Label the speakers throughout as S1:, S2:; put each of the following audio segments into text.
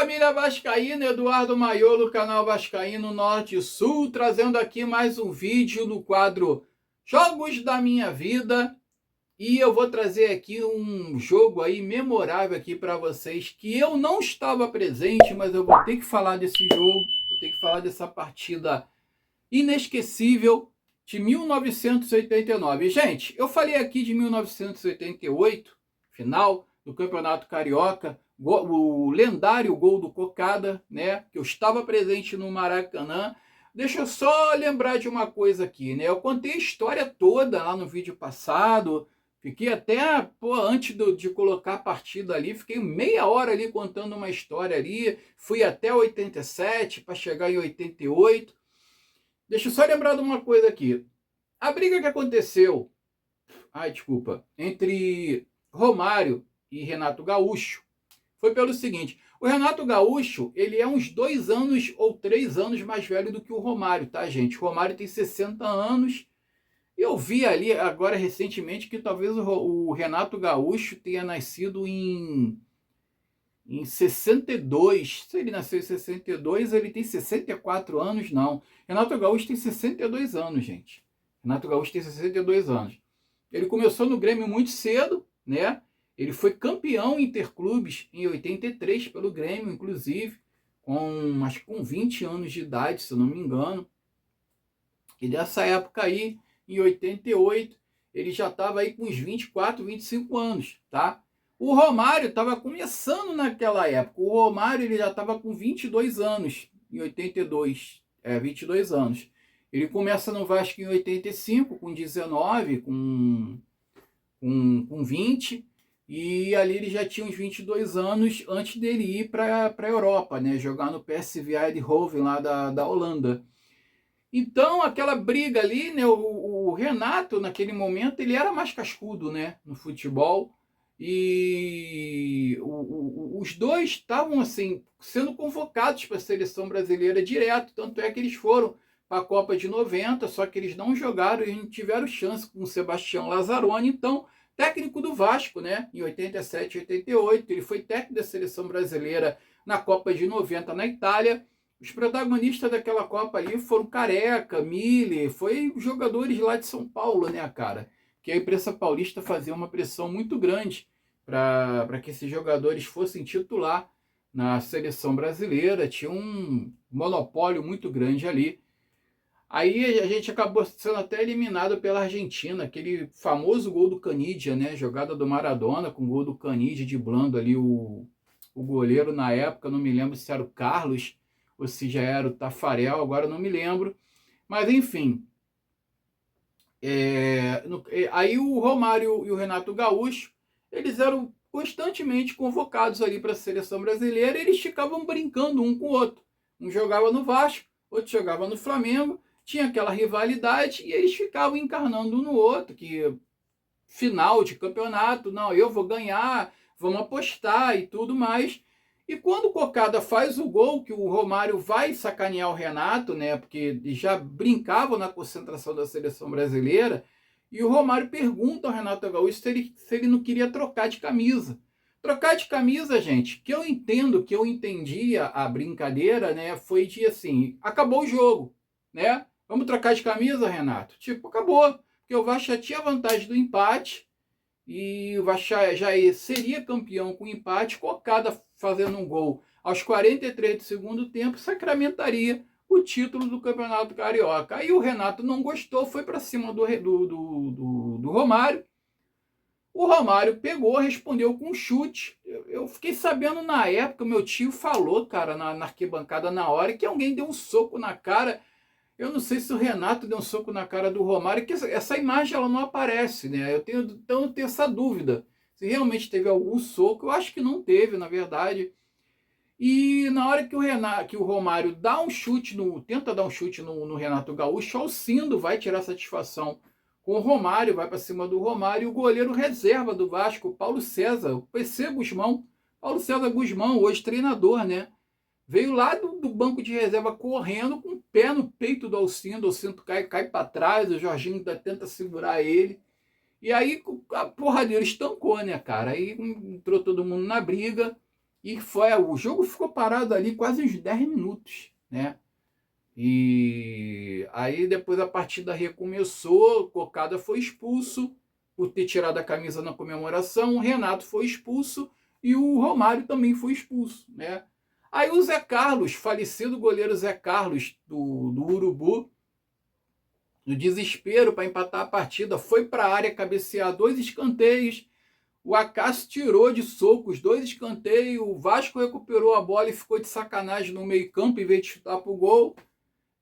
S1: família vascaína, Eduardo Maiolo, canal Vascaíno Norte e Sul, trazendo aqui mais um vídeo no quadro Jogos da Minha Vida. E eu vou trazer aqui um jogo aí memorável aqui para vocês, que eu não estava presente, mas eu vou ter que falar desse jogo, vou ter que falar dessa partida inesquecível de 1989. Gente, eu falei aqui de 1988, final do Campeonato Carioca, o lendário gol do Cocada, né? Que eu estava presente no Maracanã. Deixa eu só lembrar de uma coisa aqui, né? Eu contei a história toda lá no vídeo passado. Fiquei até, antes de colocar a partida ali, fiquei meia hora ali contando uma história ali. Fui até 87 para chegar em 88. Deixa eu só lembrar de uma coisa aqui. A briga que aconteceu, entre Romário e Renato Gaúcho, foi pelo seguinte: o Renato Gaúcho, ele é uns 2 anos ou 3 anos mais velho do que o Romário, tá, gente? O Romário tem 60 anos. Eu vi ali agora recentemente que talvez o Renato Gaúcho tenha nascido em 62. Se ele nasceu em 62, ele tem 64 anos, não. Renato Gaúcho tem 62 anos, gente. Renato Gaúcho tem 62 anos. Ele começou no Grêmio muito cedo, né? Ele foi campeão interclubes em 83 pelo Grêmio, inclusive, acho que com 20 anos de idade, se eu não me engano. E dessa época aí, em 88, ele já estava aí com uns 24, 25 anos, tá? O Romário estava começando naquela época. O Romário ele já estava com 22 anos, em 82. 22 anos. Ele começa no Vasco em 85, com 19, com 20. E ali ele já tinha uns 22 anos antes dele ir para a Europa, né? Jogar no PSV Eindhoven lá da Holanda. Então, aquela briga ali, né? O Renato, naquele momento, ele era mais cascudo, né? No futebol. E os dois estavam assim sendo convocados para a seleção brasileira direto, tanto é que eles foram para a Copa de 90, só que eles não jogaram e não tiveram chance com o Sebastião Lazzaroni, então técnico do Vasco, né? Em 87, 88, ele foi técnico da seleção brasileira na Copa de 90 na Itália. Os protagonistas daquela Copa ali foram Careca, Miller, foi jogadores lá de São Paulo, né, cara? Que a imprensa paulista fazia uma pressão muito grande para que esses jogadores fossem titular na seleção brasileira. Tinha um monopólio muito grande ali. Aí a gente acabou sendo até eliminado pela Argentina, aquele famoso gol do Canidia, né? Jogada do Maradona com o gol do Canidia, driblando ali o goleiro na época, não me lembro se era o Carlos ou se já era o Tafarel, agora não me lembro. Mas enfim, aí o Romário e o Renato Gaúcho, eles eram constantemente convocados ali para a seleção brasileira e eles ficavam brincando um com o outro. Um jogava no Vasco, outro jogava no Flamengo, tinha aquela rivalidade e eles ficavam encarnando um no outro, que final de campeonato, não, eu vou ganhar, vamos apostar e tudo mais. E quando o Cocada faz o gol, que o Romário vai sacanear o Renato, né? Porque já brincavam na concentração da seleção brasileira, e o Romário pergunta ao Renato Gaúcho se ele não queria trocar de camisa. Trocar de camisa, gente, que eu entendo, que eu entendia a brincadeira, né? Foi de assim, acabou o jogo, né? Vamos trocar de camisa, Renato? Tipo, acabou. Porque o Vasco já tinha vantagem do empate, e o Vasco já seria campeão com empate. Cocada fazendo um gol aos 43 do segundo tempo sacramentaria o título do Campeonato Carioca. Aí o Renato não gostou, foi para cima do Romário. O Romário pegou, respondeu com um chute. Eu fiquei sabendo na época, meu tio falou, cara, na arquibancada na hora, que alguém deu um soco na cara. Eu não sei se o Renato deu um soco na cara do Romário, que essa imagem ela não aparece, né? Então eu tenho essa dúvida. Se realmente teve algum soco, eu acho que não teve, na verdade. E na hora que o Romário tenta dar um chute no Renato Gaúcho, o Alcindo vai tirar satisfação com o Romário, vai para cima do Romário, e o goleiro reserva do Vasco, Paulo César, o PC Guzmão, Paulo César Guzmão, hoje treinador, né? Veio lá do banco de reserva correndo com o pé no peito do Alcindo cai para trás, o Jorginho ainda tenta segurar ele. E aí a porradeira estancou, né, cara? Aí entrou todo mundo na briga. E o jogo ficou parado ali quase uns 10 minutos, né? E aí depois a partida recomeçou, Cocada foi expulso por ter tirado a camisa na comemoração, o Renato foi expulso e o Romário também foi expulso, né? Aí o Zé Carlos, falecido goleiro Zé Carlos do Urubu, no desespero para empatar a partida, foi para a área cabecear 2 escanteios, o Acácio tirou de soco os 2 escanteios, o Vasco recuperou a bola e ficou de sacanagem no meio campo em vez de chutar para o gol.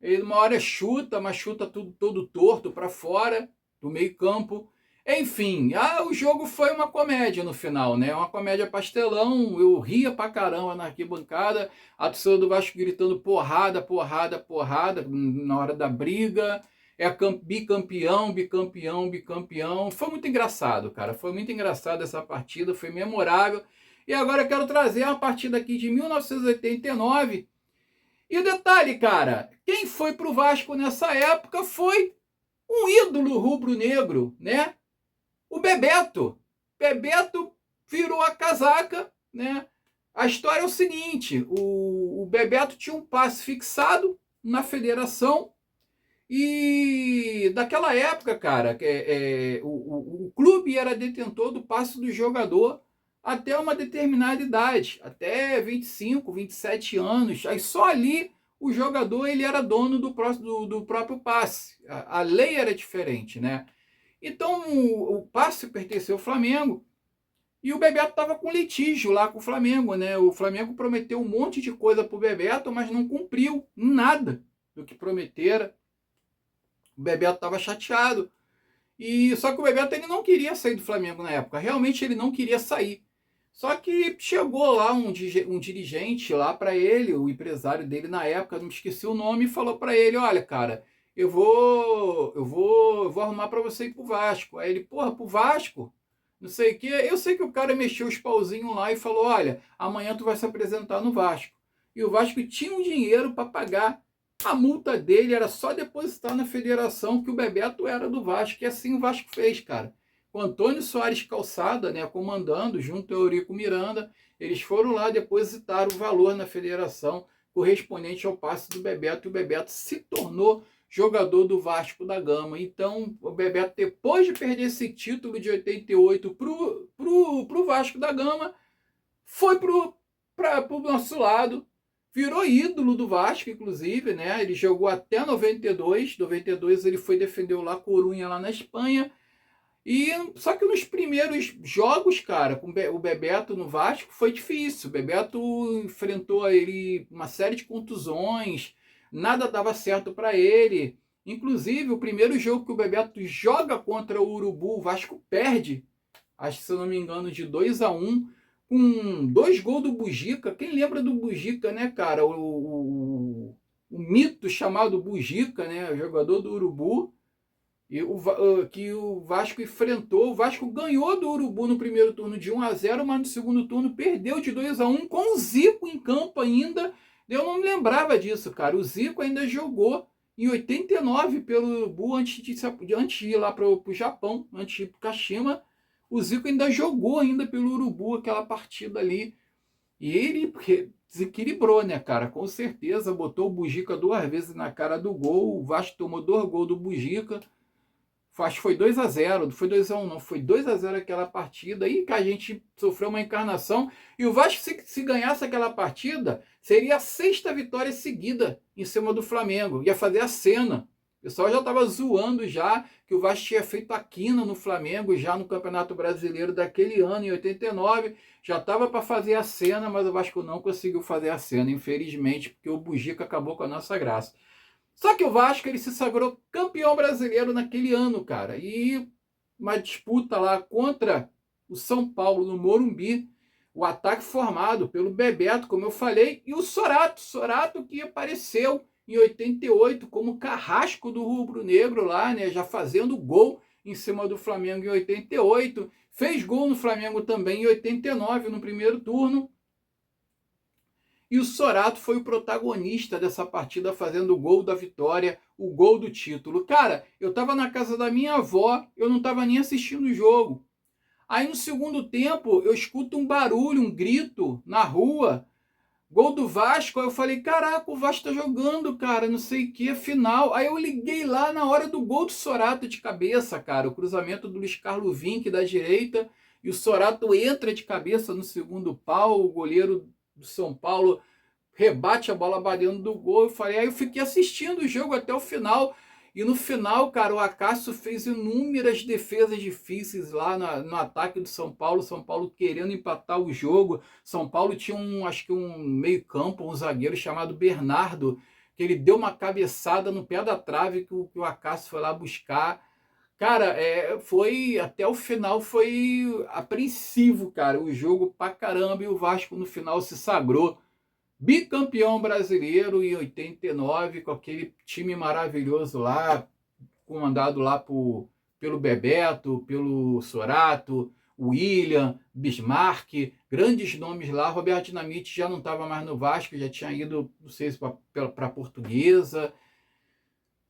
S1: Ele uma hora chuta, mas chuta tudo todo torto para fora do meio campo. Enfim, o jogo foi uma comédia no final, né? Uma comédia pastelão. Eu ria pra caramba na arquibancada. A torcida do Vasco gritando porrada, porrada, porrada na hora da briga. É bicampeão, bicampeão, bicampeão. Foi muito engraçado, cara. Foi muito engraçado essa partida, foi memorável. E agora eu quero trazer uma partida aqui de 1989. E o detalhe, cara, quem foi pro Vasco nessa época foi um ídolo rubro-negro, né? O Bebeto. Bebeto virou a casaca, né? A história é o seguinte, o Bebeto tinha um passe fixado na federação e daquela época, cara, o clube era detentor do passe do jogador até uma determinada idade, até 25, 27 anos. Aí só ali o jogador ele era dono do próprio passe. A lei era diferente, né? Então o passe pertenceu ao Flamengo e o Bebeto estava com litígio lá com o Flamengo, né? O Flamengo prometeu um monte de coisa pro Bebeto, mas não cumpriu nada do que prometera. O Bebeto estava chateado. E só que o Bebeto ele não queria sair do Flamengo na época. Realmente ele não queria sair. Só que chegou lá um dirigente lá para ele, o empresário dele na época, não me esqueci o nome, e falou para ele: olha, cara, eu vou arrumar para você ir pro Vasco. Aí ele: porra, pro Vasco? Não sei o que. Eu sei que o cara mexeu os pauzinhos lá e falou: olha, amanhã tu vai se apresentar no Vasco. E o Vasco tinha um dinheiro para pagar. A multa dele era só depositar na federação que o Bebeto era do Vasco. E assim o Vasco fez, cara. Com Antônio Soares Calçada, né, comandando, junto ao Eurico Miranda, eles foram lá depositar o valor na federação correspondente ao passe do Bebeto, e o Bebeto se tornou jogador do Vasco da Gama. Então, o Bebeto, depois de perder esse título de 88 pro Vasco da Gama, foi pro nosso lado, virou ídolo do Vasco, inclusive, né? Ele jogou até 92. 92 ele foi defender o La Coruña lá na Espanha. E só que nos primeiros jogos, cara, com o Bebeto no Vasco foi difícil. O Bebeto enfrentou ele uma série de contusões, nada dava certo para ele. Inclusive, o primeiro jogo que o Bebeto joga contra o Urubu, o Vasco perde, acho que se eu não me engano, de 2-1, com 2 gols do Bugica. Quem lembra do Bugica, né, cara? O mito chamado Bugica, né? O jogador do Urubu. E que o Vasco enfrentou. O Vasco ganhou do Urubu no primeiro turno de 1-0, mas no segundo turno perdeu de 2-1 com o Zico em campo ainda. Eu não me lembrava disso, cara. O Zico ainda jogou em 89 pelo Urubu antes de ir lá para o Japão, antes de ir para o Kashima. O Zico ainda jogou ainda pelo Urubu aquela partida ali. E ele desequilibrou, né, cara? Com certeza, botou o Bugica 2 vezes na cara do gol. O Vasco tomou 2 gols do Bugica. Acho que foi 2-0, não foi 2-1 não, foi 2-0 aquela partida, aí que a gente sofreu uma encarnação, e o Vasco, se ganhasse aquela partida, seria a 6ª vitória seguida em cima do Flamengo, ia fazer a cena. O pessoal já estava zoando já, que o Vasco tinha feito a quina no Flamengo, já no Campeonato Brasileiro daquele ano, em 89, já estava para fazer a cena, mas o Vasco não conseguiu fazer a cena, infelizmente, porque o Bugica acabou com a nossa graça. Só que o Vasco ele se sagrou campeão brasileiro naquele ano, cara. E uma disputa lá contra o São Paulo no Morumbi, o ataque formado pelo Bebeto, como eu falei, e o Sorato. Sorato que apareceu em 88 como carrasco do rubro-negro lá, né, já fazendo gol em cima do Flamengo em 88. Fez gol no Flamengo também em 89 no primeiro turno. E o Sorato foi o protagonista dessa partida, fazendo o gol da vitória, o gol do título. Cara, eu estava na casa da minha avó, eu não estava nem assistindo o jogo. Aí no segundo tempo eu escuto um barulho, um grito na rua, gol do Vasco. Aí eu falei, caraca, o Vasco tá jogando, cara, não sei o que, final. Aí eu liguei lá na hora do gol do Sorato de cabeça, cara, o cruzamento do Luiz Carlos Vinck da direita, e o Sorato entra de cabeça no segundo pau, o goleiro do São Paulo rebate a bola batendo do gol. Eu falei, aí eu fiquei assistindo o jogo até o final. E no final, cara, o Acácio fez inúmeras defesas difíceis lá no ataque do São Paulo. São Paulo querendo empatar o jogo. São Paulo tinha acho que um meio-campo, um zagueiro chamado Bernardo, que ele deu uma cabeçada no pé da trave que o Acácio foi lá buscar. Cara, foi até o final, foi apreensivo, cara, o jogo pra caramba. E o Vasco no final se sagrou bicampeão brasileiro em 89, com aquele time maravilhoso lá, comandado lá pelo Bebeto, pelo Sorato, William, Bismarck, grandes nomes lá. Roberto Dinamite já não estava mais no Vasco, já tinha ido, não sei se para a Portuguesa.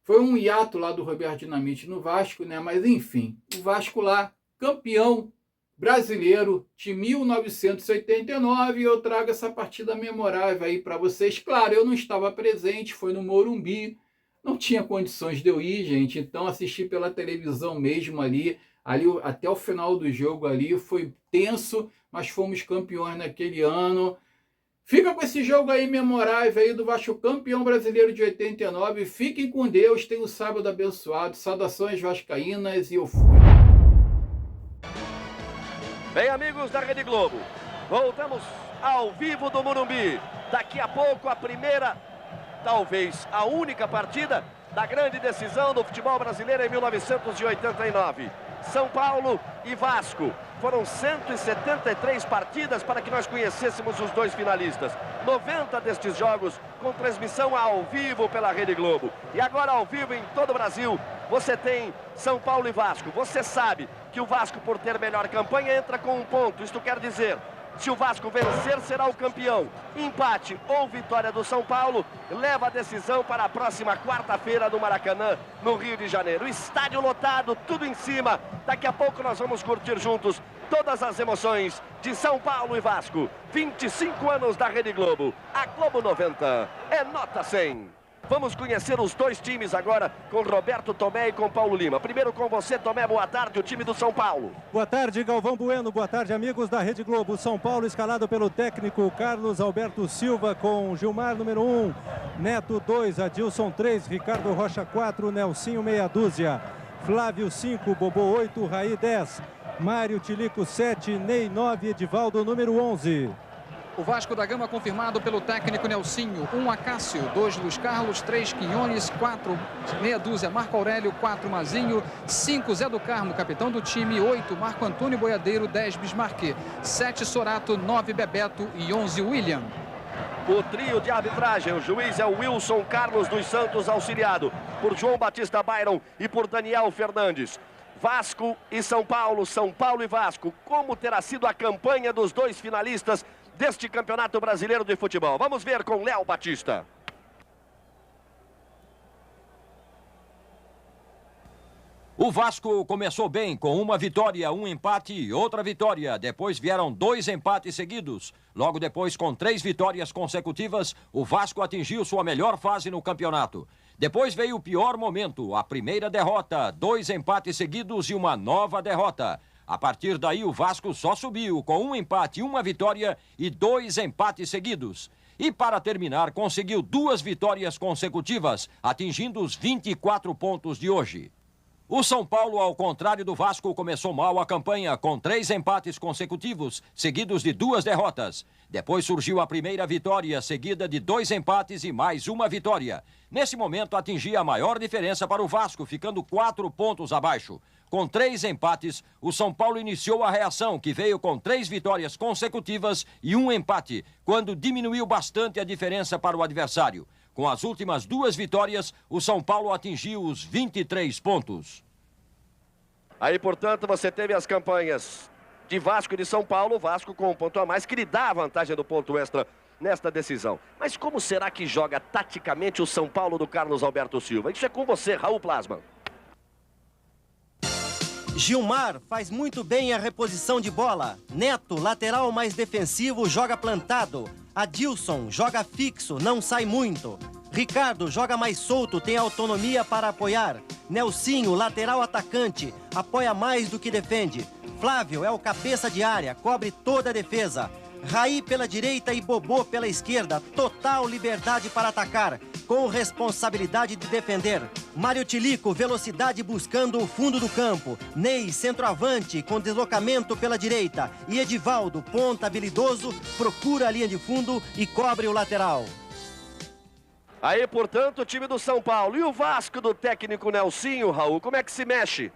S1: Foi um hiato lá do Roberto Dinamite no Vasco, né? Mas enfim, o Vasco lá, campeão brasileiro de 1989, e eu trago essa partida memorável aí para vocês. Claro, eu não estava presente, foi no Morumbi, não tinha condições de eu ir, gente, então assisti pela televisão mesmo ali até o final do jogo ali, foi tenso, mas fomos campeões naquele ano. Fica com esse jogo aí memorável aí do Vasco, campeão brasileiro de 89. Fiquem com Deus, tenham um sábado abençoado. Saudações vascaínas e eu fui.
S2: Bem, amigos da Rede Globo, voltamos ao vivo do Morumbi. Daqui a pouco a primeira, talvez a única partida da grande decisão do futebol brasileiro em 1989. São Paulo e Vasco. Foram 173 partidas para que nós conhecêssemos os dois finalistas. 90 destes jogos com transmissão ao vivo pela Rede Globo. E agora ao vivo em todo o Brasil, você tem São Paulo e Vasco. Você sabe que o Vasco, por ter melhor campanha, entra com um ponto. Isto quer dizer, se o Vasco vencer, será o campeão. Empate ou vitória do São Paulo leva a decisão para a próxima quarta-feira no Maracanã, no Rio de Janeiro. Estádio lotado, tudo em cima. Daqui a pouco nós vamos curtir juntos todas as emoções de São Paulo e Vasco. 25 anos da Rede Globo. A Globo 90 é nota 100. Vamos conhecer os dois times agora com Roberto Tomé e com Paulo Lima. Primeiro com você, Tomé, boa tarde, o time do São Paulo.
S3: Boa tarde, Galvão Bueno, boa tarde, amigos da Rede Globo. São Paulo escalado pelo técnico Carlos Alberto Silva, com Gilmar número 1, Neto 2, Adilson 3, Ricardo Rocha 4, Nelsinho meia dúzia, Flávio 5, Bobô 8, Raí 10, Mário Tilico 7, Ney 9, Edivaldo número 11.
S4: O Vasco da Gama confirmado pelo técnico Nelsinho. 1 Acácio, 2 Luiz Carlos, 3 Quinones, 4 meia dúzia Marco Aurélio, 4 Mazinho, 5 Zé do Carmo, capitão do time, 8 Marco Antônio Boiadeiro, 10 Bismarck, 7 Sorato, 9 Bebeto e 11 William.
S2: O trio de arbitragem, o juiz é o Wilson Carlos dos Santos, auxiliado por João Batista Byron e por Daniel Fernandes. Vasco e São Paulo e Vasco. Como terá sido a campanha dos dois finalistas deste Campeonato Brasileiro de Futebol? Vamos ver com Léo Batista.
S5: O Vasco começou bem com uma vitória, um empate e outra vitória. Depois vieram 2 empates seguidos. Logo depois, com 3 vitórias consecutivas, o Vasco atingiu sua melhor fase no campeonato. Depois veio o pior momento, a primeira derrota, 2 empates seguidos e uma nova derrota. A partir daí, o Vasco só subiu com 1 empate, 1 vitória e 2 empates seguidos. E para terminar, conseguiu 2 vitórias consecutivas, atingindo os 24 pontos de hoje. O São Paulo, ao contrário do Vasco, começou mal a campanha, com 3 empates consecutivos, seguidos de 2 derrotas. Depois surgiu a primeira vitória, seguida de 2 empates e mais 1 vitória. Nesse momento, atingia a maior diferença para o Vasco, ficando 4 pontos abaixo. Com 3 empates, o São Paulo iniciou a reação, que veio com 3 vitórias consecutivas e 1 empate, quando diminuiu bastante a diferença para o adversário. Com as últimas 2 vitórias, o São Paulo atingiu os 23 pontos.
S2: Aí, portanto, você teve as campanhas de Vasco e de São Paulo. O Vasco com um ponto a mais, que lhe dá a vantagem do ponto extra nesta decisão. Mas como será que joga taticamente o São Paulo do Carlos Alberto Silva? Isso é com você, Raul Plasman.
S6: Gilmar faz muito bem a reposição de bola. Neto, lateral mais defensivo, joga plantado. Adilson joga fixo, não sai muito. Ricardo joga mais solto, tem autonomia para apoiar. Nelsinho, lateral atacante, apoia mais do que defende. Flávio é o cabeça de área, cobre toda a defesa. Raí pela direita e Bobô pela esquerda, total liberdade para atacar, com responsabilidade de defender. Mário Tilico, velocidade buscando o fundo do campo. Ney, centroavante, com deslocamento pela direita. E Edivaldo, ponta habilidoso, procura a linha de fundo e cobre o lateral.
S2: Aí, portanto, o time do São Paulo. E o Vasco do técnico Nelsinho, Raul, como é que se mexe?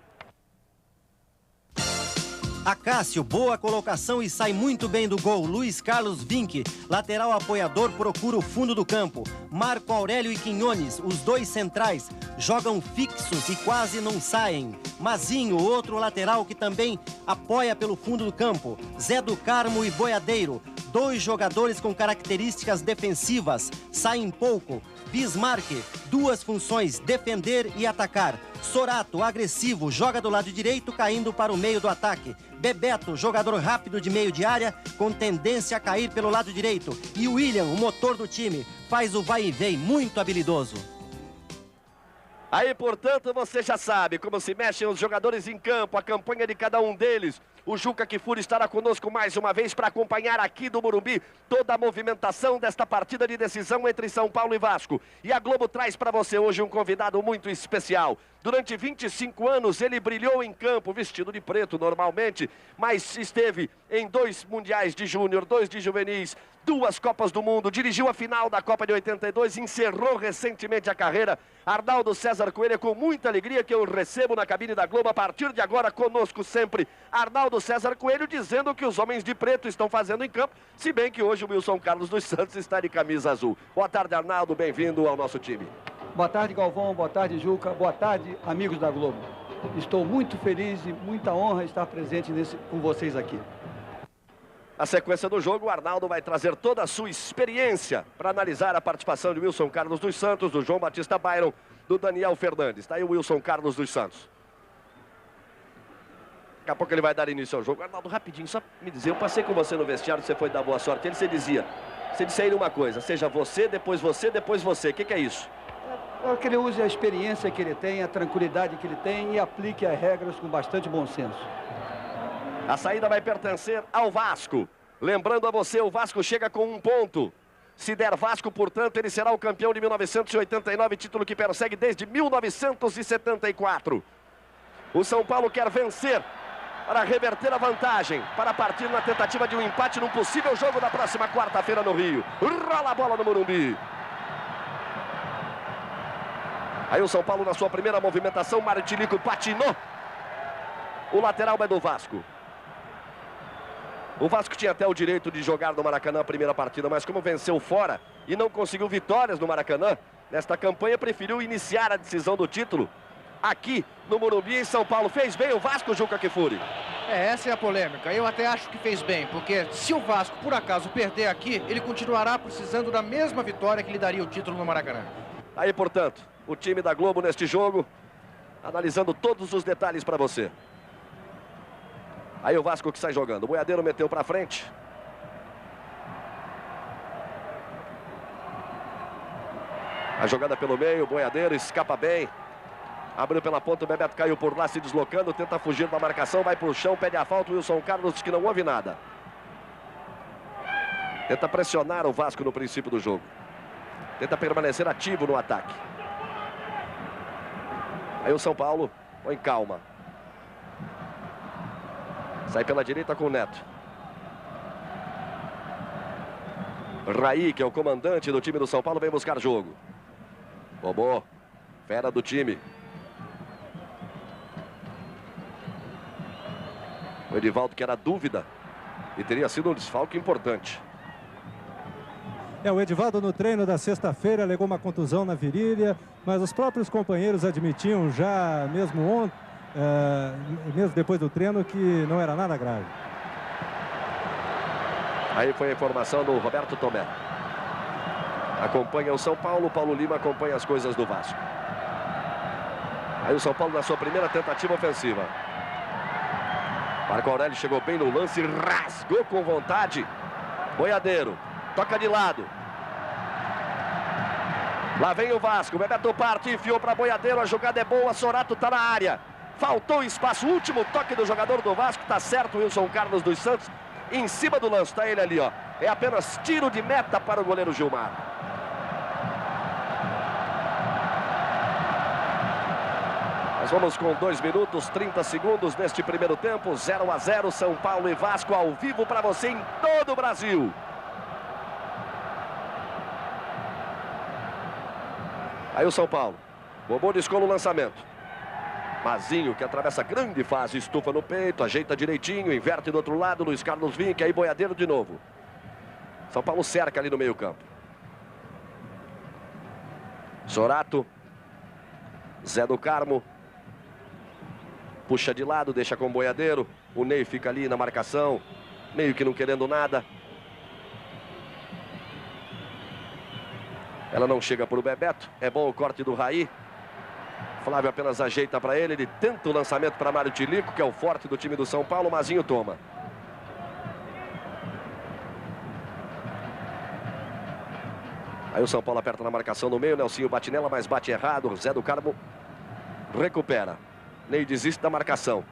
S6: Acácio, boa colocação e sai muito bem do gol. Luiz Carlos Vinck, lateral apoiador, procura o fundo do campo. Marco Aurélio e Quinhones, os dois centrais, jogam fixos e quase não saem. Mazinho, outro lateral que também apoia pelo fundo do campo. Zé do Carmo e Boiadeiro, dois jogadores com características defensivas, saem pouco. Bismarck, duas funções, defender e atacar. Sorato, agressivo, joga do lado direito, caindo para o meio do ataque. Bebeto, jogador rápido de meio de área, com tendência a cair pelo lado direito. E o William, o motor do time, faz o vai e vem, muito habilidoso.
S2: Aí, portanto, você já sabe como se mexem os jogadores em campo, a campanha de cada um deles. O Juca Kfouri estará conosco mais uma vez para acompanhar aqui do Morumbi toda a movimentação desta partida de decisão entre São Paulo e Vasco. E a Globo traz para você hoje um convidado muito especial. Durante 25 anos ele brilhou em campo, vestido de preto normalmente, mas esteve em 2 mundiais de júnior, 2 de juvenis, 2 Copas do Mundo, dirigiu a final da Copa de 82, encerrou recentemente a carreira. Arnaldo César Coelho, com muita alegria que eu recebo na cabine da Globo, a partir de agora conosco sempre, Arnaldo César Coelho, dizendo que os homens de preto estão fazendo em campo, se bem que hoje o Wilson Carlos dos Santos está de camisa azul. Boa tarde, Arnaldo, bem-vindo ao nosso time.
S7: Boa tarde, Galvão, boa tarde, Juca, boa tarde, amigos da Globo. Estou muito feliz e muita honra estar presente com vocês aqui.
S2: A sequência do jogo, o Arnaldo vai trazer toda a sua experiência para analisar a participação de Wilson Carlos dos Santos, do João Batista Byron, do Daniel Fernandes. Está aí o Wilson Carlos dos Santos. Daqui a pouco ele vai dar início ao jogo. Arnaldo, rapidinho, só me dizer, eu passei com você no vestiário, você foi dar boa sorte. Você dizia, você disse aí uma coisa, seja você, depois você, depois você. O que é isso?
S7: É que ele use a experiência que ele tem, a tranquilidade que ele tem e aplique as regras com bastante bom senso.
S2: A saída vai pertencer ao Vasco. Lembrando a você, o Vasco chega com 1 ponto. Se der Vasco, portanto, ele será o campeão de 1989, título que persegue desde 1974. O São Paulo quer vencer para reverter a vantagem, para partir na tentativa de um empate num possível jogo da próxima quarta-feira no Rio. Rola a bola no Morumbi. Aí o São Paulo na sua primeira movimentação, Mário Tilico patinou. O lateral é do Vasco. O Vasco tinha até o direito de jogar no Maracanã a primeira partida, mas como venceu fora e não conseguiu vitórias no Maracanã, nesta campanha preferiu iniciar a decisão do título aqui no Morumbi, em São Paulo. Fez bem o Vasco, Juca Kfouri?
S8: Essa é a polêmica. Eu até acho que fez bem, porque se o Vasco, por acaso, perder aqui, ele continuará precisando da mesma vitória que lhe daria o título no Maracanã.
S2: Aí, portanto, o time da Globo neste jogo, analisando todos os detalhes para você. Aí o Vasco que sai jogando. O Boiadeiro meteu para frente. A jogada pelo meio, o Boiadeiro escapa bem. Abriu pela ponta, o Bebeto caiu por lá, se deslocando, tenta fugir da marcação, vai para o chão, pede a falta, o Wilson Carlos que não houve nada. Tenta pressionar o Vasco no princípio do jogo. Tenta permanecer ativo no ataque. Aí o São Paulo põe calma. Sai pela direita com o Neto. Raí, que é o comandante do time do São Paulo, vem buscar jogo. Bobô, fera do time. O Edivaldo, que era dúvida e teria sido um desfalque importante.
S3: O Edivaldo no treino da sexta-feira alegou uma contusão na virilha, mas os próprios companheiros admitiam já mesmo ontem, mesmo depois do treino, que não era nada grave.
S2: Aí foi a informação do Roberto Tomé. Acompanha o São Paulo, Paulo Lima acompanha as coisas do Vasco. Aí o São Paulo na sua primeira tentativa ofensiva. Marco Aurélio chegou bem no lance, rasgou com vontade. Boiadeiro, toca de lado. Lá vem o Vasco, Bebeto parte, enfiou para Boiadeiro, a jogada é boa, Sorato tá na área. Faltou espaço, último toque do jogador do Vasco, tá certo, Wilson Carlos dos Santos. Em cima do lance, tá ele ali, ó. É apenas tiro de meta para o goleiro Gilmar. Nós vamos com 2 minutos, 30 segundos neste primeiro tempo. 0-0, São Paulo e Vasco ao vivo para você em todo o Brasil. Aí o São Paulo. Bobô discou no lançamento. Mazinho, que atravessa a grande fase, estufa no peito, ajeita direitinho, inverte do outro lado, Luiz Carlos Vinck, aí Boiadeiro de novo. São Paulo cerca ali no meio campo. Sorato. Zé do Carmo. Puxa de lado, deixa com o Boiadeiro. O Ney fica ali na marcação, meio que não querendo nada. Ela não chega para o Bebeto. É bom o corte do Raí. Flávio apenas ajeita para ele. Ele tenta o lançamento para Mário Tilico, que é o forte do time do São Paulo. Mazinho toma. Aí o São Paulo aperta na marcação no meio. Nelsinho bate nela, mas bate errado. Zé do Carmo recupera. Ney desiste da marcação.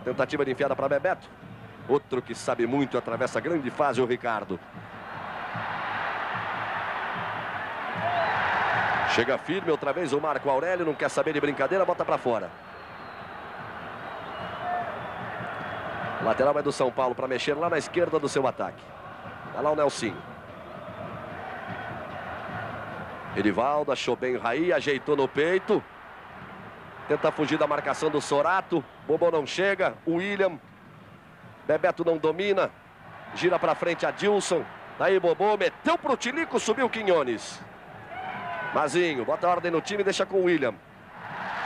S2: Tentativa de enfiada para Bebeto. Outro que sabe muito, atravessa a grande fase, o Ricardo. Chega firme outra vez o Marco Aurélio, não quer saber de brincadeira, bota para fora. Lateral é do São Paulo para mexer lá na esquerda do seu ataque. Tá lá o Nelsinho. Edivaldo achou bem o Raí, ajeitou no peito. Tenta fugir da marcação do Sorato. Bobô não chega. O William. Bebeto não domina. Gira para frente a Dilson. Daí Bobô meteu pro Tilico, subiu o Quinhones. Mazinho, bota a ordem no time e deixa com o William.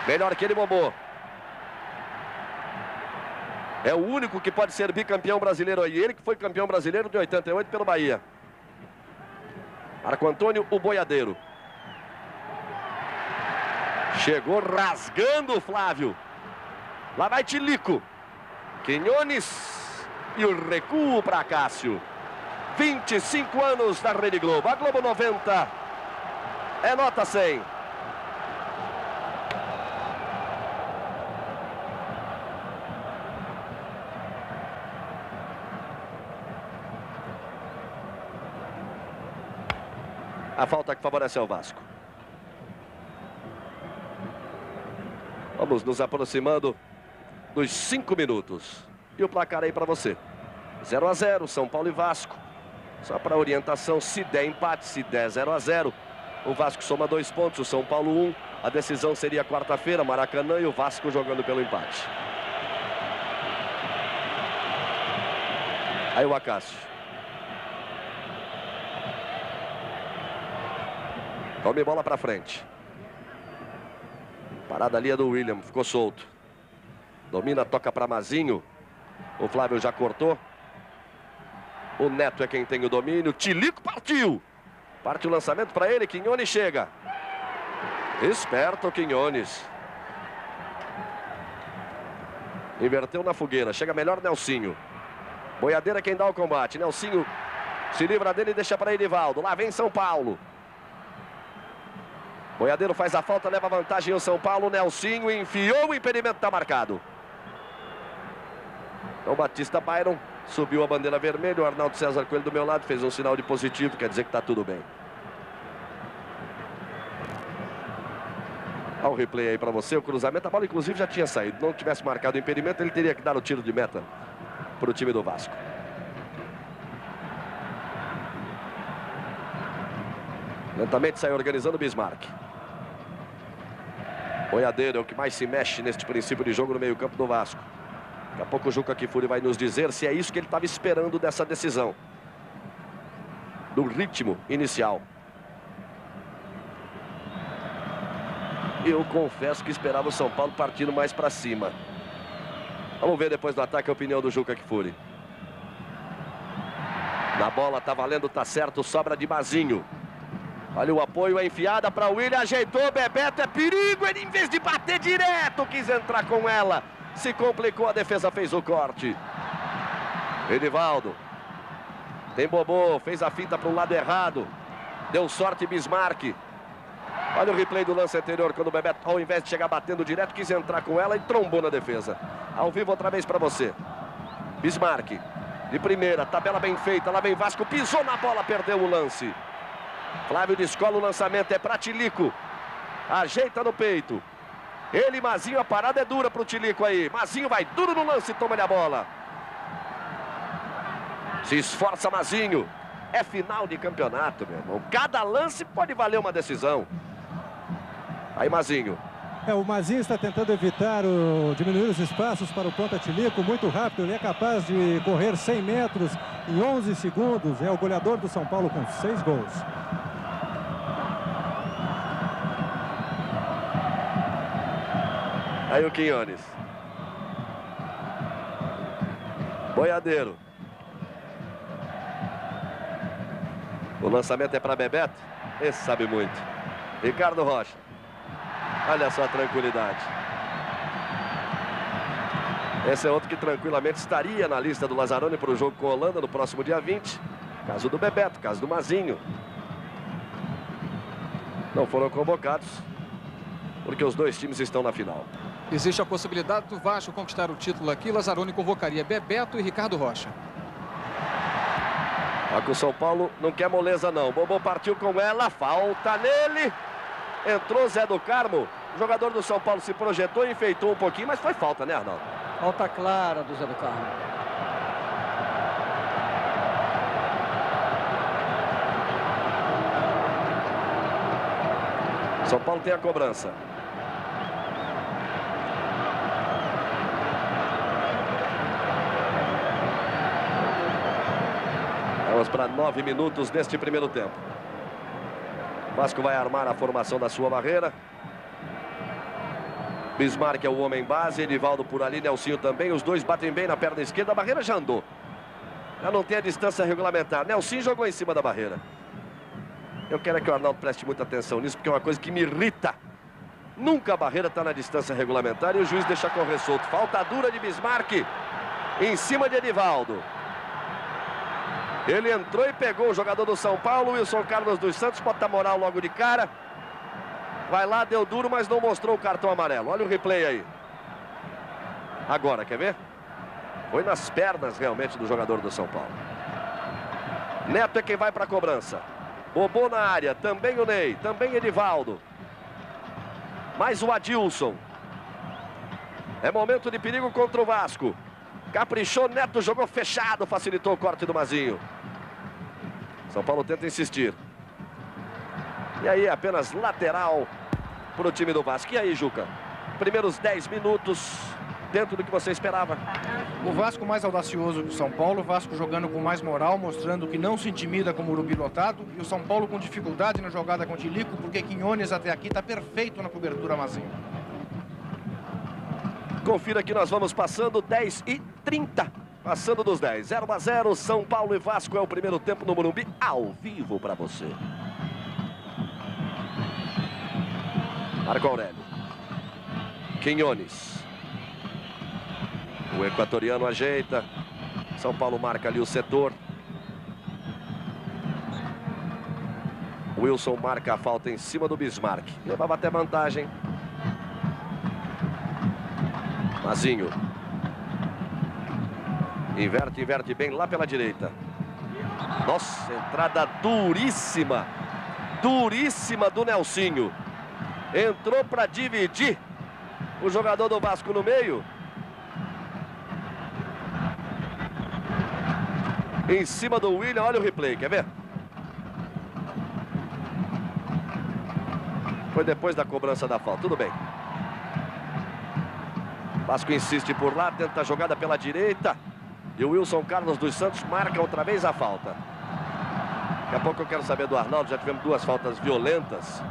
S2: Melhor que ele, Bobô. É o único que pode ser bicampeão brasileiro aí. Ele que foi campeão brasileiro de 88 pelo Bahia. Marco Antônio, o Boiadeiro. Chegou rasgando o Flávio. Lá vai Tilico. Quinhones. E o recuo para Cássio. 25 anos da Rede Globo. A Globo 90 é nota 100. A falta que favorece o Vasco. Vamos nos aproximando dos 5 minutos. E o placar aí para você. 0-0, São Paulo e Vasco. Só para orientação, se der empate, se der 0-0, o Vasco soma 2 pontos, o São Paulo 1. A decisão seria quarta-feira, Maracanã, e o Vasco jogando pelo empate. Aí o Acácio. Tome bola para frente. Parada ali é do William, ficou solto. Domina, toca para Mazinho. O Flávio já cortou. O Neto é quem tem o domínio. Tilico partiu. Parte o lançamento para ele, Quinhones chega. Esperto o Quinhones. Inverteu na fogueira, chega melhor Nelsinho. Boiadeiro é quem dá o combate. Nelsinho se livra dele e deixa para Edivaldo. Lá vem São Paulo. Boiadeiro faz a falta, leva vantagem o São Paulo. Nelsinho enfiou, o impedimento está marcado. Então Batista Byron subiu a bandeira vermelha. O Arnaldo César Coelho do meu lado fez um sinal de positivo, quer dizer que está tudo bem. Olha o replay aí para você, o cruzamento. A bola inclusive já tinha saído. Não tivesse marcado o impedimento, ele teria que dar o tiro de meta para o time do Vasco. Lentamente sai organizando o Bismarck. Boiadeiro é o que mais se mexe neste princípio de jogo no meio campo do Vasco. Daqui a pouco o Juca Kfouri vai nos dizer se é isso que ele estava esperando dessa decisão. Do ritmo inicial. Eu confesso que esperava o São Paulo partindo mais para cima. Vamos ver depois do ataque a opinião do Juca Kfouri. Na bola tá valendo, tá certo, sobra de Mazinho. Olha o apoio, a enfiada para o William, ajeitou, Bebeto, é perigo, ele em vez de bater direto, quis entrar com ela. Se complicou, a defesa fez o corte. Edivaldo. Tem Bobô, fez a finta para o lado errado. Deu sorte Bismarck. Olha o replay do lance anterior, quando o Bebeto, ao invés de chegar batendo direto, quis entrar com ela e trombou na defesa. Ao vivo outra vez para você. Bismarck, de primeira, tabela bem feita, lá vem Vasco, pisou na bola, perdeu o lance. Flávio descola o lançamento, é para Tilico. Ajeita no peito. Ele, Mazinho, a parada é dura para o Tilico aí. Mazinho vai duro no lance, toma-lhe a bola. Se esforça Mazinho. É final de campeonato, meu irmão. Cada lance pode valer uma decisão. Aí Mazinho.
S3: O Mazinho está tentando evitar diminuir os espaços para o ponta Tilico, muito rápido. Ele é capaz de correr 100 metros em 11 segundos. É o goleador do São Paulo com 6 gols.
S2: Aí o Quinones. Boiadeiro. O lançamento é para Bebeto. Esse sabe muito. Ricardo Rocha. Olha só a tranquilidade. Esse é outro que tranquilamente estaria na lista do Lazzaroni para o jogo com a Holanda no próximo dia 20. Caso do Bebeto, caso do Mazinho. Não foram convocados porque os dois times estão na final.
S4: Existe a possibilidade do Vasco conquistar o título aqui. Lazzaroni convocaria Bebeto e Ricardo Rocha.
S2: Só que o São Paulo não quer moleza não. Bobô partiu com ela, falta nele. Entrou Zé do Carmo. O jogador do São Paulo se projetou, enfeitou um pouquinho, mas foi falta, né, Arnaldo?
S7: Falta clara do Zé do Carmo.
S2: São Paulo tem a cobrança. Vamos para 9 minutos deste primeiro tempo. Vasco vai armar a formação da sua barreira. Bismarck é o homem base, Edivaldo por ali, Nelsinho também. Os dois batem bem na perna esquerda, a barreira já andou. Já não tem a distância regulamentar. Nelsinho jogou em cima da barreira. Eu quero que o Arnaldo preste muita atenção nisso, porque é uma coisa que me irrita. Nunca a barreira está na distância regulamentar e o juiz deixa correr solto. Falta dura de Bismarck em cima de Edivaldo. Ele entrou e pegou o jogador do São Paulo, Wilson Carlos dos Santos, bota moral logo de cara. Vai lá, deu duro, mas não mostrou o cartão amarelo. Olha o replay aí. Agora, quer ver? Foi nas pernas realmente do jogador do São Paulo. Neto é quem vai para a cobrança. Bobô na área, também o Ney, também Edivaldo. Mais o Adilson. É momento de perigo contra o Vasco. Caprichou, Neto jogou fechado, facilitou o corte do Mazinho. São Paulo tenta insistir. E aí apenas lateral para o time do Vasco. E aí, Juca? Primeiros 10 minutos dentro do que você esperava.
S8: O Vasco mais audacioso que o São Paulo. O Vasco jogando com mais moral, mostrando que não se intimida com o Morumbi lotado. E o São Paulo com dificuldade na jogada com o Tilico, porque Quinones até aqui está perfeito na cobertura Mazinho.
S2: Confira que nós vamos passando 10h30. Passando dos 10. 0-0, São Paulo e Vasco é o primeiro tempo no Morumbi, ao vivo para você. Marco Aurélio. Quinones. O equatoriano ajeita. São Paulo marca ali o setor. Wilson marca a falta em cima do Bismarck. Levava até vantagem. Mazinho. Inverte bem lá pela direita. Nossa, entrada duríssima. Duríssima do Nelsinho. Entrou para dividir o jogador do Vasco no meio. Em cima do William, olha o replay, quer ver? Foi depois da cobrança da falta, tudo bem. Vasco insiste por lá, tenta a jogada pela direita. E o Wilson Carlos dos Santos marca outra vez a falta. Daqui a pouco eu quero saber do Arnaldo, já tivemos 2 faltas violentas.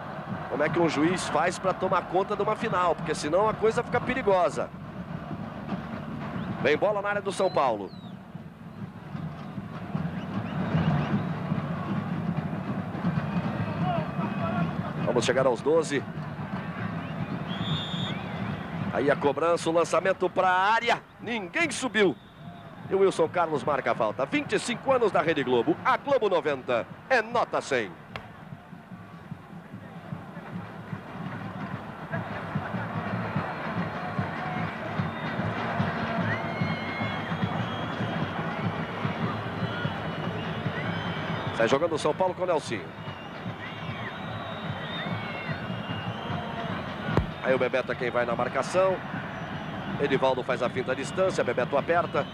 S2: Como é que um juiz faz para tomar conta de uma final? Porque senão a coisa fica perigosa. Vem bola na área do São Paulo. Vamos chegar aos 12. Aí a cobrança, o lançamento para a área. Ninguém subiu. E o Wilson Carlos marca a falta. 25 anos da Rede Globo. A Globo 90 é nota 100. Sai jogando o São Paulo com o Nelsinho. Aí o Bebeto é quem vai na marcação. Edivaldo faz a finta à distância. Bebeto aperta.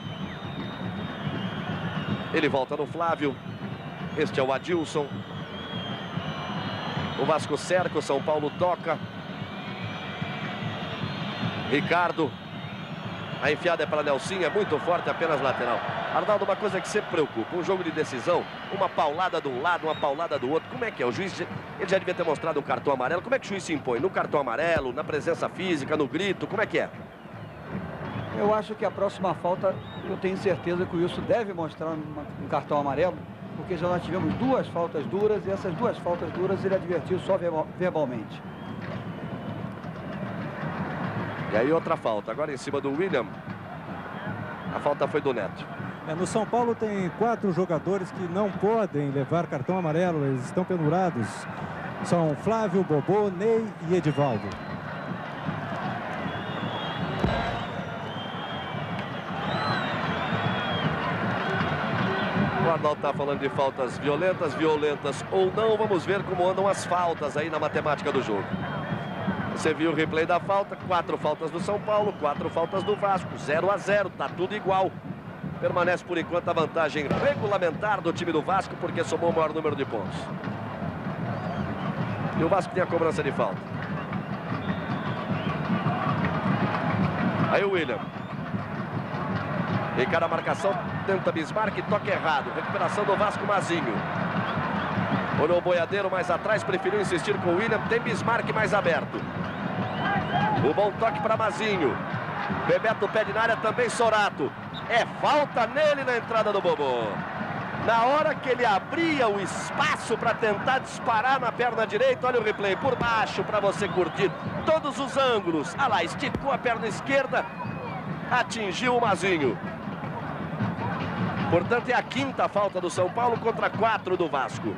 S2: Ele volta no Flávio. Este é o Adilson. O Vasco cerca, o São Paulo toca. Ricardo. A enfiada é para Nelsinho, é muito forte, apenas lateral. Arnaldo, uma coisa que sempre preocupa, um jogo de decisão, uma paulada de um lado, uma paulada do outro. Como é que é? O juiz, ele já devia ter mostrado um cartão amarelo. Como é que o juiz se impõe? No cartão amarelo, na presença física, no grito, como é que é?
S7: Eu acho que a próxima falta, eu tenho certeza que o Wilson deve mostrar um cartão amarelo, porque já nós tivemos 2 faltas duras e essas 2 faltas duras ele advertiu só verbalmente.
S2: E aí outra falta, agora em cima do William. A falta foi do Neto.
S3: No São Paulo tem 4 jogadores que não podem levar cartão amarelo, eles estão pendurados. São Flávio, Bobô, Ney e Edivaldo.
S2: O Arnaldo está falando de faltas violentas ou não. Vamos ver como andam as faltas aí na matemática do jogo. Você viu o replay da falta, 4 faltas do São Paulo, 4 faltas do Vasco, 0-0, tá tudo igual. Permanece por enquanto a vantagem regulamentar do time do Vasco, porque somou o maior número de pontos. E o Vasco tem a cobrança de falta. Aí o William. Encara a marcação, tenta Bismarck, toca errado. Recuperação do Vasco, Mazinho. Olhou o boiadeiro mais atrás, preferiu insistir com o William. Tem Bismarck mais aberto. O bom toque para Mazinho. Bebeto pede na área, também Sorato. É falta nele na entrada do Bobô. Na hora que ele abria o espaço para tentar disparar na perna direita, olha o replay por baixo para você curtir todos os ângulos. Ah lá, esticou a perna esquerda, atingiu o Mazinho. Portanto, é a 5ª falta do São Paulo contra 4 do Vasco.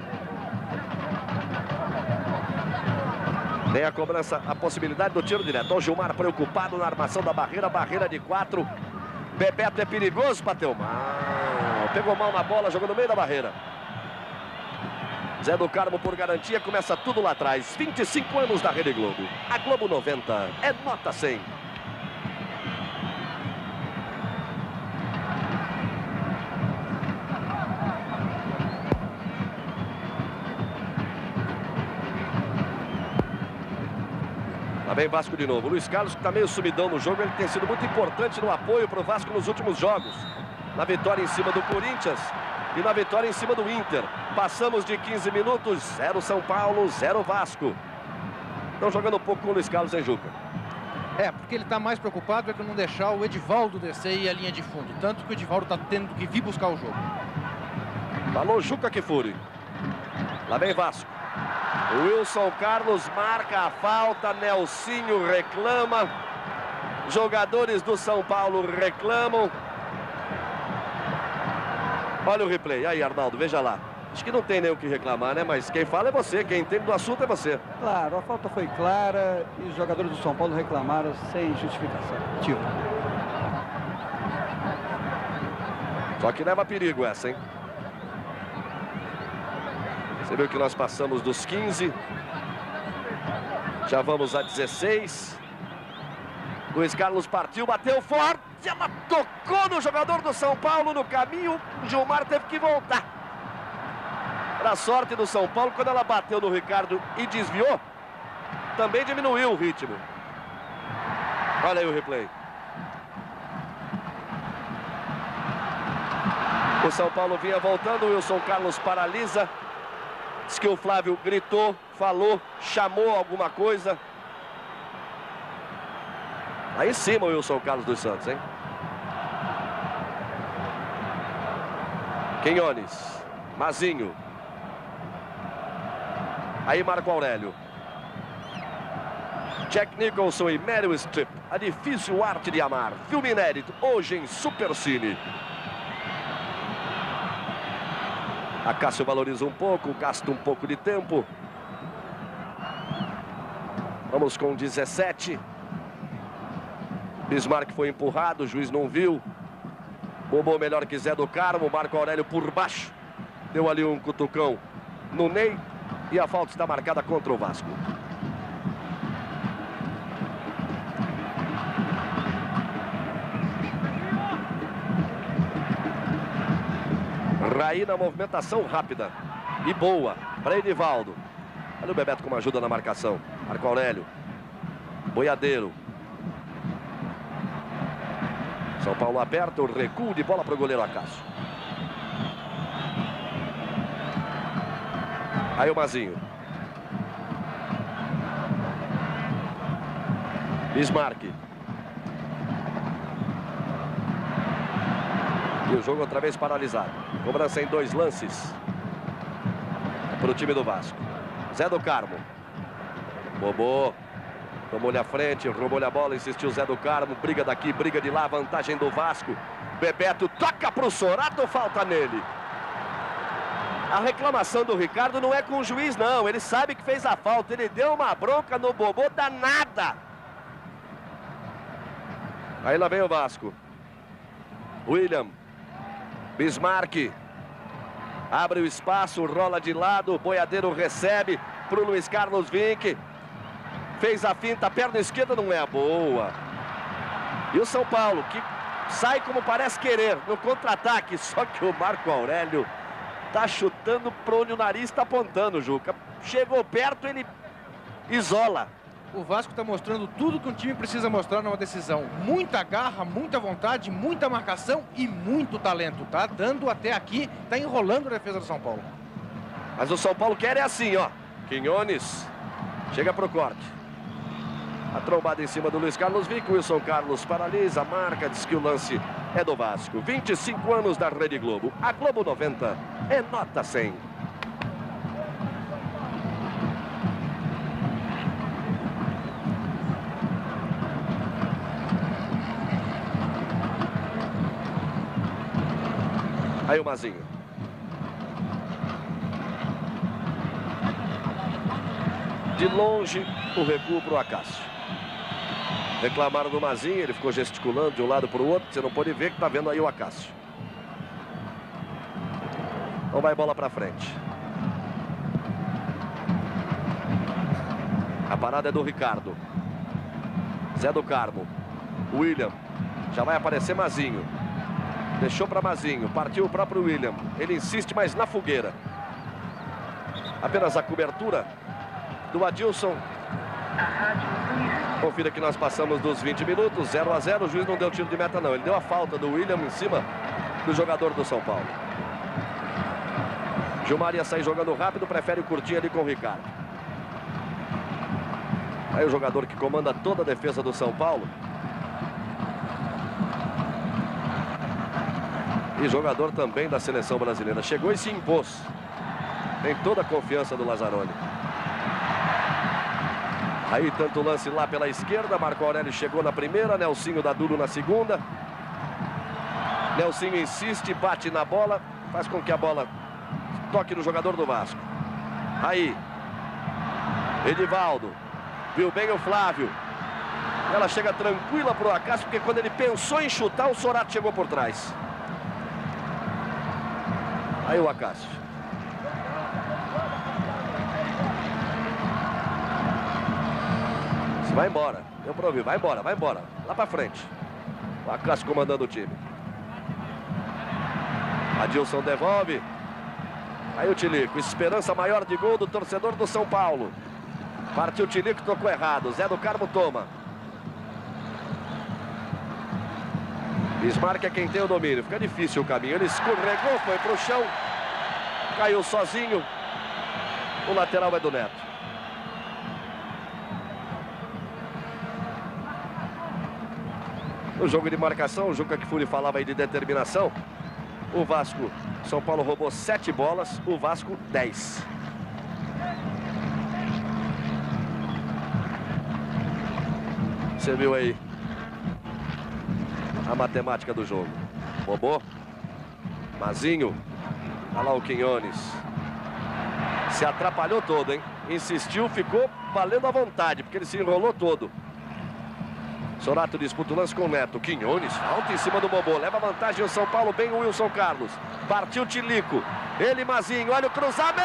S2: Tem a cobrança, a possibilidade do tiro direto. O Gilmar preocupado na armação da barreira de 4. Bebeto é perigoso, bateu mal. Pegou mal na bola, jogou no meio da barreira. Zé do Carmo por garantia, começa tudo lá atrás. 25 anos da Rede Globo. A Globo 90 é nota 100. Lá vem Vasco de novo. Luiz Carlos, que está meio sumidão no jogo, ele tem sido muito importante no apoio para o Vasco nos últimos jogos. Na vitória em cima do Corinthians e na vitória em cima do Inter. Passamos de 15 minutos, 0 São Paulo, 0 Vasco. Estão jogando um pouco com o Luiz Carlos, hein, Juca?
S8: É, porque ele está mais preocupado com não deixar o Edivaldo descer e a linha de fundo. Tanto que o Edivaldo está tendo que vir buscar o jogo.
S2: Falou Juca Kfouri. Lá vem Vasco. O Wilson Carlos marca a falta, Nelsinho reclama. Jogadores do São Paulo reclamam. Olha o replay. Aí, Arnaldo, veja lá. Acho que não tem nem o que reclamar, né? Mas quem fala é você, quem entende do assunto é você.
S7: Claro, a falta foi clara e os jogadores do São Paulo reclamaram sem justificação. Tipo.
S2: Só que leva perigo essa, hein? Você viu que nós passamos dos 15. Já vamos a 16. Luiz Carlos partiu, bateu forte. Ela tocou no jogador do São Paulo no caminho. O Gilmar teve que voltar. Para a sorte do São Paulo, quando ela bateu no Ricardo e desviou, também diminuiu o ritmo. Olha aí o replay. O São Paulo vinha voltando, o Wilson Carlos paralisa. Diz que o Flávio gritou, falou, chamou alguma coisa. Aí em cima o Wilson Carlos dos Santos, hein? Quinhones, Mazinho. Aí Marco Aurélio. Jack Nicholson e Meryl Streep. A difícil arte de amar. Filme inédito, hoje em Supercine. Acácio valoriza um pouco, gasta um pouco de tempo. Vamos com 17. Bismarck foi empurrado, o juiz não viu. Bobô melhor que Zé do Carmo, Marco Aurélio por baixo. Deu ali um cutucão no Ney e a falta está marcada contra o Vasco. Raí na movimentação rápida e boa para Edivaldo. Olha o Bebeto como ajuda na marcação. Marco Aurélio. Boiadeiro. São Paulo aperta, o recuo de bola para o goleiro Acácio. Aí o Mazinho. Bismarck. E o jogo outra vez paralisado. Cobrança em 2 lances para o time do Vasco. Zé do Carmo. Bobô. Tomou-lhe a frente, roubou-lhe a bola, insistiu Zé do Carmo. Briga daqui, briga de lá, vantagem do Vasco. Bebeto toca para o Sorato, falta nele. A reclamação do Ricardo não é com o juiz, não. Ele sabe que fez a falta. Ele deu uma bronca no Bobô danada. Aí lá vem o Vasco. William. Bismarck. Abre o espaço, rola de lado. Boiadeiro recebe para o Luiz Carlos Vinck. Fez a finta, a perna esquerda não é a boa. E o São Paulo, que sai como parece querer, no contra-ataque. Só que o Marco Aurélio tá chutando para onde o nariz está apontando, Juca. Chegou perto, ele isola.
S8: O Vasco está mostrando tudo que um time precisa mostrar numa decisão. Muita garra, muita vontade, muita marcação e muito talento. Tá dando até aqui, tá enrolando a defesa do São Paulo.
S2: Mas o São Paulo quer é assim, ó. Quinones chega pro corte. A trombada em cima do Luiz Carlos Vinck. Wilson Carlos paralisa, marca, diz que o lance é do Vasco. 25 anos da Rede Globo. A Globo 90 é nota 100. Aí o Mazinho. De longe, o recuo para o Acácio. Reclamaram do Mazinho, ele ficou gesticulando de um lado para o outro. Você não pode ver que está vendo aí o Acácio. Não vai bola para frente. A parada é do Ricardo. Zé do Carmo. William. Já vai aparecer Mazinho. Deixou para Mazinho. Partiu o próprio William. Ele insiste, mas na fogueira. Apenas a cobertura do Adilson. Confira que nós passamos dos 20 minutos, 0 a 0. O juiz não deu tiro de meta, não. Ele deu a falta do William em cima do jogador do São Paulo. Gilmar ia sair jogando rápido, prefere curtir ali com o Ricardo. Aí o jogador que comanda toda a defesa do São Paulo. E jogador também da seleção brasileira. Chegou e se impôs. Tem toda a confiança do Lazzaroni. Aí tanto lance lá pela esquerda. Marco Aurélio chegou na primeira. Nelsinho dá duro na segunda. Nelsinho insiste, bate na bola. Faz com que a bola toque no jogador do Vasco. Aí Edivaldo. Viu bem o Flávio. Ela chega tranquila para o Acácio, porque quando ele pensou em chutar, o Sorato chegou por trás. Aí o Acácio. Vai embora. Deu para ouvir. Vai embora, vai embora. Lá para frente. O Acácio comandando o time. Adilson devolve. Aí o Tilico. Esperança maior de gol do torcedor do São Paulo. Partiu o Tilico, tocou errado. Zé do Carmo toma. Bismarck é quem tem o domínio. Fica difícil o caminho. Ele escorregou, foi para o chão. Caiu sozinho. O lateral é do Neto. No jogo de marcação, o Juca Kfouri falava aí de determinação. O Vasco, São Paulo roubou 7 bolas, o Vasco 10. Você viu aí a matemática do jogo. Bobô, Mazinho, Olha lá o Quinones. Se atrapalhou todo, hein? Insistiu, ficou valendo à vontade, porque ele se enrolou todo. Sorato disputa o lance com o Neto. Quinones, falta em cima do Bobô. Leva vantagem o São Paulo, bem o Wilson Carlos. Partiu Tilico. Ele, Mazinho, olha o cruzamento!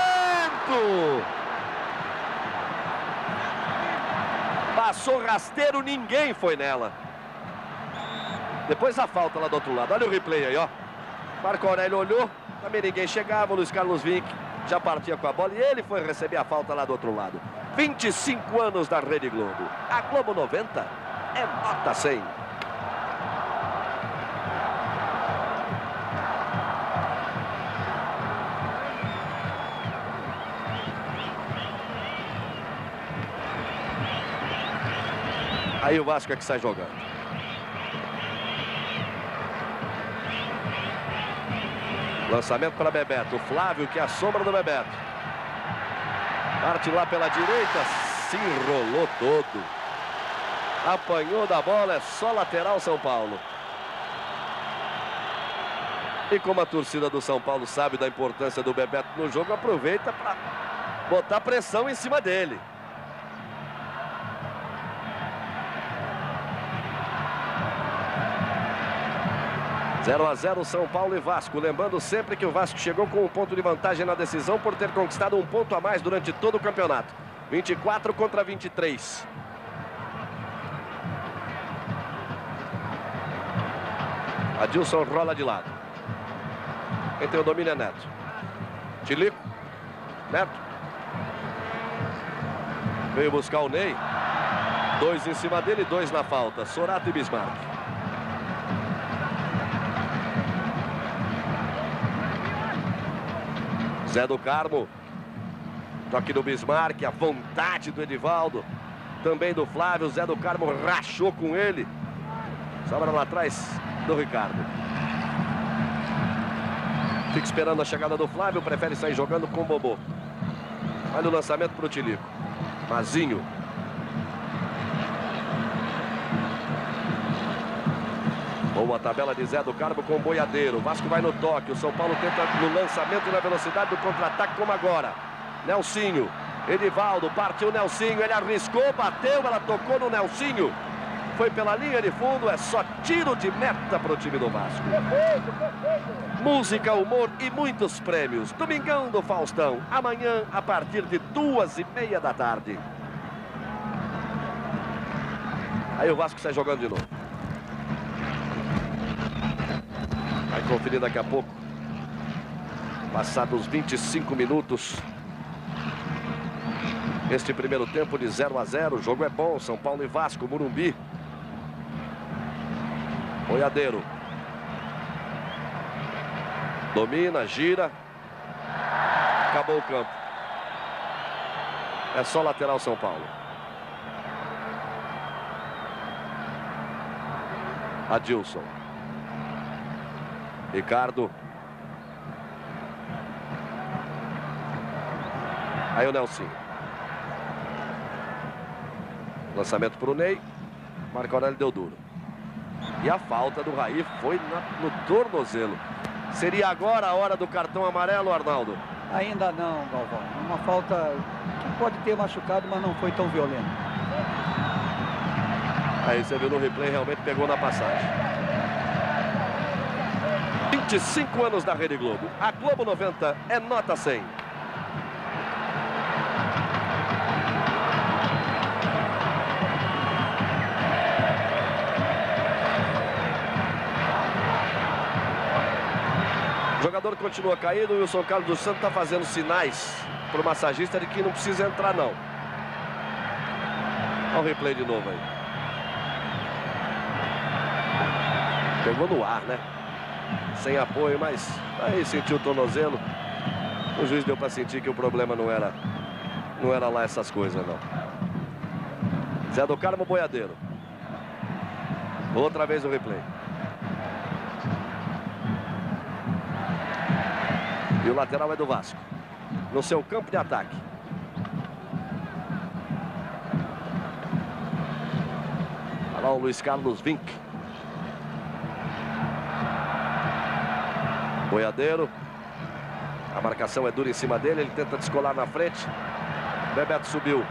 S2: Passou rasteiro, ninguém foi nela. Depois a falta lá do outro lado. Olha o replay aí, ó. Marco Aurélio olhou, também ninguém chegava. O Luiz Carlos Vinck já partia com a bola e ele foi receber a falta lá do outro lado. 25 anos da Rede Globo. A Globo 90 é nota 100. Aí o Vasco é que sai jogando. Lançamento para Bebeto. O Flávio, que é a sombra do Bebeto. Parte lá pela direita. Se enrolou todo. Apanhou da bola. É só lateral São Paulo. E como a torcida do São Paulo sabe da importância do Bebeto no jogo, aproveita para botar pressão em cima dele. Zero a 0 São Paulo e Vasco. Lembrando sempre que o Vasco chegou com um ponto de vantagem na decisão por ter conquistado um ponto a mais durante todo o campeonato. 24 contra 23. Adilson rola de lado. Quem tem o domínio é Neto. Tilico. Neto. Veio buscar o Ney. 2 em cima dele, 2 na falta. Sorato e Bismarck. Zé do Carmo. Toque do Bismarck, a vontade do Edivaldo. Também do Flávio. Zé do Carmo rachou com ele. Sobra lá atrás do Ricardo. Fica esperando a chegada do Flávio. Prefere sair jogando com o Bobô. Olha o lançamento para o Tilico. Mazinho. Boa tabela de Zé do Carmo com o Boiadeiro. O Vasco vai no toque. O São Paulo tenta no lançamento e na velocidade do contra-ataque como agora. Nelsinho. Edivaldo. Partiu Nelsinho. Ele arriscou, bateu. Ela tocou no Nelsinho. Foi pela linha de fundo. É só tiro de meta para o time do Vasco. Música, humor e muitos prêmios. Domingão do Faustão. Amanhã a partir de 2h30 da tarde. Aí o Vasco sai jogando de novo. Vai conferir daqui a pouco. Passados 25 minutos. Este primeiro tempo de 0 a 0. O jogo é bom. São Paulo e Vasco, Morumbi. Boiadeiro. Domina, gira. Acabou o campo. É só lateral São Paulo. Adilson. Ricardo. Aí o Nelsinho. Lançamento para o Ney. Marco Aurélio deu duro. E a falta do Raí foi no tornozelo. Seria agora a hora do cartão amarelo, Arnaldo?
S7: Ainda não, Galvão. Uma falta que pode ter machucado, mas não foi tão violenta.
S2: Aí você viu no replay, realmente pegou na passagem. 25 anos da Rede Globo. A Globo 90 é nota 100. O jogador continua caído e o Wilson Carlos dos Santos está fazendo sinais para o massagista de que não precisa entrar, não. Olha o replay de novo aí. Pegou no ar, né? Sem apoio, mas aí sentiu o tornozelo. O juiz deu para sentir que o problema não era lá essas coisas, não. Zé do Carmo, Boiadeiro. Outra vez o replay. E o lateral é do Vasco. No seu campo de ataque. Olha lá o Luiz Carlos Vinck. Boiadeiro. marcação é dura em cima dele, ele tenta descolar na frente. Bebeto subiu,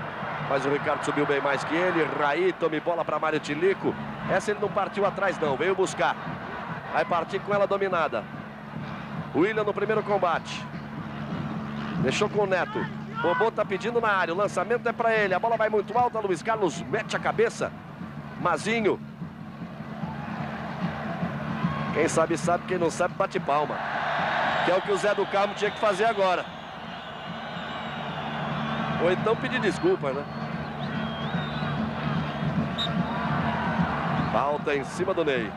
S2: mas o Ricardo subiu bem mais que ele. Raí, tome bola para Mário Tilico. Essa ele não partiu atrás não, veio buscar. Vai partir com ela dominada. William no primeiro combate. Deixou com o Neto. Bobô tá pedindo na área, o lançamento é para ele. A bola vai muito alta, Luiz Carlos mete a cabeça. Mazinho. Quem sabe, sabe. Quem não sabe, bate palma. Que é o que o Zé do Carmo tinha que fazer agora. Ou então pedir desculpa, né? Falta em cima do Ney.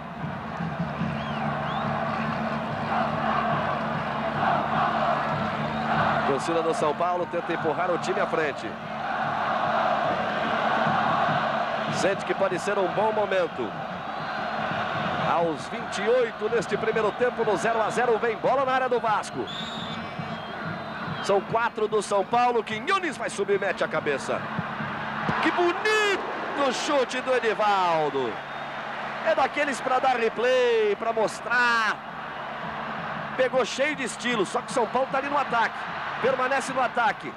S2: Torcida do São Paulo tenta empurrar o time à frente. Sente que pode ser um bom momento. Aos 28 neste primeiro tempo, no 0 a 0, vem bola na área do Vasco. São 4 do São Paulo. Quinhones vai subir, mete a cabeça. Que bonito chute do Edivaldo. É daqueles para dar replay, para mostrar. Pegou cheio de estilo, só que São Paulo está ali no ataque. Permanece no ataque.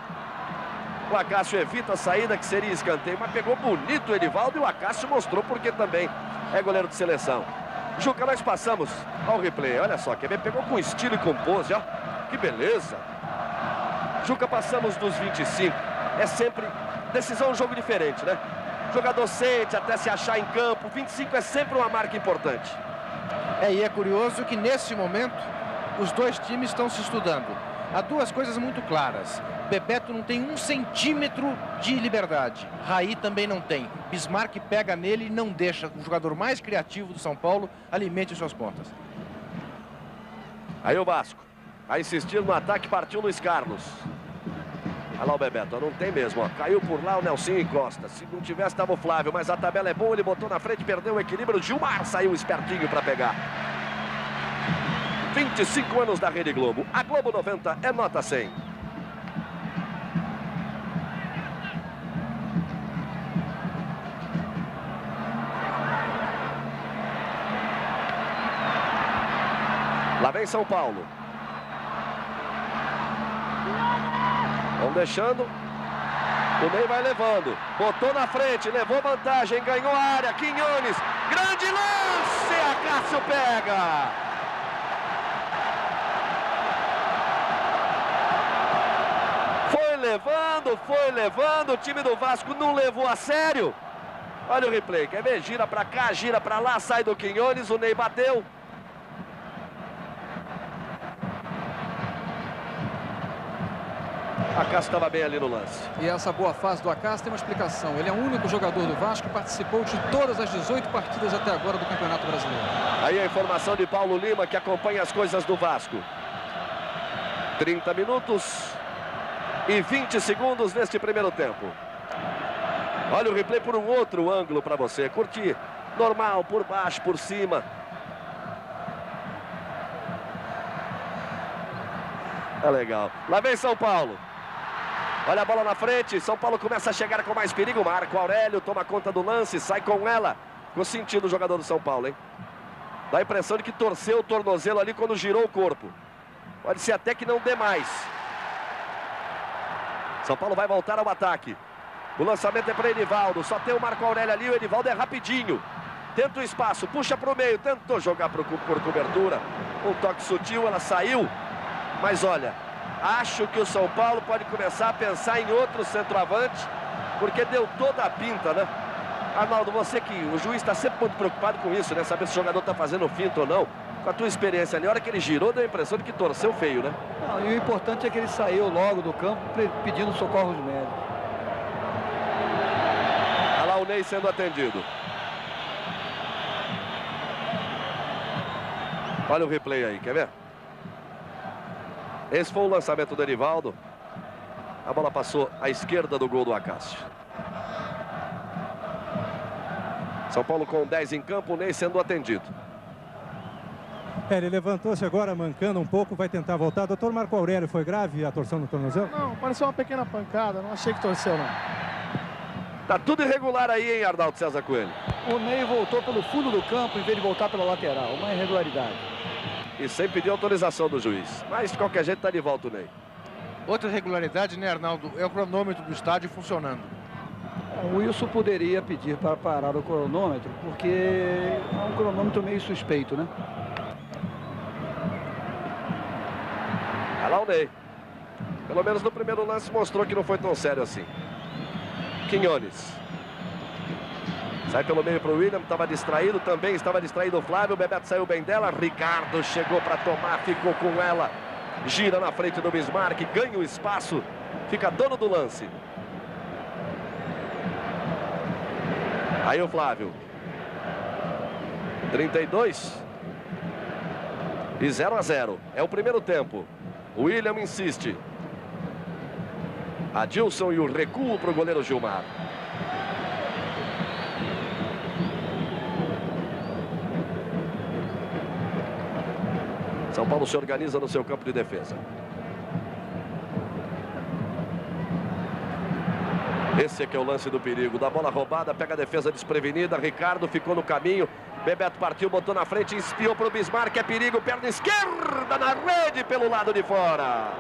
S2: O Acácio evita a saída, que seria escanteio, mas pegou bonito o Edivaldo e o Acácio mostrou porque também é goleiro de seleção. Juca, nós passamos ao replay. Olha só, quer ver? Pegou com estilo e com pose, ó. Que beleza. Juca, passamos dos 25. É sempre decisão, um jogo diferente, né? O jogador sente até se achar em campo. 25 é sempre uma marca importante.
S8: E é curioso que nesse momento os dois times estão se estudando. Há duas coisas muito claras. Bebeto não tem 1 centímetro de liberdade. Raí também não tem. Bismarck pega nele e não deixa o jogador mais criativo do São Paulo alimente as suas pontas.
S2: Aí o Vasco. A insistir no ataque, partiu Luiz Carlos. Olha lá o Bebeto, não tem mesmo, ó. Caiu por lá o Nelsinho encosta. Se não tivesse, estava o Flávio, mas a tabela é boa, ele botou na frente, perdeu o equilíbrio. O Gilmar saiu espertinho para pegar. 25 anos da Rede Globo. A Globo 90 é nota 100. Lá vem São Paulo. Vão deixando. O Ney vai levando. Botou na frente, levou vantagem, ganhou a área. Quinhones, grande lance. Acácio pega. Foi levando, o time do Vasco não levou a sério. Olha o replay, quer ver? Gira pra cá, gira pra lá, sai do Quinhones, o Ney bateu. Acácio estava bem ali no lance.
S4: E essa boa fase do Acácio tem uma explicação. Ele é o único jogador do Vasco que participou de todas as 18 partidas até agora do Campeonato Brasileiro.
S2: Aí a informação de Paulo Lima, que acompanha as coisas do Vasco. 30 minutos e 20 segundos neste primeiro tempo. Olha o replay por um outro ângulo para você curtir. Normal, por baixo, por cima. É legal. Lá vem São Paulo. Olha a bola na frente. São Paulo começa a chegar com mais perigo. Marco Aurélio toma conta do lance, sai com ela. Ficou sentindo o jogador do São Paulo, hein? Dá a impressão de que torceu o tornozelo ali quando girou o corpo. Pode ser até que não dê mais. São Paulo vai voltar ao ataque. O lançamento é para Edivaldo. Só tem o Marco Aurélio ali. O Edivaldo é rapidinho. Tenta o espaço, puxa para o meio. Tentou jogar por cobertura. Um toque sutil, ela saiu. Mas olha, acho que o São Paulo pode começar a pensar em outro centroavante, porque deu toda a pinta, né? Arnaldo, você que o juiz está sempre muito preocupado com isso, né? Saber se o jogador está fazendo finta ou não. Com a tua experiência ali, a hora que ele girou, deu a impressão de que torceu feio, né?
S7: Não, e o importante é que ele saiu logo do campo pedindo socorros médicos.
S2: Olha lá o Ney sendo atendido. Olha o replay aí, quer ver? Esse foi o lançamento do Edivaldo. A bola passou à esquerda do gol do Acácio. São Paulo com 10 em campo, o Ney sendo atendido.
S3: Ele levantou-se agora, mancando um pouco, vai tentar voltar. Doutor Marco Aurélio, foi grave a torção no tornozelo?
S9: Não, pareceu uma pequena pancada, não achei que torceu, não.
S2: Tá tudo irregular aí, hein, Arnaldo César Coelho?
S7: O Ney voltou pelo fundo do campo em vez de voltar pela lateral, uma irregularidade.
S2: e sem pedir autorização do juiz. Mas de qualquer jeito está de volta o Ney.
S8: Outra irregularidade, né, Arnaldo? É o cronômetro do estádio funcionando.
S7: O Wilson poderia pedir para parar o cronômetro, porque é um cronômetro meio suspeito, né?
S2: Olha lá o Ney. Pelo menos no primeiro lance mostrou que não foi tão sério assim. Quinones. Sai pelo meio para o William, estava distraído, também estava distraído o Flávio. O Bebeto saiu bem dela, Ricardo chegou para tomar, ficou com ela. Gira na frente do Bismarck, ganha o espaço, fica dono do lance. Aí o Flávio. 32 e 0-0. É o primeiro tempo. O William insiste. Adilson e o recuo para o goleiro Gilmar. São Paulo se organiza no seu campo de defesa. Esse aqui é o lance do perigo. Da bola roubada, pega a defesa desprevenida. Ricardo ficou no caminho. Bebeto partiu, botou na frente, espiou para o Bismarck. É perigo, perna esquerda na rede pelo lado de fora.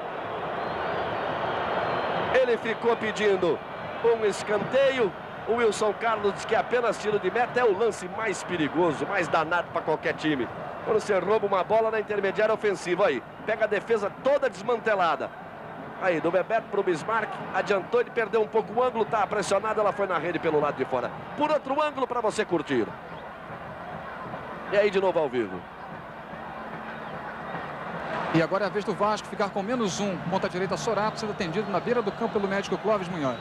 S2: Ele ficou pedindo um escanteio. O Wilson Carlos diz que apenas tiro de meta é o lance mais perigoso, mais danado para qualquer time. Quando você rouba uma bola na intermediária ofensiva aí. Pega a defesa toda desmantelada. Aí, do Bebeto para o Bismarck. Adiantou, ele perdeu um pouco o ângulo. Tá pressionado, ela foi na rede pelo lado de fora. Por outro ângulo para você curtir. E aí, de novo ao vivo.
S4: E agora é a vez do Vasco ficar com -1. Ponta direita, Sorato, sendo atendido na beira do campo pelo médico Clóvis Munhoz.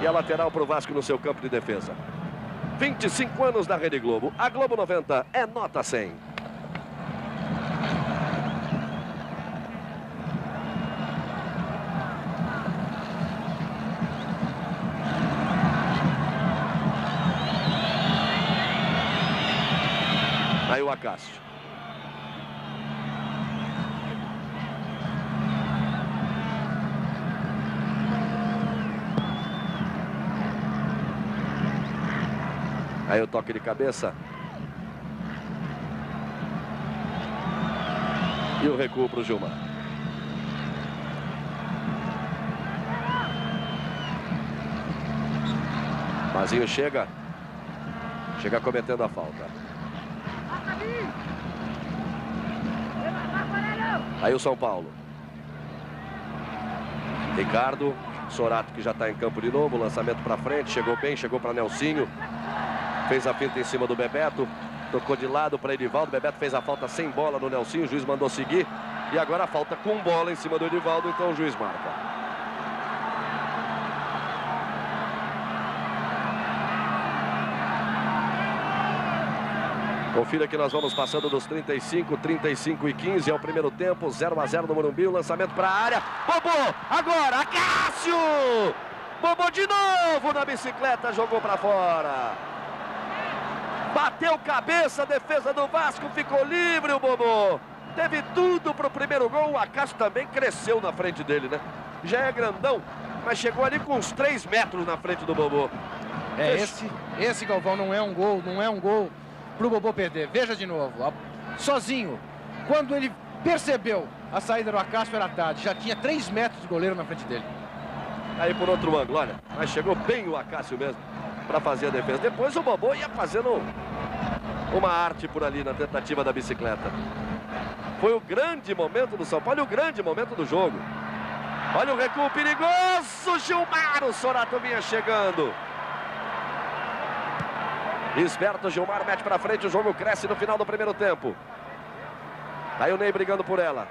S2: E a lateral para o Vasco no seu campo de defesa. 25 anos da Rede Globo. A Globo 90 é nota 100. Aí o Acácio. Aí o toque de cabeça. E o recuo para o Gilmar. Mazinho chega. Chega cometendo a falta. Aí o São Paulo. Ricardo. Sorato que já está em campo de novo. Lançamento para frente. Chegou bem, chegou para Nelsinho. Fez a finta em cima do Bebeto. Tocou de lado para Edivaldo. Bebeto fez a falta sem bola no Nelsinho. O juiz mandou seguir. E agora a falta com bola em cima do Edivaldo. Então o juiz marca. Confira que nós vamos passando dos 35, 35 e 15. É o primeiro tempo. 0-0 no Morumbi. O lançamento para a área. Bobô! Agora! Acácio! Bobô de novo na bicicleta. Jogou para fora. Bateu cabeça, a defesa do Vasco ficou livre, o Bobô. Teve tudo para o primeiro gol. O Acácio também cresceu na frente dele, né? Já é grandão, mas chegou ali com uns 3 metros na frente do Bobô.
S8: Esse Galvão não é um gol para o Bobô perder. Veja de novo, sozinho. Quando ele percebeu a saída do Acácio era tarde, já tinha 3 metros de goleiro na frente dele.
S2: Aí por outro ângulo, olha, mas chegou bem o Acácio mesmo para fazer a defesa. Depois o Bobô ia fazendo uma arte por ali na tentativa da bicicleta. Foi o grande momento do São Paulo e o grande momento do jogo. Olha o recuo perigoso, Gilmar, o Sorato vinha chegando. Esperto, Gilmar mete para frente, o jogo cresce no final do primeiro tempo. Aí o Ney brigando por ela.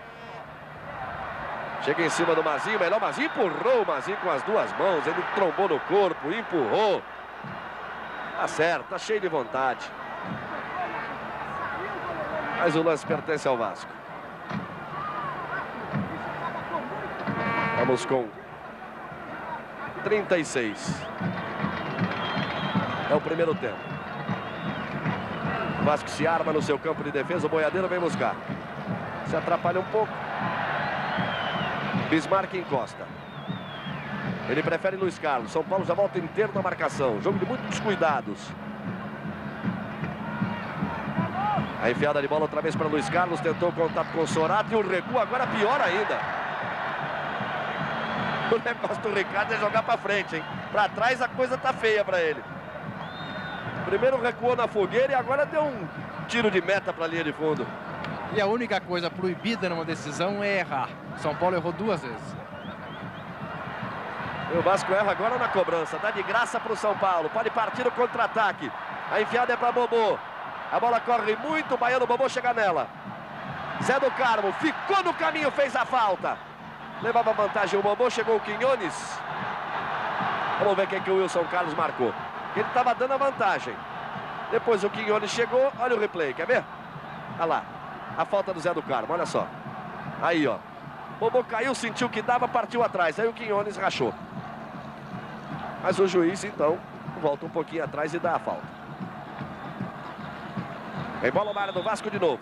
S2: Chega em cima do Mazinho, melhor Mazinho, empurrou o Mazinho com as duas mãos, ele trombou no corpo, empurrou. Tá certo, tá cheio de vontade. Mas o lance pertence ao Vasco. Vamos com 36. É o primeiro tempo. O Vasco se arma no seu campo de defesa, o Boiadeiro vem buscar. Se atrapalha um pouco. Bismarck encosta. Ele prefere Luiz Carlos. São Paulo já volta inteiro na marcação. Jogo de muitos cuidados. A enfiada de bola outra vez para Luiz Carlos, tentou contato com o Sorato e o recuo agora pior ainda. O negócio do Ricardo é jogar para frente, hein? Para trás a coisa tá feia para ele. Primeiro recuou na fogueira e agora deu um tiro de meta para a linha de fundo.
S8: E a única coisa proibida numa decisão é errar. São Paulo errou 2 vezes.
S2: E o Vasco erra agora na cobrança. Dá de graça para o São Paulo. Pode partir o contra-ataque. A enfiada é para Bobô. A bola corre muito. O baiano Bobô chega nela. Zé do Carmo ficou no caminho, fez a falta. Levava vantagem o Bobô. Chegou o Quinones. Vamos ver quem que o Wilson Carlos marcou. Ele estava dando a vantagem. Depois o Quinones chegou. Olha o replay. Quer ver? Olha lá. A falta do Zé do Carmo. Olha só. Aí, ó. Bobô caiu, sentiu que dava, partiu atrás. Aí o Quinones rachou. Mas o juiz, então, volta um pouquinho atrás e dá a falta. Vem bola na área do Vasco de novo.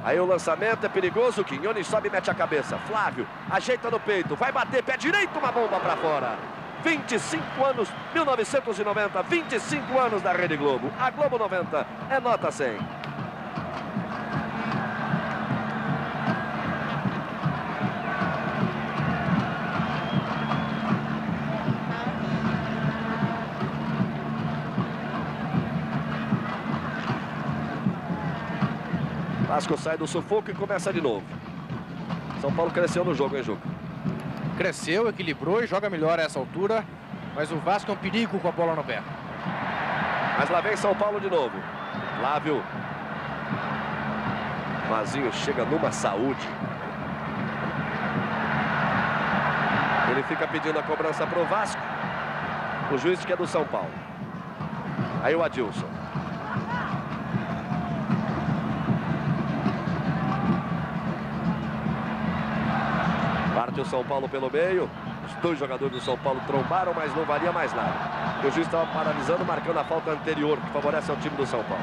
S2: Aí o lançamento é perigoso. O Quinones sobe e mete a cabeça. Flávio ajeita no peito. Vai bater, pé direito, uma bomba para fora. 25 anos, 1990, 25 anos da Rede Globo. A Globo 90 é nota 100. Vasco sai do sufoco e começa de novo. São Paulo cresceu no jogo, hein, Juca?
S8: Cresceu, equilibrou e joga melhor a essa altura. Mas o Vasco é um perigo com a bola no pé.
S2: Mas lá vem São Paulo de novo. Flávio. Mazinho chega numa saúde. Ele fica pedindo a cobrança para o Vasco. O juiz que é do São Paulo. Aí o Adilson. Parte o São Paulo pelo meio. Os 2 jogadores do São Paulo trombaram, mas não valia mais nada. O juiz estava paralisando, marcando a falta anterior, que favorece ao time do São Paulo.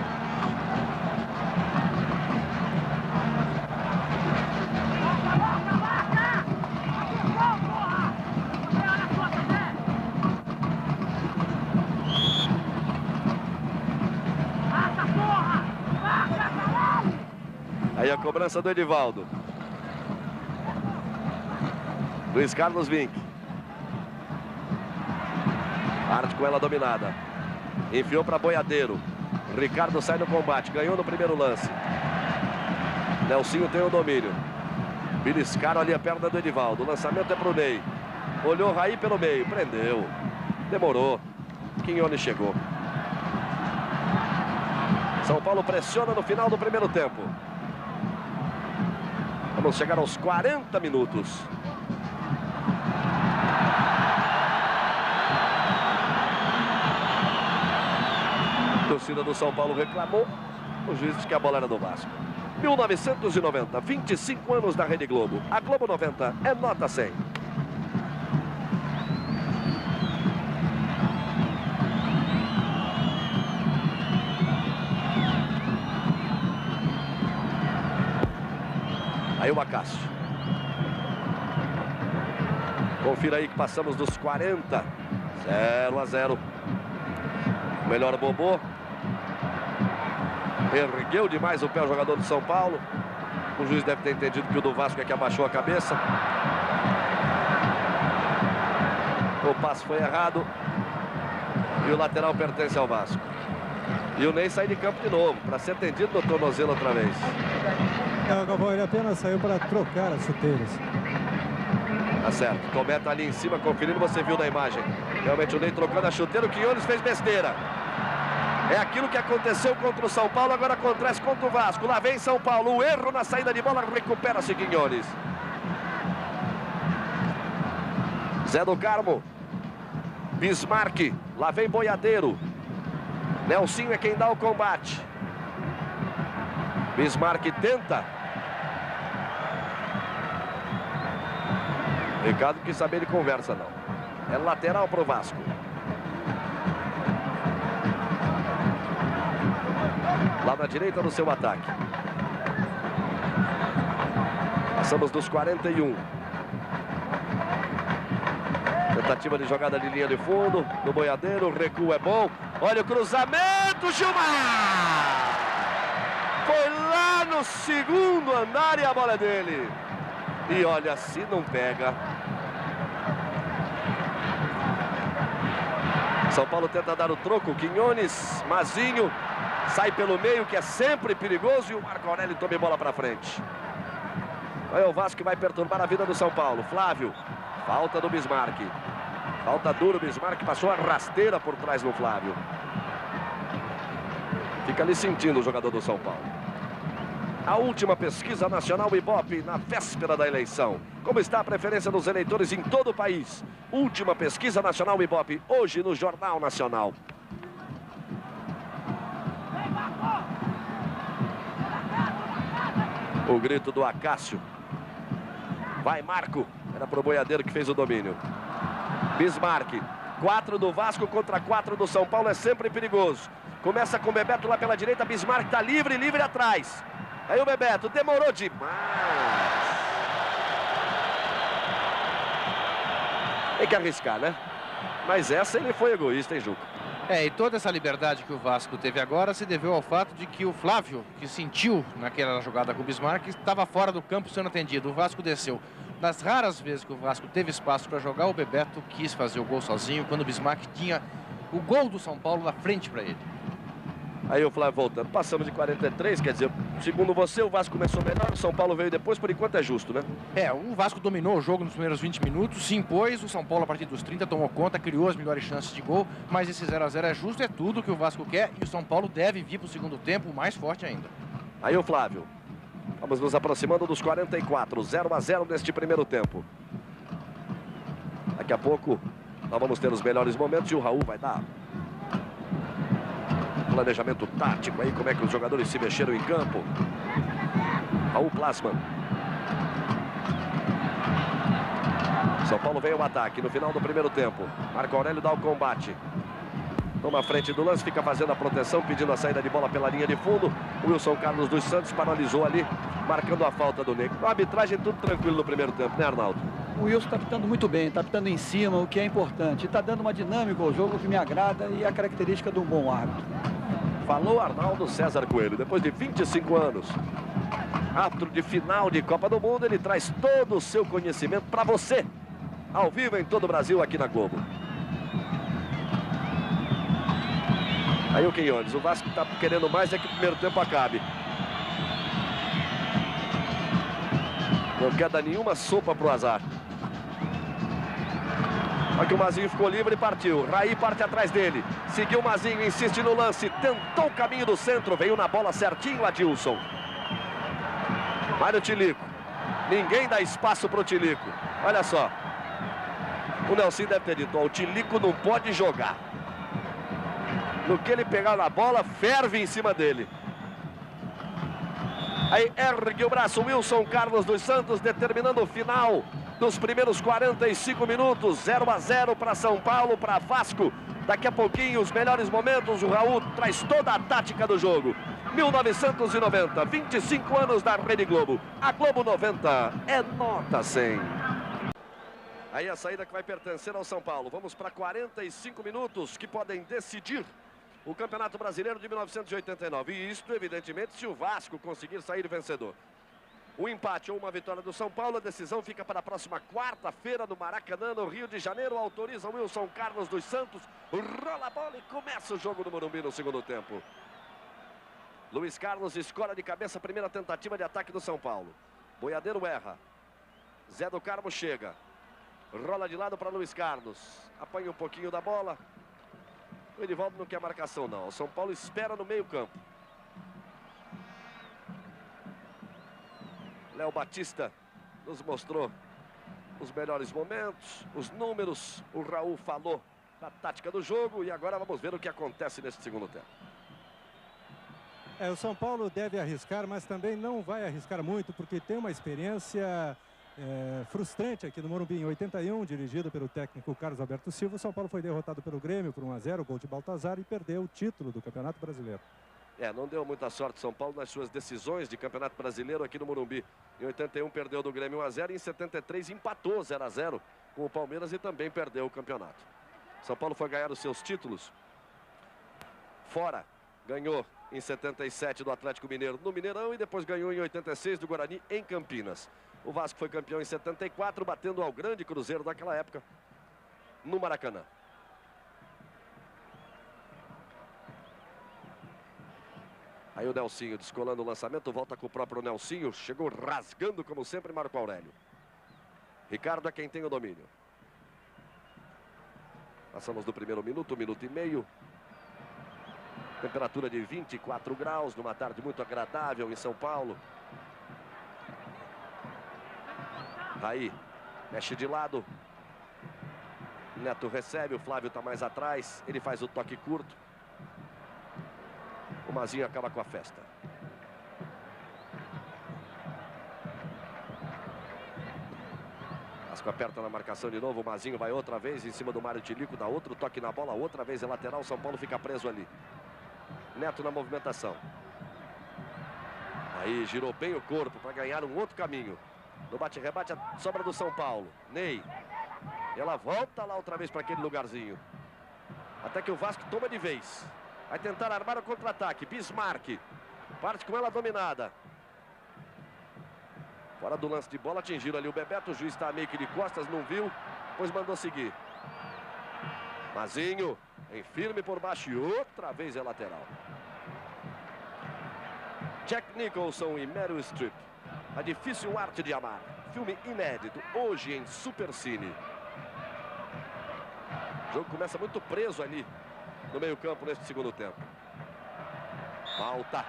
S2: Aí a cobrança do Edivaldo. Luiz Carlos Vinck. Parte com ela dominada. Enfiou para Boiadeiro. Ricardo sai no combate. Ganhou no primeiro lance. Nelsinho tem o domínio. Beliscaram ali a perna do Edivaldo. O lançamento é para o Ney. Olhou Raí pelo meio. Prendeu. Demorou. Quinones chegou. São Paulo pressiona no final do primeiro tempo. Vamos chegar aos 40 minutos. A torcida do São Paulo reclamou. O juiz disse que a bola era do Vasco. 1990, 25 anos da Rede Globo. A Globo 90 é nota 100. Aí o Acácio. Confira aí que passamos dos 40. 0-0. Melhor Bobô. Ergueu demais o pé o jogador do São Paulo. O juiz deve ter entendido que o do Vasco é que abaixou a cabeça. O passe foi errado. E o lateral pertence ao Vasco. E o Ney sai de campo de novo, para ser atendido no tornozelo outra vez.
S3: Galvão, ele apenas saiu para trocar as chuteiras.
S2: Tá certo. Tomé tá ali em cima conferindo, você viu na imagem. Realmente o Ney trocando a chuteira, o Quinones fez besteira. É aquilo que aconteceu contra o São Paulo, agora acontece contra o Vasco. Lá vem São Paulo, o erro na saída de bola, recupera-se Quinones. Zé do Carmo. Bismarck, lá vem Boiadeiro. Nelsinho é quem dá o combate. Bismarck tenta. Ricardo quis saber de conversa, não. É lateral para o Vasco. Lá na direita no seu ataque. Passamos dos 41. Tentativa de jogada de linha de fundo. No Boiadeiro, o recuo é bom. Olha o cruzamento, Gilmar! Foi lá no segundo andar e a bola é dele. E olha, se não pega. São Paulo tenta dar o troco. Quinones, Mazinho, sai pelo meio, que é sempre perigoso. E o Marco Aurélio toma a bola para frente. Aí o Vasco que vai perturbar a vida do São Paulo. Flávio, falta do Bismarck. Falta duro, Bismarck passou a rasteira por trás do Flávio. Fica ali sentindo o jogador do São Paulo. A última pesquisa nacional Ibope na véspera da eleição. Como está a preferência dos eleitores em todo o país? Última pesquisa nacional Ibope, hoje no Jornal Nacional. O grito do Acácio. Vai Marco, era pro boiadeiro que fez o domínio. Bismarck, 4 do Vasco contra 4 do São Paulo, é sempre perigoso. Começa com o Bebeto lá pela direita, Bismarck tá livre, livre atrás. Aí o Bebeto demorou demais. Tem que arriscar, né? Mas essa ele foi egoísta, hein, Juca?
S8: E toda essa liberdade que o Vasco teve agora se deveu ao fato de que o Flávio, que sentiu naquela jogada com o Bismarck, estava fora do campo sendo atendido. O Vasco desceu. Das raras vezes que o Vasco teve espaço para jogar, o Bebeto quis fazer o gol sozinho, quando o Bismarck tinha o gol do São Paulo na frente para ele.
S2: Aí o Flávio voltando. Passamos de 43, quer dizer, segundo você, o Vasco começou melhor, o São Paulo veio depois, por enquanto é justo, né?
S8: O Vasco dominou o jogo nos primeiros 20 minutos, se impôs, o São Paulo a partir dos 30 tomou conta, criou as melhores chances de gol, mas esse 0 a 0 é justo, é tudo que o Vasco quer e o São Paulo deve vir para o segundo tempo mais forte ainda.
S2: Aí o Flávio. Vamos nos aproximando dos 44, 0 a 0 neste primeiro tempo. Daqui a pouco nós vamos ter os melhores momentos e o Raul vai dar planejamento tático aí, como é que os jogadores se mexeram em campo. Raul Plasman. São Paulo vem ao ataque no final do primeiro tempo. Marco Aurélio dá o combate. Toma a frente do lance, fica fazendo a proteção, pedindo a saída de bola pela linha de fundo. O Wilson Carlos dos Santos paralisou ali, marcando a falta do Negro. A arbitragem tudo tranquilo no primeiro tempo, né, Arnaldo?
S7: O Wilson está pitando muito bem, está pitando em cima, o que é importante. Está dando uma dinâmica ao jogo que me agrada e é a característica do bom árbitro.
S2: Falou Arnaldo César Coelho, depois de 25 anos. Árbitro de final de Copa do Mundo, ele traz todo o seu conhecimento para você. Ao vivo em todo o Brasil, aqui na Globo. Aí o Quinones, o Vasco está querendo mais é que o primeiro tempo acabe. Não quer dar nenhuma sopa pro azar. Olha que o Mazinho ficou livre e partiu. Raí parte atrás dele. Seguiu o Mazinho, insiste no lance. Tentou o caminho do centro. Veio na bola certinho, Adilson. Mário Tilico. Ninguém dá espaço pro Tilico. Olha só. O Nelson deve ter dito, ó, o Tilico não pode jogar. No que ele pegar na bola, ferve em cima dele. Aí ergue o braço Wilson Carlos dos Santos, determinando o final dos primeiros 45 minutos. 0 a 0 para São Paulo, para Vasco. Daqui a pouquinho, os melhores momentos. O Raul traz toda a tática do jogo. 1990, 25 anos da Rede Globo. A Globo 90 é nota 100. Aí a saída que vai pertencer ao São Paulo. Vamos para 45 minutos que podem decidir o Campeonato Brasileiro de 1989. E isto, evidentemente, se o Vasco conseguir sair vencedor. Um empate ou uma vitória do São Paulo, a decisão fica para a próxima quarta-feira no Maracanã, no Rio de Janeiro. Autoriza o Wilson Carlos dos Santos, rola a bola e começa o jogo do Morumbi no segundo tempo. Luiz Carlos escora de cabeça a primeira tentativa de ataque do São Paulo. Boiadeiro erra. Zé do Carmo chega. Rola de lado para Luiz Carlos. Apanha um pouquinho da bola. O Edivaldo não quer marcação, não. O São Paulo espera no meio campo. Léo Batista nos mostrou os melhores momentos, os números. O Raul falou da tática do jogo. E agora vamos ver o que acontece nesse segundo tempo.
S3: O São Paulo deve arriscar, mas também não vai arriscar muito, porque tem uma experiência frustrante aqui no Morumbi. Em 81, dirigido pelo técnico Carlos Alberto Silva, o São Paulo foi derrotado pelo Grêmio por 1 a 0, gol de Baltazar, e perdeu o título do Campeonato Brasileiro.
S2: Não deu muita sorte São Paulo nas suas decisões de Campeonato Brasileiro aqui no Morumbi. Em 81 perdeu do Grêmio 1 a 0 e em 73 empatou 0 a 0 com o Palmeiras e também perdeu o campeonato. São Paulo foi ganhar os seus títulos fora Ganhou em 77 do Atlético Mineiro no Mineirão e depois ganhou em 86 do Guarani em Campinas. O Vasco foi campeão em 74, batendo ao grande Cruzeiro daquela época no Maracanã. Aí o Nelsinho descolando o lançamento, volta com o próprio Nelsinho, chegou rasgando como sempre Marco Aurélio. Ricardo é quem tem o domínio. Passamos do primeiro minuto, 1 minuto e meio. Temperatura de 24 graus, numa tarde muito agradável em São Paulo. Aí, mexe de lado. Neto recebe, o Flávio está mais atrás. Ele faz o toque curto. O Mazinho acaba com a festa. Vasco aperta na marcação de novo. O Mazinho vai outra vez em cima do Mário Tilico. Dá outro toque na bola. Outra vez é lateral. São Paulo fica preso ali. Neto na movimentação. Aí girou bem o corpo para ganhar um outro caminho. No bate-rebate, a sobra do São Paulo. Ney. Ela volta lá outra vez para aquele lugarzinho. Até que o Vasco toma de vez. Vai tentar armar o contra-ataque. Bismarck. Parte com ela dominada. Fora do lance de bola, atingiram ali o Bebeto. O juiz está meio que de costas, não viu. Pois mandou seguir. Mazinho. Em firme por baixo e outra vez é lateral. Jack Nicholson e Meryl Streep. A Difícil Arte de Amar. Filme inédito, hoje em Supercine. O jogo começa muito preso ali no meio-campo neste segundo tempo. Falta.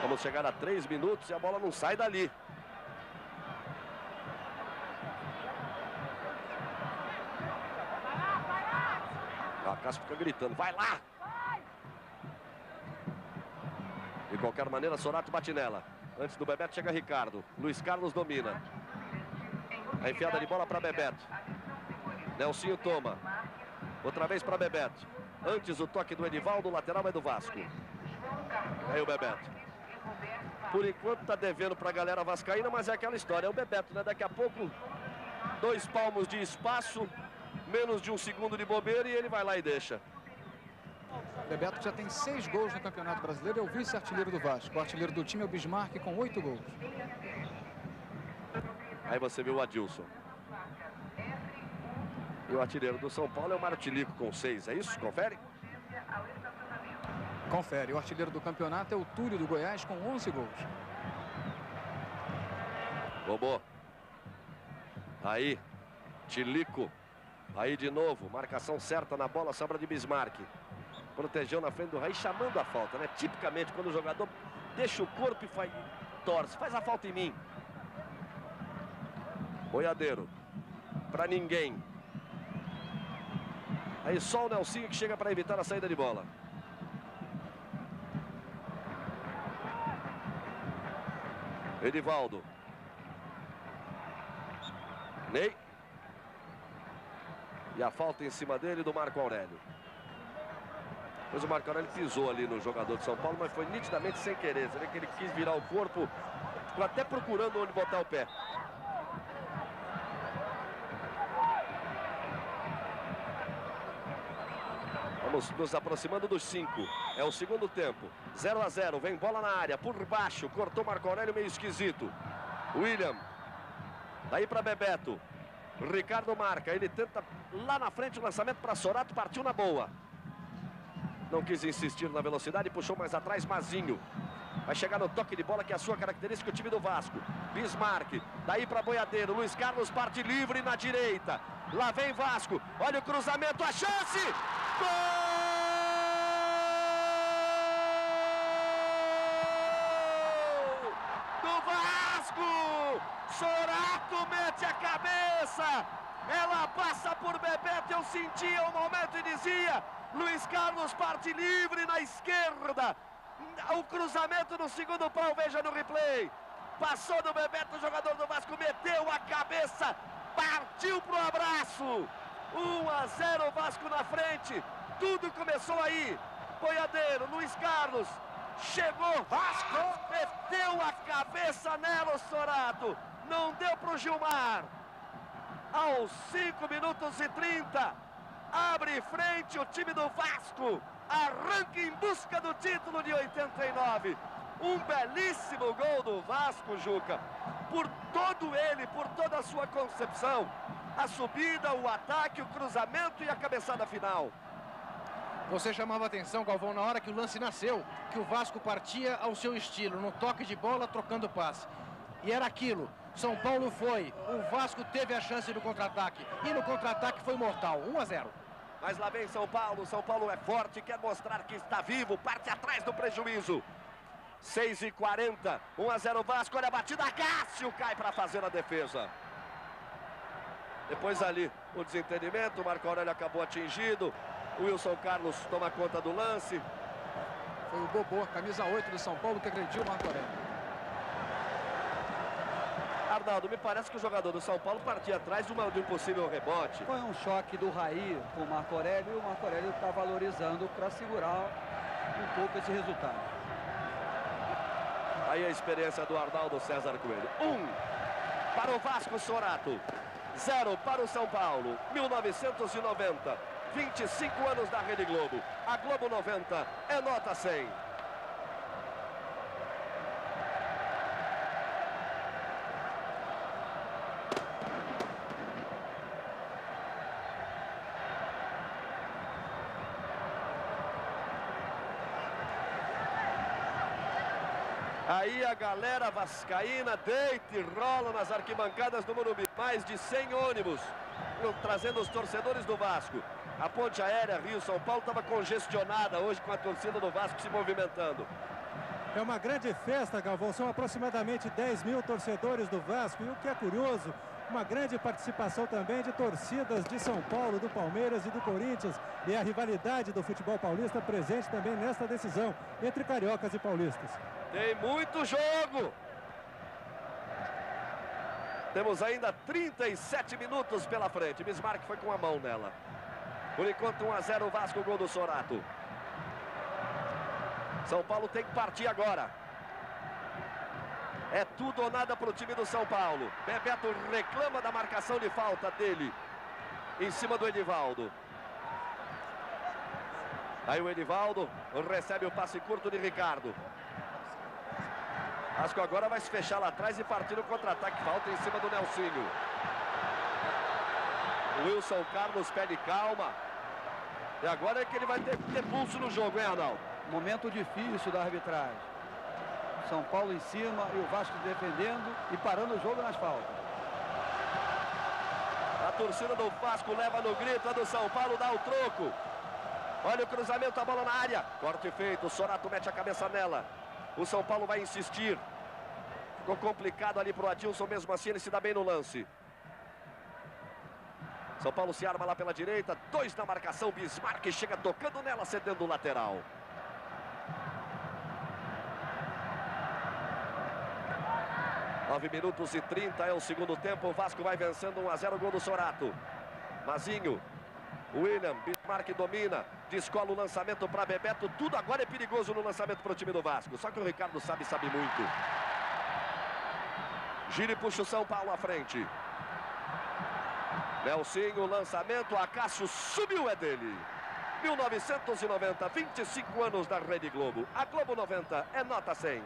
S2: Vamos chegar a 3 minutos e a bola não sai dali. A Cássio fica gritando, vai lá! De qualquer maneira, Sorato bate nela. Antes do Bebeto chega Ricardo. Luiz Carlos domina. A enfiada de bola para Bebeto. Nelsinho toma. Outra vez para Bebeto. Antes o toque do Edivaldo, o lateral é do Vasco. Aí o Bebeto. Por enquanto tá devendo para a galera vascaína, mas é aquela história. É o Bebeto, né? Daqui a pouco, 2 palmos de espaço, menos de 1 segundo de bobeira e ele vai lá e deixa.
S4: Bebeto já tem 6 gols no Campeonato Brasileiro, é o vice-artilheiro do Vasco. O artilheiro do time é o Bismarck com 8 gols.
S2: Aí você viu o Adilson. E o artilheiro do São Paulo é o Mário Tilico com 6, é isso? Confere?
S4: Confere. O artilheiro do campeonato é o Túlio do Goiás com 11 gols.
S2: Bobô. Aí, Tilico. Aí de novo, marcação certa na bola, sobra de Bismarck. Protegeu na frente do Raí, chamando a falta, né? Tipicamente, quando o jogador deixa o corpo e torce. Faz a falta em mim. Boiadeiro. Pra ninguém. Aí só o Nelsinho que chega para evitar a saída de bola. Edivaldo. Ney. E a falta em cima dele do Marco Aurélio. Depois o Marco Aurélio pisou ali no jogador de São Paulo, mas foi nitidamente sem querer. Você vê que ele quis virar o corpo, ficou até procurando onde botar o pé. Vamos nos aproximando dos 5. É o segundo tempo. 0 a 0. Vem bola na área, por baixo. Cortou Marco Aurélio, meio esquisito. William. Daí para Bebeto. Ricardo marca. Ele tenta lá na frente o lançamento para Sorato. Partiu na boa. Não quis insistir na velocidade. Puxou mais atrás Mazinho. Vai chegar no toque de bola, que é a sua característica, o time do Vasco. Bismarck. Daí para Boiadeiro. Luiz Carlos parte livre na direita. Lá vem Vasco. Olha o cruzamento. A chance! Gol! Do Vasco! Sorato mete a cabeça! Ela passa por Bebeto, eu sentia o momento e dizia: Luiz Carlos parte livre na esquerda. O cruzamento no segundo pau, veja no replay. Passou do Bebeto, o jogador do Vasco meteu a cabeça, partiu pro abraço. 1 a 0 Vasco na frente. Tudo começou aí. Boiadeiro, Luiz Carlos chegou, Vasco meteu a cabeça nela o Sorato. Não deu pro Gilmar. Aos 5 minutos e 30, Abre frente o time do Vasco. Arranca em busca do título de 89. Um belíssimo gol do Vasco, Juca. Por todo ele, por toda a sua concepção. A subida, o ataque, o cruzamento e a cabeçada final.
S8: Você chamava atenção, Galvão, na hora que o lance nasceu, que o Vasco partia ao seu estilo, no toque de bola, trocando passe. E era aquilo. São Paulo foi, o Vasco teve a chance do contra-ataque. E no contra-ataque foi mortal, 1-0.
S2: Mas lá vem São Paulo é forte, quer mostrar que está vivo, parte atrás do prejuízo. 6h40, 1-0 Vasco, olha a batida, Cássio cai para fazer a defesa. Depois ali, o desentendimento, o Marco Aurélio acabou atingido. O Wilson Carlos toma conta do lance.
S4: Foi o Bobô, camisa 8 do São Paulo, que agrediu o Marco Aurélio.
S2: Arnaldo, me parece que o jogador do São Paulo partia atrás de um possível rebote.
S7: Foi um choque do Raí com o Marco Aurélio e o Marco Aurélio está valorizando para segurar um pouco esse resultado.
S2: Aí a experiência do Arnaldo César Coelho. 1 para o Vasco, Sorato. 0 para o São Paulo. 1990. 25 anos da Rede Globo. A Globo 90 é nota 100. Aí a galera vascaína deita e rola nas arquibancadas do Morumbi. Mais de 100 ônibus trazendo os torcedores do Vasco. A ponte aérea Rio-São Paulo estava congestionada hoje com a torcida do Vasco se movimentando.
S3: É uma grande festa, Galvão. São aproximadamente 10 mil torcedores do Vasco. E o que é curioso, uma grande participação também de torcidas de São Paulo, do Palmeiras e do Corinthians. E a rivalidade do futebol paulista presente também nesta decisão entre cariocas e paulistas.
S2: Tem muito jogo. Temos ainda 37 minutos pela frente. Bismarck foi com a mão nela. Por enquanto 1-0 Vasco, gol do Sorato. São Paulo tem que partir agora. É tudo ou nada para o time do São Paulo. Bebeto reclama da marcação de falta dele em cima do Edivaldo. Aí o Edivaldo recebe o passe curto de Ricardo. Vasco agora vai se fechar lá atrás e partir no contra-ataque. Falta em cima do Nelsinho. O Wilson Carlos pede calma. E agora é que ele vai ter pulso no jogo, hein, Arnaldo?
S7: Momento difícil da arbitragem. São Paulo em cima e o Vasco defendendo e parando o jogo nas faltas.
S2: A torcida do Vasco leva no grito, a do São Paulo dá o troco. Olha o cruzamento, a bola na área. Corte feito, o Sorato mete a cabeça nela. O São Paulo vai insistir. Ficou complicado ali pro Adilson, mesmo assim ele se dá bem no lance. São Paulo se arma lá pela direita, 2 na marcação, Bismarck chega tocando nela, cedendo o lateral. Nove minutos e 30 é o segundo tempo, o Vasco vai vencendo 1-0, gol do Sorato. Mazinho, William, Bismarck domina, descola o lançamento para Bebeto, tudo agora é perigoso no lançamento para o time do Vasco, só que o Ricardo sabe muito. Gira e puxa o São Paulo à frente. Nelsinho, lançamento, Acácio subiu, é dele. 1990, 25 anos da Rede Globo. A Globo 90 é nota 100.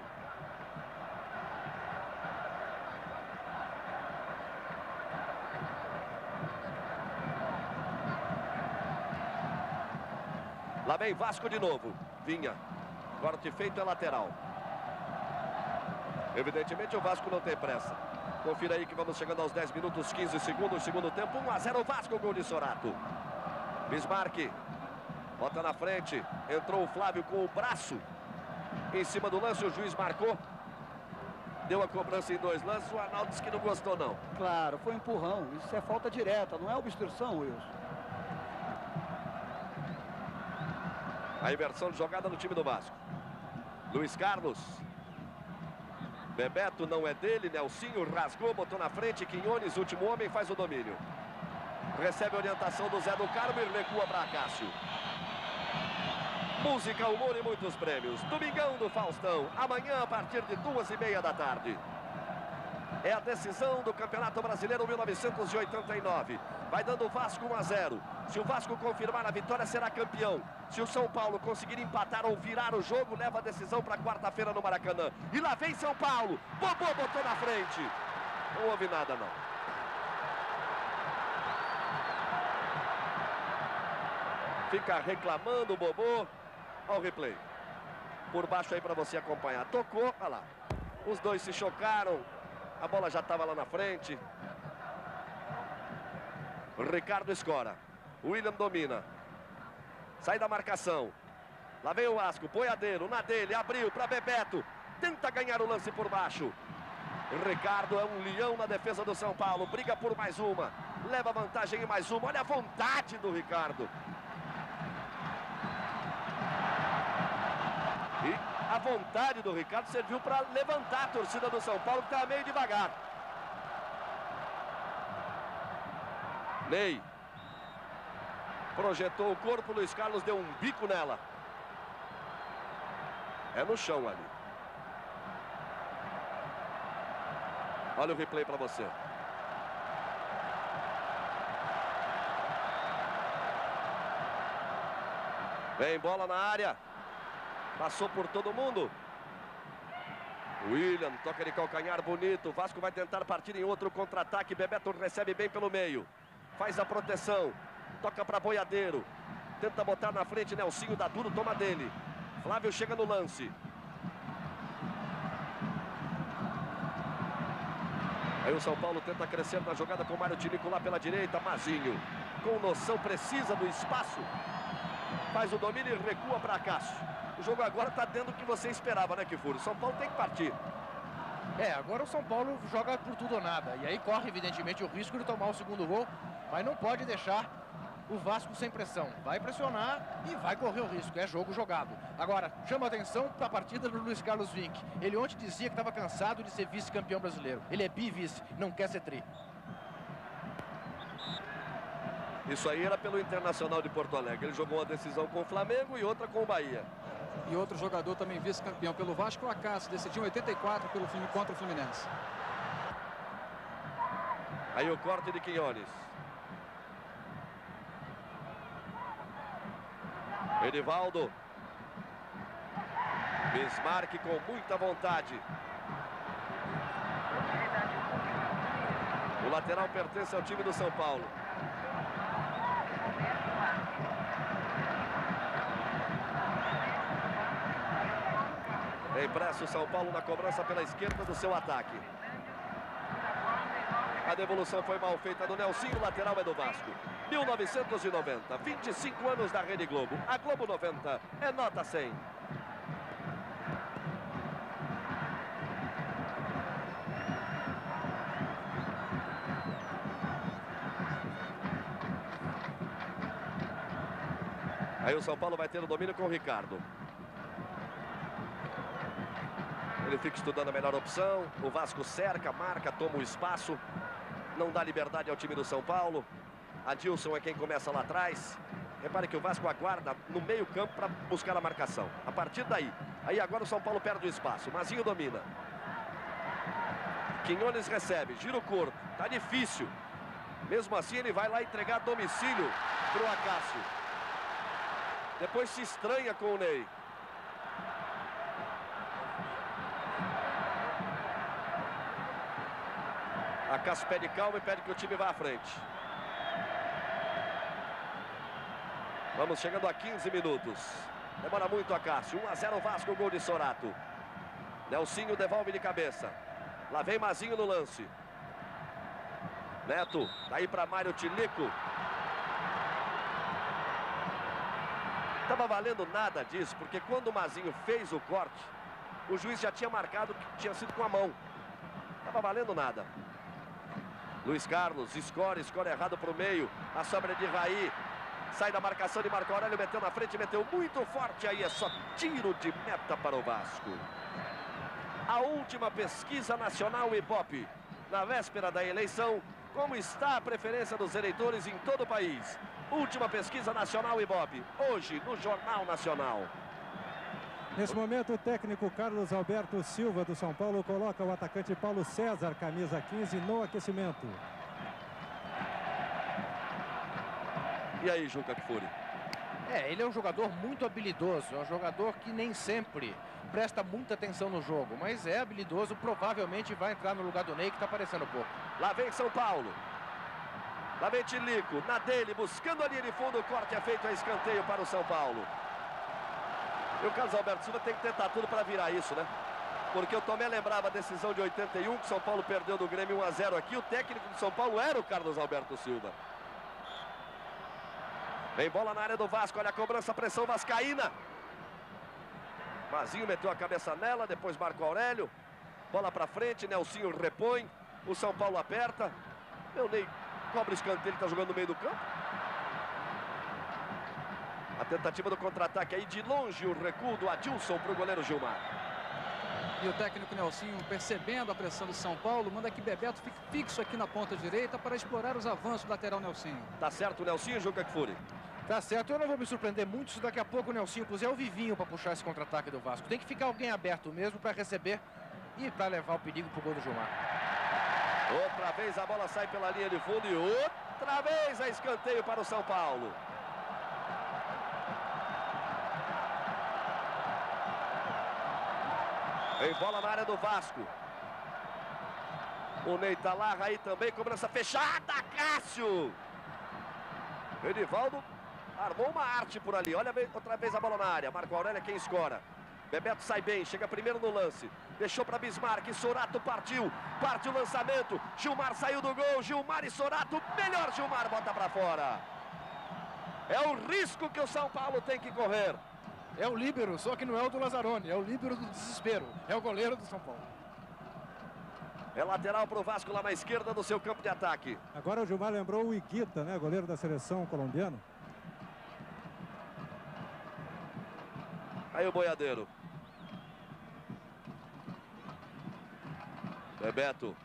S2: Lá vem Vasco de novo. Vinha. Corte feito é lateral. Evidentemente o Vasco não tem pressa. Confira aí que vamos chegando aos 10 minutos, 15 segundos, segundo tempo. 1-0 Vasco, gol de Sorato. Bismarck. Bota na frente. Entrou o Flávio com o braço em cima do lance. O juiz marcou. Deu a cobrança em 2 lances. O Arnaldo disse que não gostou, não.
S7: Claro, foi empurrão. Isso é falta direta, não é obstrução, Wilson.
S2: A inversão de jogada no time do Vasco. Luiz Carlos. Bebeto não é dele, Nelsinho rasgou, botou na frente, Quinhones, último homem, faz o domínio. Recebe a orientação do Zé do Carmo e recua para Cássio. Música, humor e muitos prêmios. Domingão do Faustão, amanhã a partir de 2h30 da tarde. É a decisão do Campeonato Brasileiro 1989. Vai dando o Vasco 1 a 0. Se o Vasco confirmar a vitória, será campeão. Se o São Paulo conseguir empatar ou virar o jogo, leva a decisão para quarta-feira no Maracanã. E lá vem São Paulo. Bobô botou na frente. Não houve nada, não. Fica reclamando o Bobô. Olha o replay. Por baixo aí para você acompanhar. Tocou, olha lá. Os dois se chocaram. A bola já estava lá na frente. Ricardo escora. William domina. Sai da marcação. Lá vem o Vasco. Boiadeiro na dele. Abriu para Bebeto. Tenta ganhar o lance por baixo. Ricardo é um leão na defesa do São Paulo. Briga por mais uma. Leva vantagem em mais uma. Olha a vontade do Ricardo. E a vontade do Ricardo serviu para levantar a torcida do São Paulo, que está meio devagar. Ney. Projetou o corpo, Luiz Carlos deu um bico nela. É no chão ali. Olha o replay para você. Vem bola na área. Passou por todo mundo. William, toca de calcanhar bonito. Vasco vai tentar partir em outro contra-ataque. Bebeto recebe bem pelo meio. Faz a proteção. Toca para Boiadeiro. Tenta botar na frente. Nelsinho dá duro, toma dele. Flávio chega no lance. Aí o São Paulo tenta crescer na jogada com o Mário Tinico lá pela direita. Mazinho, com noção precisa do espaço. Faz o domínio e recua para Cássio. O jogo agora está dentro do que você esperava, né, Kifuri? O São Paulo tem que partir.
S8: Agora o São Paulo joga por tudo ou nada. E aí corre, evidentemente, o risco de tomar o segundo gol. Mas não pode deixar o Vasco sem pressão. Vai pressionar e vai correr o risco. É jogo jogado. Agora, chama a atenção para a partida do Luiz Carlos Vinck. Ele ontem dizia que estava cansado de ser vice-campeão brasileiro. Ele é bi-vice, não quer ser tri.
S2: Isso aí era pelo Internacional de Porto Alegre. Ele jogou uma decisão com o Flamengo e outra com o Bahia.
S4: E outro jogador também vice-campeão pelo Vasco, o Acácio, decidiu em 84 contra o Fluminense.
S2: Aí o corte de Quinones. Edivaldo. Bismarck com muita vontade. O lateral pertence ao time do São Paulo. Impresso o São Paulo na cobrança pela esquerda do seu ataque. A devolução foi mal feita do Nelsinho, o lateral é do Vasco. 1990, 25 anos da Rede Globo. A Globo 90 é nota 100. Aí o São Paulo vai ter o domínio com o Ricardo. Ele fica estudando a melhor opção. O Vasco cerca, marca, toma o espaço. Não dá liberdade ao time do São Paulo. Adilson é quem começa lá atrás. Repare que o Vasco aguarda no meio campo para buscar a marcação. A partir daí. Aí agora o São Paulo perde o espaço. Mazinho domina. Quinones recebe. Giro curto. Tá difícil. Mesmo assim ele vai lá entregar domicílio para o Acácio. Depois se estranha com o Ney. A Cássio pede calma e pede que o time vá à frente. Vamos chegando a 15 minutos. Demora muito a Cássio. 1 a 0 Vasco, gol de Sorato. Nelsinho devolve de cabeça. Lá vem Mazinho no lance. Neto, daí para Mário Tinico. Estava valendo nada disso, porque quando o Mazinho fez o corte, o juiz já tinha marcado que tinha sido com a mão. Estava valendo nada. Luiz Carlos, escora errado para o meio. A sobra de Raí. Sai da marcação de Marco Aurélio, meteu na frente, meteu muito forte. Aí é só tiro de meta para o Vasco. A última pesquisa nacional Ibope. Na véspera da eleição, como está a preferência dos eleitores em todo o país? Última pesquisa nacional Ibope. Hoje, no Jornal Nacional.
S3: Nesse momento, o técnico Carlos Alberto Silva, do São Paulo, coloca o atacante Paulo César, camisa 15, no aquecimento.
S2: E aí, Juca Kfouri?
S8: Ele é um jogador muito habilidoso, é um jogador que nem sempre presta muita atenção no jogo, mas é habilidoso, provavelmente vai entrar no lugar do Ney, que está aparecendo pouco.
S2: Lá vem São Paulo. Lá vem Tilico, na dele, buscando a linha de fundo, o corte é feito a escanteio para o São Paulo. E o Carlos Alberto Silva tem que tentar tudo para virar isso, né? Porque o Tomé lembrava a decisão de 81, que o São Paulo perdeu do Grêmio 1-0 aqui. O técnico do São Paulo era o Carlos Alberto Silva. Vem bola na área do Vasco, olha a cobrança, pressão vascaína. Mazinho meteu a cabeça nela, depois Marco Aurélio. Bola para frente, Nelsinho repõe. O São Paulo aperta. Meu Ney cobra o escanteio, ele está jogando no meio do campo. A tentativa do contra-ataque aí de longe, o recuo do Adilson para o goleiro Gilmar.
S4: E o técnico Nelsinho, percebendo a pressão do São Paulo, manda que Bebeto fique fixo aqui na ponta direita para explorar os avanços do lateral Nelsinho.
S2: Tá certo o Nelsinho, Juca Kfouri?
S8: Tá certo, eu não vou me surpreender muito se daqui a pouco o Nelsinho puser o Vivinho para puxar esse contra-ataque do Vasco. Tem que ficar alguém aberto mesmo para receber e para levar o perigo pro gol do Gilmar.
S2: Outra vez a bola sai pela linha de fundo e outra vez a escanteio para o São Paulo. Em bola na área do Vasco. O Ney tá lá, aí também, cobrança fechada, Cássio. Edivaldo armou uma arte por ali, olha outra vez a bola na área. Marco Aurélio é quem escora. Bebeto sai bem, chega primeiro no lance. Deixou para Bismarck, Sorato partiu. Parte o lançamento, Gilmar saiu do gol. Gilmar e Sorato, melhor Gilmar, bota para fora. É o risco que o São Paulo tem que correr.
S8: É o líbero, só que não é o do Lazzaroni, é o líbero do desespero. É o goleiro do São Paulo.
S2: É lateral para o Vasco lá na esquerda do seu campo de ataque.
S3: Agora o Gilmar lembrou o Higuita, né? Goleiro da seleção colombiana.
S2: Aí o boiadeiro. Bebeto.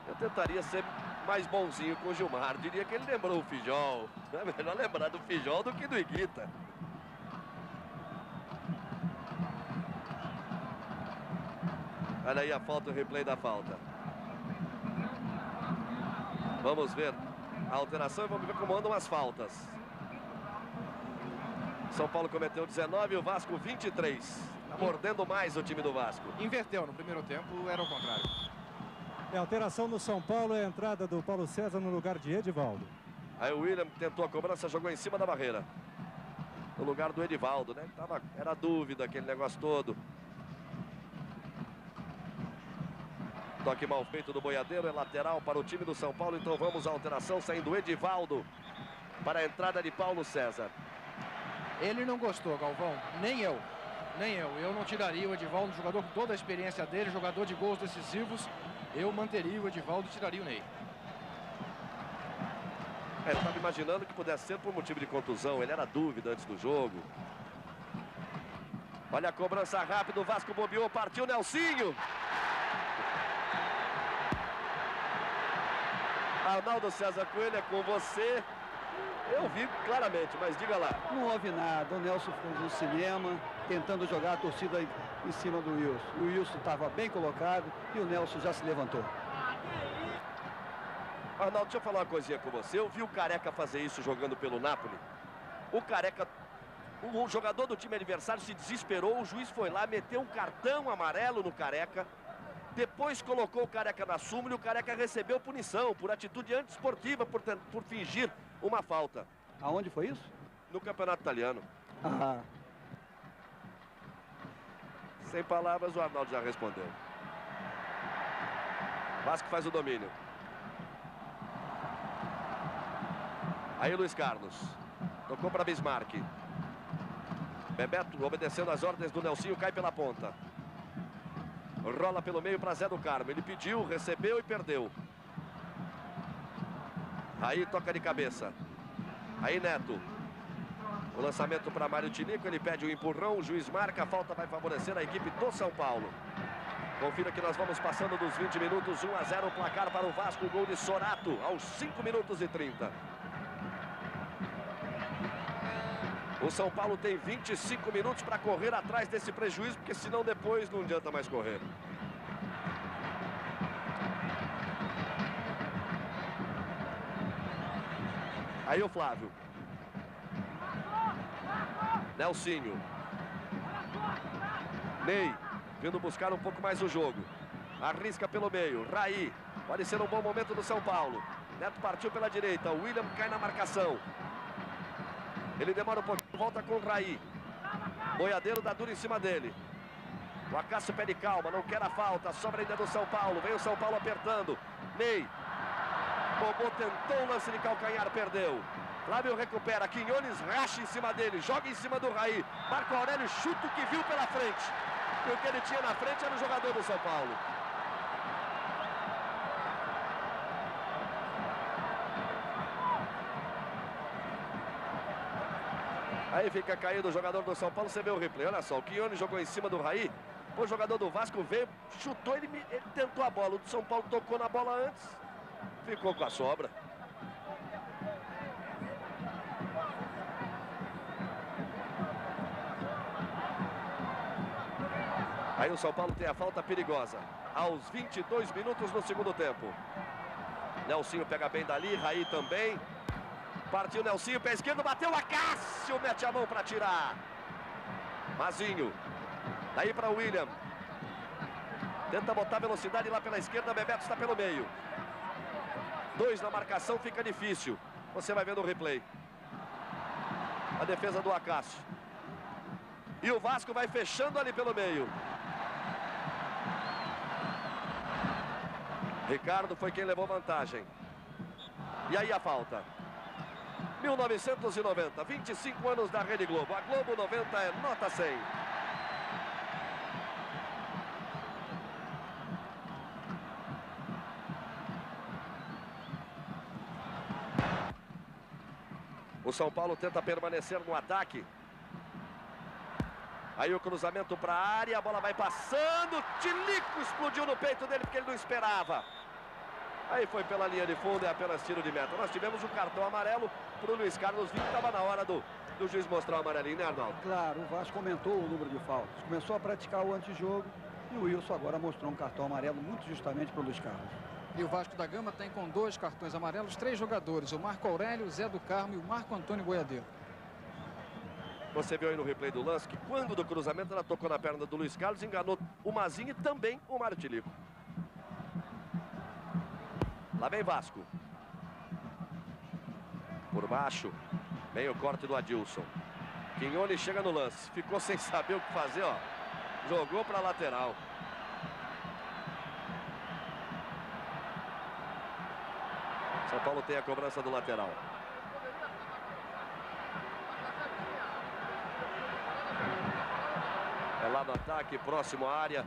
S2: Eu tentaria ser mais bonzinho com o Gilmar. Diria que ele lembrou o Fijol. É melhor lembrar do Fijol do que do Higuita. Olha aí a falta, o replay da falta. Vamos ver a alteração e vamos ver como andam as faltas. São Paulo cometeu 19 e o Vasco 23. Está mordendo mais o time do Vasco.
S8: Inverteu, no primeiro tempo era o contrário.
S3: É alteração no São Paulo, é a entrada do Paulo César no lugar de Edivaldo.
S2: Aí o William tentou a cobrança, jogou em cima da barreira. No lugar do Edivaldo, né? Era dúvida aquele negócio todo. Toque mal feito do boiadeiro, é lateral para o time do São Paulo. Então vamos à alteração, saindo o Edivaldo para a entrada de Paulo César.
S8: Ele não gostou, Galvão, nem eu. Eu não tiraria o Edivaldo, jogador com toda a experiência dele, jogador de gols decisivos. Eu manteria o Edivaldo e tiraria o Ney.
S2: Eu estava imaginando que pudesse ser por motivo de contusão. Ele era dúvida antes do jogo. Olha a cobrança rápida, o Vasco bobeou, partiu Nelsinho. Arnaldo César Coelho, é com você. Eu vi claramente, mas diga lá.
S7: Não houve nada, o Nelson fez um cinema, tentando jogar a torcida em cima do Wilson. O Wilson estava bem colocado e o Nelson já se levantou.
S2: Arnaldo, deixa eu falar uma coisinha com você. Eu vi o Careca fazer isso jogando pelo Napoli. O Careca, o jogador do time adversário se desesperou, o juiz foi lá, meteu um cartão amarelo no Careca. Depois colocou o Careca na súmula e o Careca recebeu punição por atitude antiesportiva, por fingir uma falta.
S7: Aonde foi isso?
S2: No Campeonato Italiano.
S7: Ah.
S2: Sem palavras, o Arnaldo já respondeu. Vasco faz o domínio. Aí Luiz Carlos. Tocou para Bismarck. Bebeto, obedecendo as ordens do Nelsinho, cai pela ponta. Rola pelo meio para Zé do Carmo. Ele pediu, recebeu e perdeu. Aí toca de cabeça. Aí Neto. O lançamento para Mário Tinico. Ele pede o empurrão. O juiz marca. A falta vai favorecer a equipe do São Paulo. Confira que nós vamos passando dos 20 minutos. 1-0 o placar para o Vasco. Gol de Sorato aos 5 minutos e 30. O São Paulo tem 25 minutos para correr atrás desse prejuízo, porque senão depois não adianta mais correr. Aí o Flávio. Nelsinho. Ney, vindo buscar um pouco mais o jogo. Arrisca pelo meio. Raí. Pode ser um bom momento do São Paulo. Neto partiu pela direita. O William cai na marcação. Ele demora um pouquinho. Volta com o Raí. Boiadeiro dá duro em cima dele. O Acácio pede calma. Não quer a falta. Sobra ainda do São Paulo. Vem o São Paulo apertando. Ney. Bobô tentou o lance de calcanhar. Perdeu. Flávio recupera. Quinhones racha em cima dele. Joga em cima do Raí. Marco Aurélio chuta o que viu pela frente. E o que ele tinha na frente era o jogador do São Paulo. Aí fica caído o jogador do São Paulo. Você vê o replay. Olha só. O Quinhones jogou em cima do Raí. O jogador do Vasco veio, chutou. Ele tentou a bola. O do São Paulo tocou na bola antes. Ficou com a sobra. Aí o São Paulo tem a falta perigosa. Aos 22 minutos no segundo tempo. Nelsinho pega bem dali. Raí também. Partiu Nelsinho, pé esquerdo, bateu. Acácio mete a mão para tirar. Mazinho. Daí para o William. Tenta botar velocidade lá pela esquerda. Bebeto está pelo meio. 2 na marcação, fica difícil. Você vai vendo o replay. A defesa do Acácio. E o Vasco vai fechando ali pelo meio. Ricardo foi quem levou vantagem. E aí a falta. 1990, 25 anos da Rede Globo. A Globo 90 é nota 100. O São Paulo tenta permanecer no ataque. Aí o cruzamento para a área, a bola vai passando. Tilico explodiu no peito dele porque ele não esperava. Aí foi pela linha de fundo, é apenas tiro de meta. Nós tivemos um cartão amarelo para o Luiz Carlos Vinck. Estava na hora do juiz mostrar o amarelinho, né, Arnaldo?
S7: Claro, o Vasco aumentou o número de faltas. Começou a praticar o antijogo e o Wilson agora mostrou um cartão amarelo muito justamente para o Luiz Carlos.
S4: E o Vasco da Gama tem com 2 cartões amarelos 3 jogadores. O Marco Aurélio, o Zé do Carmo e o Marco Antônio Boiadeiro.
S2: Você viu aí no replay do lance que quando do cruzamento ela tocou na perna do Luiz Carlos, enganou o Mazinho e também o Mário Tilico. Lá vem Vasco. Por baixo, vem o corte do Adilson. Quinhones chega no lance, ficou sem saber o que fazer, ó. Jogou para a lateral. São Paulo tem a cobrança do lateral. É lá no ataque, próximo à área.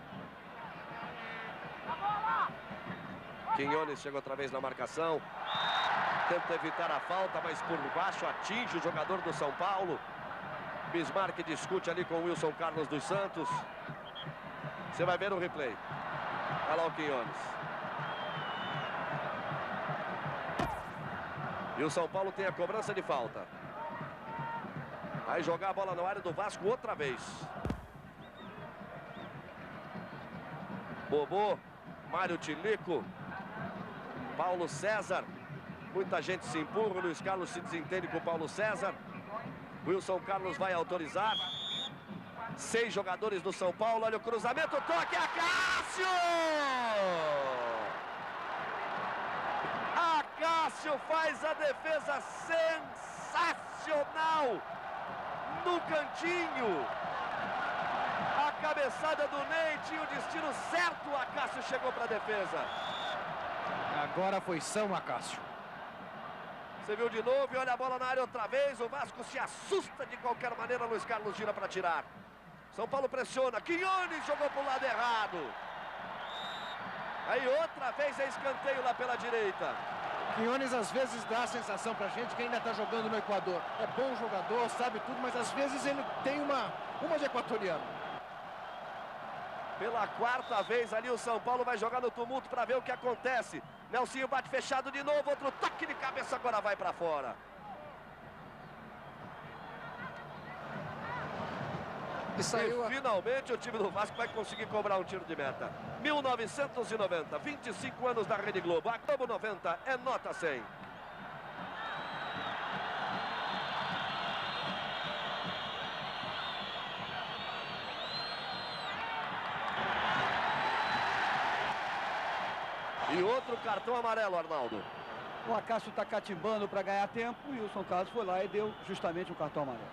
S2: Quinhones chega outra vez na marcação. Tenta evitar a falta, mas por baixo atinge o jogador do São Paulo. Bismarck discute ali com o Wilson Carlos dos Santos. Você vai ver o replay. Olha lá o Quinhones. E o São Paulo tem a cobrança de falta. Vai jogar a bola na área do Vasco outra vez. Bobô, Mário Tilico, Paulo César. Muita gente se empurra, o Luiz Carlos se desentende com o Paulo César. Wilson Carlos vai autorizar. 6 jogadores do São Paulo. Olha o cruzamento, toque, Acácio! Acácio faz a defesa sensacional no cantinho. A cabeçada do Ney tinha o destino certo. O Acácio chegou para a defesa.
S8: Agora foi São Acácio.
S2: Você viu de novo e olha a bola na área outra vez. O Vasco se assusta de qualquer maneira. Luiz Carlos gira para tirar. São Paulo pressiona. Quinhones jogou para o lado errado. Aí outra vez é escanteio lá pela direita.
S8: Quinhones às vezes dá a sensação pra gente que ainda tá jogando no Equador. É bom jogador, sabe tudo, mas às vezes ele tem uma de equatoriano.
S2: Pela 4ª vez ali o São Paulo vai jogar no tumulto para ver o que acontece. Nelsinho bate fechado de novo, outro toque de cabeça, agora vai para fora.
S4: E saiu
S2: finalmente o time do Vasco vai conseguir cobrar um tiro de meta. 1990, 25 anos da Rede Globo. A Globo 90 é nota 100. E outro cartão amarelo, Arnaldo.
S7: O Acácio está catimbando para ganhar tempo e o Wilson Carlos foi lá e deu justamente o cartão amarelo.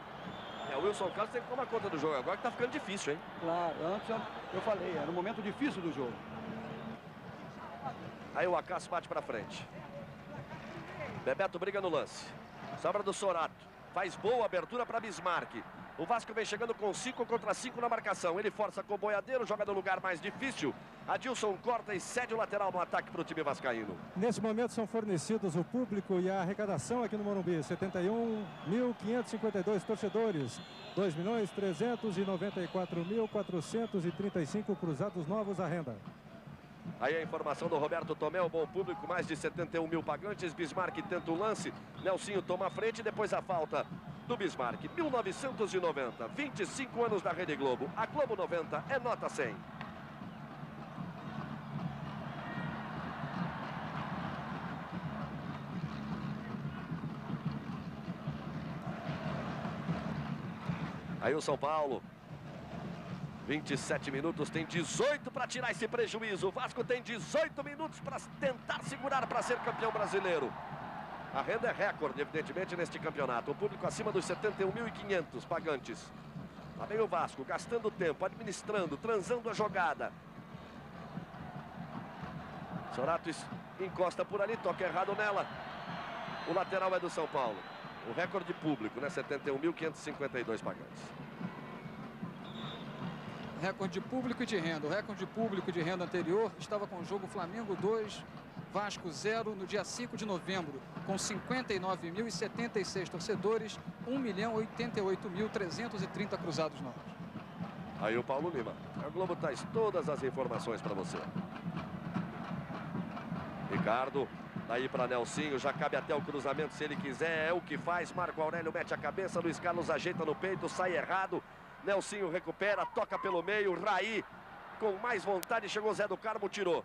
S2: O Wilson Carlos tem que tomar conta do jogo agora, que tá ficando difícil, hein?
S7: Claro, antes eu falei, era um momento difícil do jogo.
S2: Aí o Acácio bate para frente. Bebeto briga no lance. Sobra do Sorato. Faz boa abertura para Bismarck. O Vasco vem chegando com 5 contra 5 na marcação. Ele força com o Boiadeiro, joga no lugar mais difícil. Adilson corta e cede o lateral no ataque para o time vascaíno.
S3: Nesse momento são fornecidos o público e a arrecadação aqui no Morumbi. 71.552 torcedores. 2.394.435 cruzados novos à renda.
S2: Aí a informação do Roberto Tomé, o bom público, mais de 71 mil pagantes. Bismarck tenta o lance, Nelsinho toma a frente e depois a falta do Bismarck. 1990, 25 anos da Rede Globo. A Globo 90 é nota 100. Aí o São Paulo. 27 minutos, tem 18 para tirar esse prejuízo. O Vasco tem 18 minutos para tentar segurar para ser campeão brasileiro. A renda é recorde, evidentemente, neste campeonato. O público acima dos 71.500 pagantes. Lá vem o Vasco, gastando tempo, administrando, transando a jogada. Sorato encosta por ali, toca errado nela. O lateral é do São Paulo. O recorde público, né? 71.552 pagantes.
S4: Recorde público e de renda. O recorde público de renda anterior estava com o jogo Flamengo 2, Vasco 0, no dia 5 de novembro, com 59.076 torcedores, 1.088.330 cruzados novos.
S2: Aí o Paulo Lima. A Globo traz todas as informações para você. Ricardo, daí para Nelsinho, já cabe até o cruzamento se ele quiser, é o que faz. Marco Aurélio mete a cabeça, Luiz Carlos ajeita no peito, sai errado. Nelsinho recupera, toca pelo meio, Raí com mais vontade, chegou Zé do Carmo, tirou.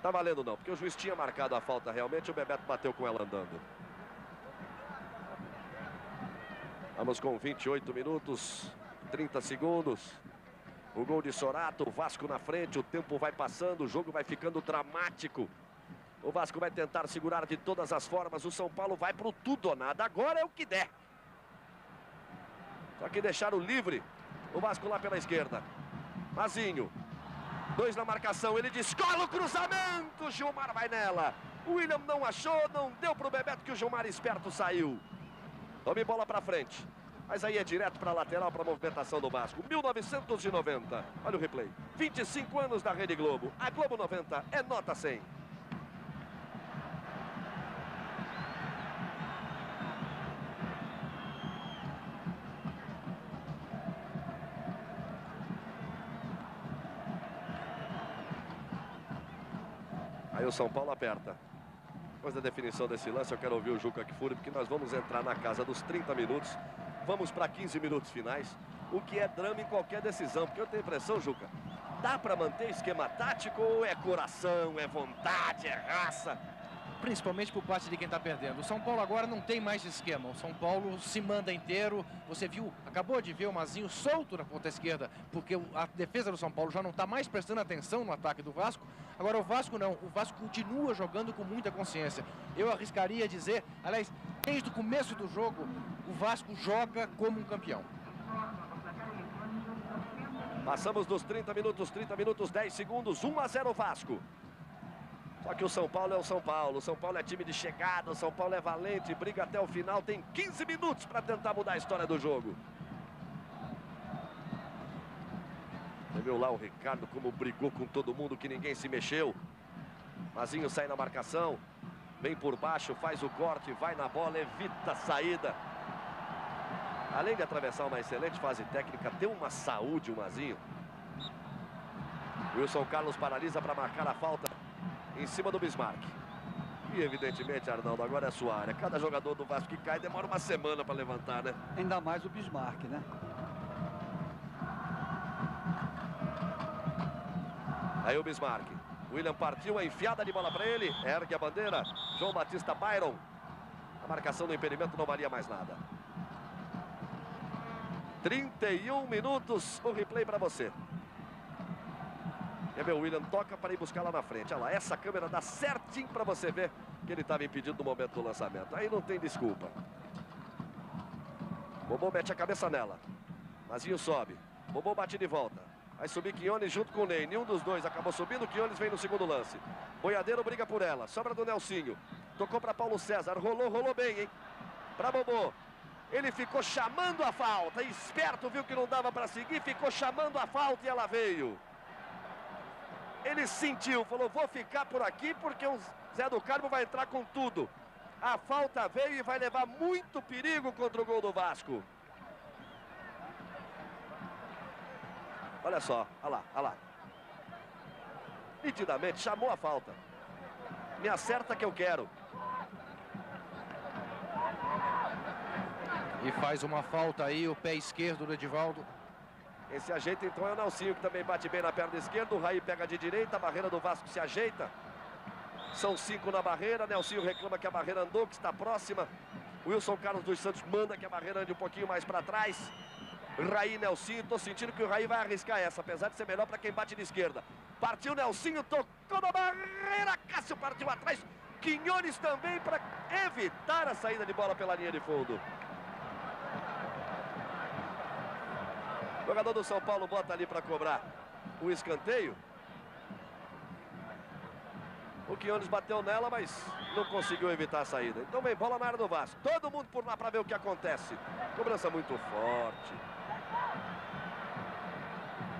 S2: Tá valendo não, porque o juiz tinha marcado a falta realmente, o Bebeto bateu com ela andando. Vamos com 28 minutos, 30 segundos. O gol de Sorato, o Vasco na frente, o tempo vai passando, o jogo vai ficando dramático. O Vasco vai tentar segurar de todas as formas, o São Paulo vai pro tudo ou nada, agora é o que der. Só que deixaram livre o Vasco lá pela esquerda. Mazinho. 2 na marcação. Ele descola o cruzamento. Gilmar vai nela. O William não achou. Não deu para o Bebeto que o Gilmar esperto saiu. Tome bola para frente. Mas aí é direto para a lateral para a movimentação do Vasco. 1990. Olha o replay. 25 anos da Rede Globo. A Globo 90 é nota 100. Aí o São Paulo aperta. Depois da definição desse lance, eu quero ouvir o Juca Kfouri, porque nós vamos entrar na casa dos 30 minutos. Vamos para 15 minutos finais, o que é drama em qualquer decisão. Porque eu tenho a impressão, Juca, dá para manter esquema tático ou é coração, é vontade, é raça?
S8: Principalmente por parte de quem está perdendo. O São Paulo agora não tem mais esquema. O São Paulo se manda inteiro. Você viu, acabou de ver o Mazinho solto na ponta esquerda, porque a defesa do São Paulo já não está mais prestando atenção no ataque do Vasco. Agora o Vasco não. O Vasco continua jogando com muita consciência. Eu arriscaria dizer, aliás, desde o começo do jogo, o Vasco joga como um campeão.
S2: Passamos dos 30 minutos, 10 segundos, 1-0 Vasco. Só que o São Paulo é o São Paulo. O São Paulo é time de chegada, o São Paulo é valente, briga até o final. Tem 15 minutos para tentar mudar a história do jogo. Você viu lá o Ricardo como brigou com todo mundo, que ninguém se mexeu. Mazinho sai na marcação, vem por baixo, faz o corte, vai na bola, evita a saída. Além de atravessar uma excelente fase técnica, tem uma saúde o Mazinho. Wilson Carlos paralisa para marcar a falta em cima do Bismarck. E evidentemente, Arnaldo, agora é a sua área. Cada jogador do Vasco que cai demora uma semana para levantar, né?
S7: Ainda mais o Bismarck, né?
S2: Aí o Bismarck. William partiu, a enfiada de bola para ele. Ergue a bandeira. João Batista Byron. A marcação do impedimento não valia mais nada. 31 minutos. O replay para você. E meu William toca para ir buscar lá na frente. Olha lá, essa câmera dá certinho para você ver que ele estava impedido no momento do lançamento. Aí não tem desculpa. Bobô mete a cabeça nela. Mazinho sobe. Bobô bate de volta. Vai subir Quinones junto com o Ney. Nenhum dos dois acabou subindo. Quinones vem no segundo lance. Boiadeiro briga por ela. Sobra do Nelsinho. Tocou para Paulo César. Rolou bem, hein? Para Bobô. Ele ficou chamando a falta. Esperto, viu que não dava para seguir. Ficou chamando a falta e ela veio. Ele sentiu. Falou, vou ficar por aqui porque o Zé do Carmo vai entrar com tudo. A falta veio e vai levar muito perigo contra o gol do Vasco. Olha só, olha lá. Nitidamente, chamou a falta. Me acerta que eu quero.
S8: E faz uma falta aí, o pé esquerdo do Edivaldo.
S2: Esse ajeita então é o Nelsinho, que também bate bem na perna esquerda. O Raí pega de direita, a barreira do Vasco se ajeita. São 5 na barreira. Nelsinho reclama que a barreira andou, que está próxima. Wilson Carlos dos Santos manda que a barreira ande um pouquinho mais para trás. Raí, Nelsinho, estou sentindo que o Raí vai arriscar essa, apesar de ser melhor para quem bate de esquerda. Partiu Nelsinho, tocou na barreira, Cássio partiu atrás. Quinones também para evitar a saída de bola pela linha de fundo. O jogador do São Paulo bota ali para cobrar o escanteio. O Quinones bateu nela, mas não conseguiu evitar a saída. Então vem bola na área do Vasco. Todo mundo por lá para ver o que acontece. Cobrança muito forte.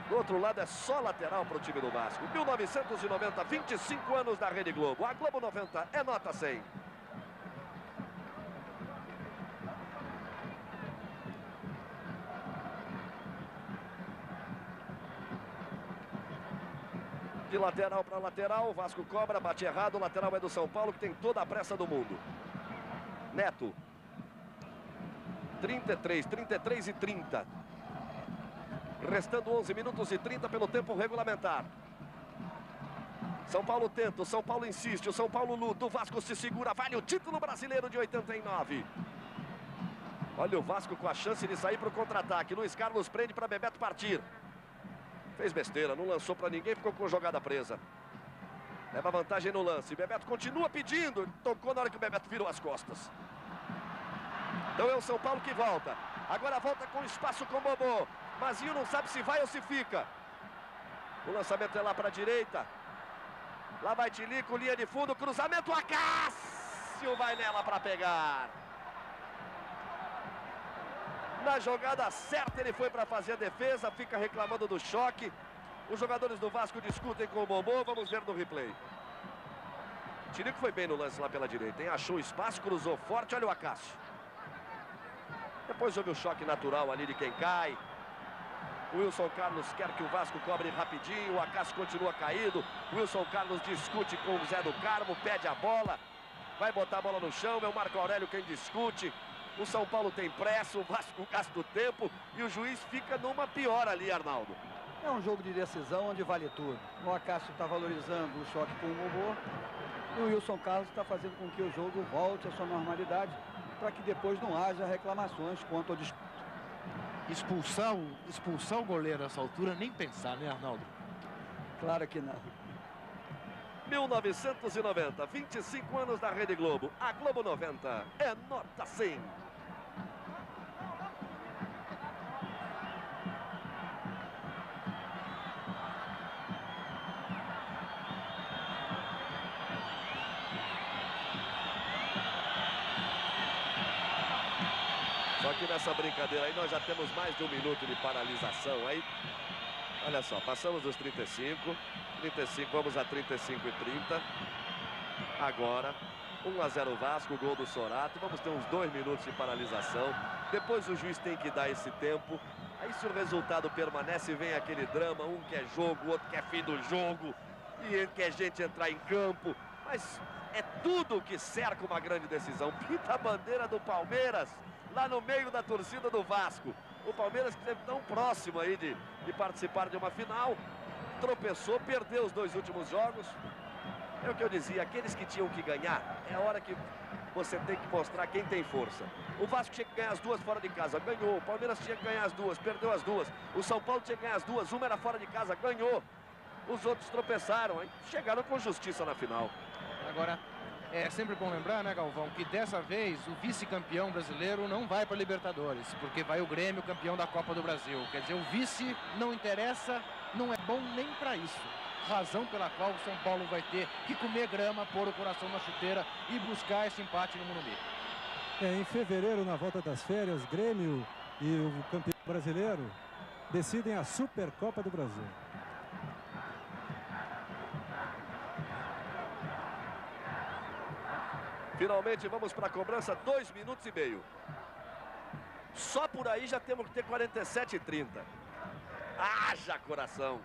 S2: Do outro lado é só lateral para o time do Vasco. 1990, 25 anos da Rede Globo. A Globo 90 é nota 100. De lateral para lateral, o Vasco cobra, bate errado, o lateral é do São Paulo, que tem toda a pressa do mundo. Neto. 33 e 30. Restando 11 minutos e 30 pelo tempo regulamentar. São Paulo tenta, o São Paulo insiste, o São Paulo luta, o Vasco se segura, vale o título brasileiro de 89. Olha o Vasco com a chance de sair para o contra-ataque. Luiz Carlos prende para Bebeto partir. Fez besteira, não lançou para ninguém, ficou com jogada presa. Leva vantagem no lance. Bebeto continua pedindo. Tocou na hora que o Bebeto virou as costas. Então é o São Paulo que volta. Agora volta com espaço com o Bobô. Mazinho não sabe se vai ou se fica. O lançamento é lá para a direita. Lá vai Tilico, linha de fundo, cruzamento. Acácio vai nela para pegar. Na jogada certa ele foi para fazer a defesa, fica reclamando do choque. Os jogadores do Vasco discutem com o Bobô, vamos ver no replay. Tilico foi bem no lance lá pela direita, hein? Achou espaço, cruzou forte, olha o Acácio. Depois houve o choque natural ali de quem cai. O Wilson Carlos quer que o Vasco cobre rapidinho, o Acácio continua caído. O Wilson Carlos discute com o Zé do Carmo, pede a bola. Vai botar a bola no chão, é o Marco Aurélio quem discute. O São Paulo tem pressa, o Vasco gasta o tempo e o juiz fica numa pior ali, Arnaldo.
S7: É um jogo de decisão onde vale tudo. O Acácio está valorizando o choque com o Bobô e o Wilson Carlos está fazendo com que o jogo volte à sua normalidade para que depois não haja reclamações quanto ao
S8: Expulsar o goleiro nessa altura, nem pensar, né, Arnaldo?
S7: Claro que não.
S2: 1990, 25 anos da Rede Globo. A Globo 90 é nota 100. Só que nessa brincadeira aí nós já temos mais de 1 minuto de paralisação. Aí, olha só, passamos dos 35, vamos a 35 e 30. Agora, 1-0 Vasco, gol do Sorato. Vamos ter uns 2 minutos de paralisação. Depois o juiz tem que dar esse tempo. Aí se o resultado permanece, vem aquele drama. Um quer jogo, o outro quer fim do jogo. E ele quer gente entrar em campo. Mas é tudo que cerca uma grande decisão. Pinta a bandeira do Palmeiras lá no meio da torcida do Vasco. O Palmeiras que esteve tão próximo aí de participar de uma final. tropeçou, perdeu os 2 últimos jogos. É o que eu dizia, aqueles que tinham que ganhar, é a hora que você tem que mostrar quem tem força. O Vasco tinha que ganhar as 2 fora de casa, ganhou. O Palmeiras tinha que ganhar as 2, perdeu as 2. O São Paulo tinha que ganhar as 2, uma era fora de casa, ganhou. Os outros tropeçaram, hein? Chegaram com justiça na final.
S8: Agora, é sempre bom lembrar, né, Galvão, que dessa vez o vice-campeão brasileiro não vai para a Libertadores, porque vai o Grêmio, campeão da Copa do Brasil. Quer dizer, o vice não interessa, não é bom nem para isso. Razão pela qual o São Paulo vai ter que comer grama, pôr o coração na chuteira e buscar esse empate no Morumbi.
S3: Em fevereiro, na volta das férias, Grêmio e o campeão brasileiro decidem a Supercopa do Brasil.
S2: Finalmente vamos para a cobrança, 2 minutos e meio. Só por aí já temos que ter 47:30. Haja coração!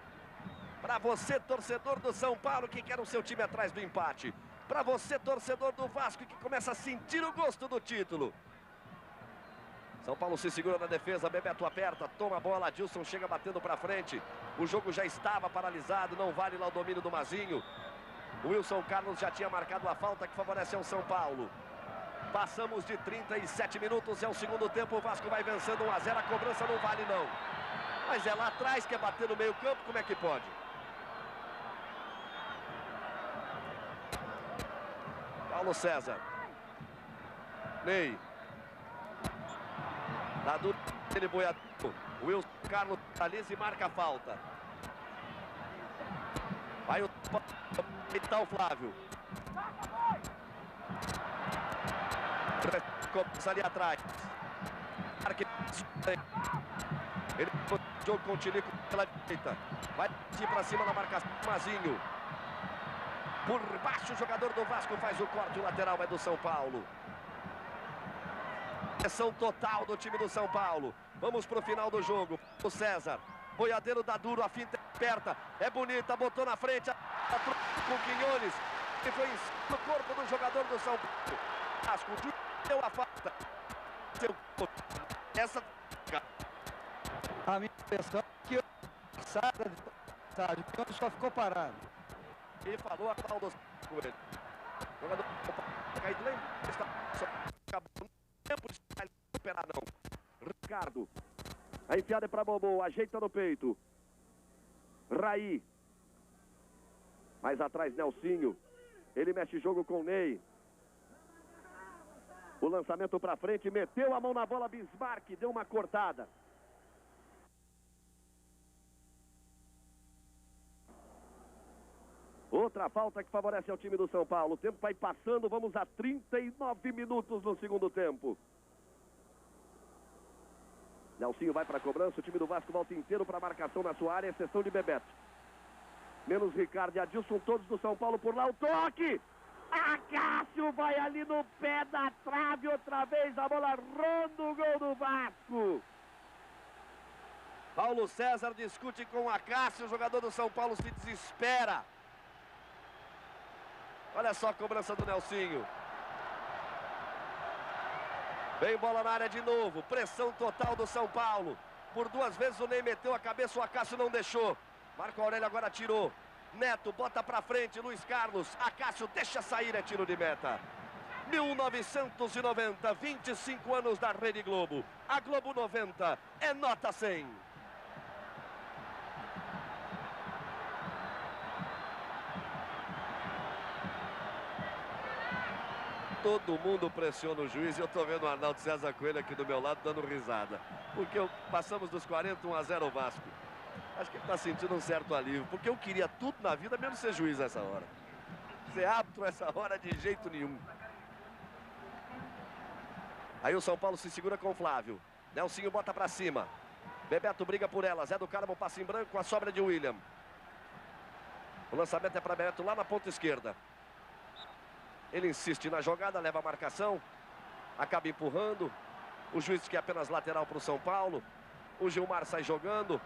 S2: Para você, torcedor do São Paulo, que quer o seu time atrás do empate. Para você, torcedor do Vasco, que começa a sentir o gosto do título. São Paulo se segura na defesa, Bebeto aperta, toma a bola, Adilson chega batendo para frente. O jogo já estava paralisado, não vale lá o domínio do Mazinho. O Wilson Carlos já tinha marcado a falta que favorece ao São Paulo. Passamos de 37 minutos, é o segundo tempo, o Vasco vai vencendo 1-0, a cobrança não vale não. Mas é lá atrás, quer bater no meio campo, como é que pode? Paulo César. Ney. Dadu, ele boiado. Wilson Carlos analisa e marca a falta. Vai o Vital Flávio. Começa ali atrás. Ele jogo com o Tilico pela direita. Vai para cima na marcação. Mazinho. Por baixo o jogador do Vasco faz o corte. O lateral é do São Paulo. Pressão total do time do São Paulo. Vamos para o final do jogo. O César. Boiadeiro dá duro. A finta aperta. É bonita. Botou na frente. Com o Quinones. Que foi no corpo do jogador do São Paulo. Vasco deu a falta. Essa...
S7: A minha impressão é que a passada de passagem, o Quinones só ficou parado.
S2: E falou a tal do jogador. Caído lembra? Está acabando tempo de recuperar não. Ricardo. A enfiada é para Bobô, ajeita no peito. Raí. Mais atrás Nelsinho. Ele mexe jogo com o Ney. O lançamento para frente, meteu a mão na bola, Bismarck, deu uma cortada. Outra falta que favorece ao time do São Paulo. O tempo vai passando, vamos a 39 minutos no segundo tempo. Nelsinho vai para a cobrança, o time do Vasco volta inteiro para a marcação na sua área, exceção de Bebeto. Menos Ricardo e Adilson, todos do São Paulo por lá, o toque! Acácio vai ali no pé da trave, outra vez a bola ronda o gol do Vasco. Paulo César discute com o Acácio, o jogador do São Paulo se desespera. Olha só a cobrança do Nelsinho. Vem bola na área de novo. Pressão total do São Paulo. Por 2 vezes o Ney meteu a cabeça, o Acácio não deixou. Marco Aurélio agora tirou. Neto bota pra frente, Luiz Carlos. Acácio deixa sair, é tiro de meta. 1990, 25 anos da Rede Globo. A Globo 90 é nota 100. Todo mundo pressiona o juiz e eu tô vendo o Arnaldo César Coelho aqui do meu lado dando risada. Porque passamos dos 40, 1-0 o Vasco. Acho que ele tá sentindo um certo alívio, porque eu queria tudo na vida, menos ser juiz nessa hora. Ser árbitro essa hora de jeito nenhum. Aí o São Paulo se segura com o Flávio. Nelsinho bota pra cima. Bebeto briga por ela. Zé do Carmo passa em branco com a sobra de William. O lançamento é para Bebeto lá na ponta esquerda. Ele insiste na jogada, leva a marcação. Acaba empurrando. O juiz diz que é apenas lateral para o São Paulo. O Gilmar sai jogando.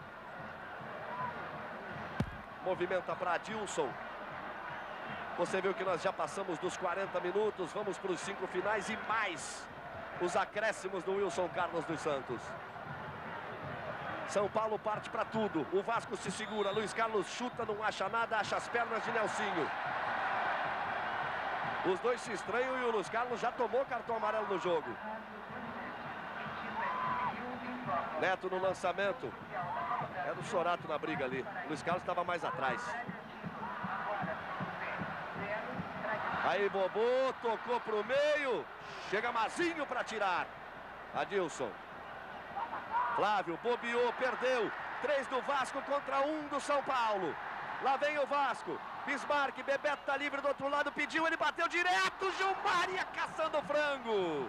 S2: Movimenta para Adilson. Você viu que nós já passamos dos 40 minutos. Vamos para os 5 finais e mais. Os acréscimos do Wilson Carlos dos Santos. São Paulo parte para tudo. O Vasco se segura. Luiz Carlos chuta, não acha nada, acha as pernas de Nelsinho. Os dois se estranham e o Luiz Carlos já tomou cartão amarelo no jogo. Neto no lançamento. É do Sorato na briga ali. O Luiz Carlos estava mais atrás. Aí Bobô, tocou pro meio. Chega Mazinho para tirar. Adilson. Flávio, bobeou, perdeu. 3 do Vasco contra 1 do São Paulo. Lá vem o Vasco. Bismarck, Bebeto tá livre do outro lado, pediu, ele bateu direto. Gilmar ia caçando o frango.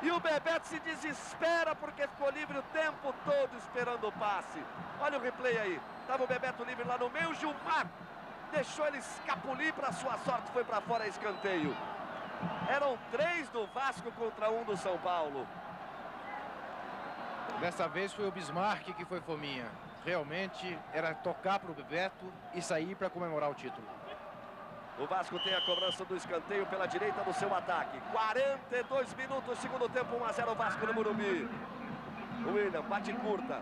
S2: E o Bebeto se desespera porque ficou livre o tempo todo esperando o passe. Olha o replay aí. Tava o Bebeto livre lá no meio, Gilmar deixou ele escapulir, para sua sorte foi para fora, escanteio. Eram 3 do Vasco contra 1 do São Paulo.
S8: Dessa vez foi o Bismarck que foi fominha. Realmente era tocar para o Bebeto e sair para comemorar o título.
S2: O Vasco tem a cobrança do escanteio pela direita do seu ataque. 42 minutos, segundo tempo, 1 a 0 Vasco no Morumbi. O William bate curta.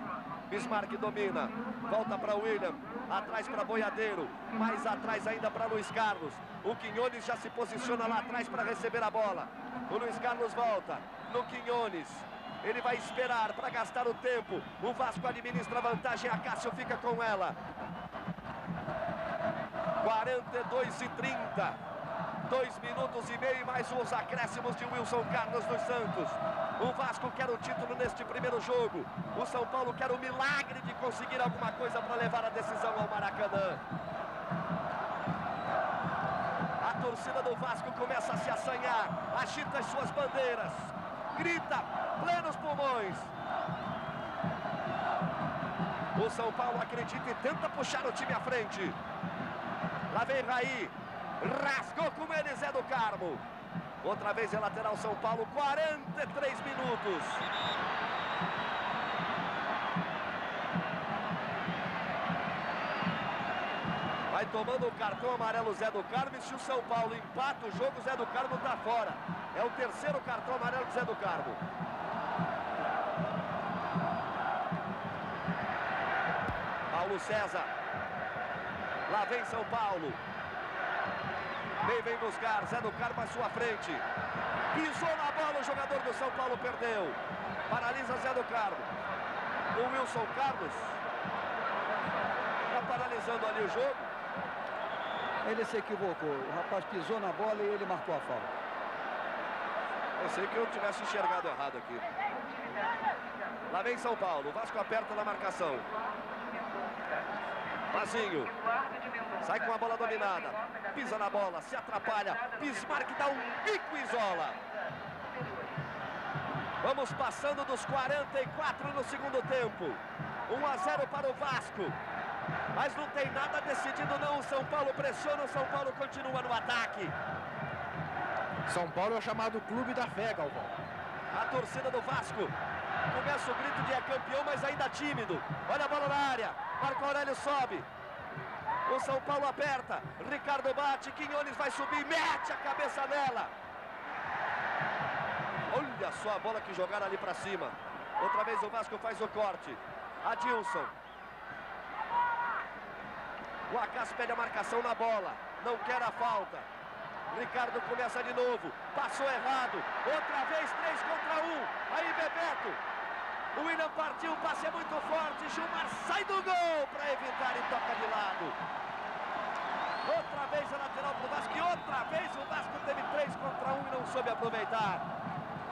S2: Bismarck domina. Volta para o William. Atrás para Boiadeiro. Mais atrás ainda para Luiz Carlos. O Quinones já se posiciona lá atrás para receber a bola. O Luiz Carlos volta no Quinones. Ele vai esperar para gastar o tempo. O Vasco administra a vantagem. A Cássio fica com ela. 42 e 30. 2 minutos e meio, mais os acréscimos de Wilson Carlos dos Santos. O Vasco quer o título neste primeiro jogo. O São Paulo quer o milagre de conseguir alguma coisa para levar a decisão ao Maracanã. A torcida do Vasco começa a se assanhar. Agita as suas bandeiras. Grita, plenos pulmões. O São Paulo acredita e tenta puxar o time à frente. Lá vem Raí. Rasgou com ele Zé do Carmo. Outra vez é lateral São Paulo. 43 minutos. Vai tomando o cartão amarelo Zé do Carmo. E se o São Paulo empata o jogo, Zé do Carmo está fora. É o terceiro cartão amarelo de Zé do Carmo. Paulo César. Lá vem São Paulo. Vem buscar. Zé do Carmo à sua frente. Pisou na bola, o jogador do São Paulo perdeu. Paralisa Zé do Carmo. O Wilson Carlos está paralisando ali o jogo.
S7: Ele se equivocou. O rapaz pisou na bola e ele marcou a falta.
S2: Pensei que eu tivesse enxergado errado aqui. Lá vem São Paulo. O Vasco aperta na marcação. Mazinho. Sai com a bola dominada. Pisa na bola, se atrapalha. Bismarck dá um bico e isola. Vamos passando dos 44 no segundo tempo. 1 a 0 para o Vasco. Mas não tem nada decidido não. O São Paulo pressiona, o São Paulo continua no ataque.
S8: São Paulo é o chamado Clube da Fé, Galvão.
S2: A torcida do Vasco começa o grito de é campeão, mas ainda tímido. Olha a bola na área. Marco Aurélio sobe. O São Paulo aperta. Ricardo bate. Quinones vai subir. Mete a cabeça nela. Olha só a bola que jogaram ali para cima. Outra vez o Vasco faz o corte. Adilson. O Acácio pede a marcação na bola. Não quer a falta. Ricardo começa de novo. Passou errado. Outra vez 3 contra 1. Aí Bebeto. O William partiu. O passe é muito forte. Gilmar sai do gol para evitar e toca de lado. Outra vez a lateral para o Vasco. E outra vez o Vasco teve 3 contra 1 e não soube aproveitar.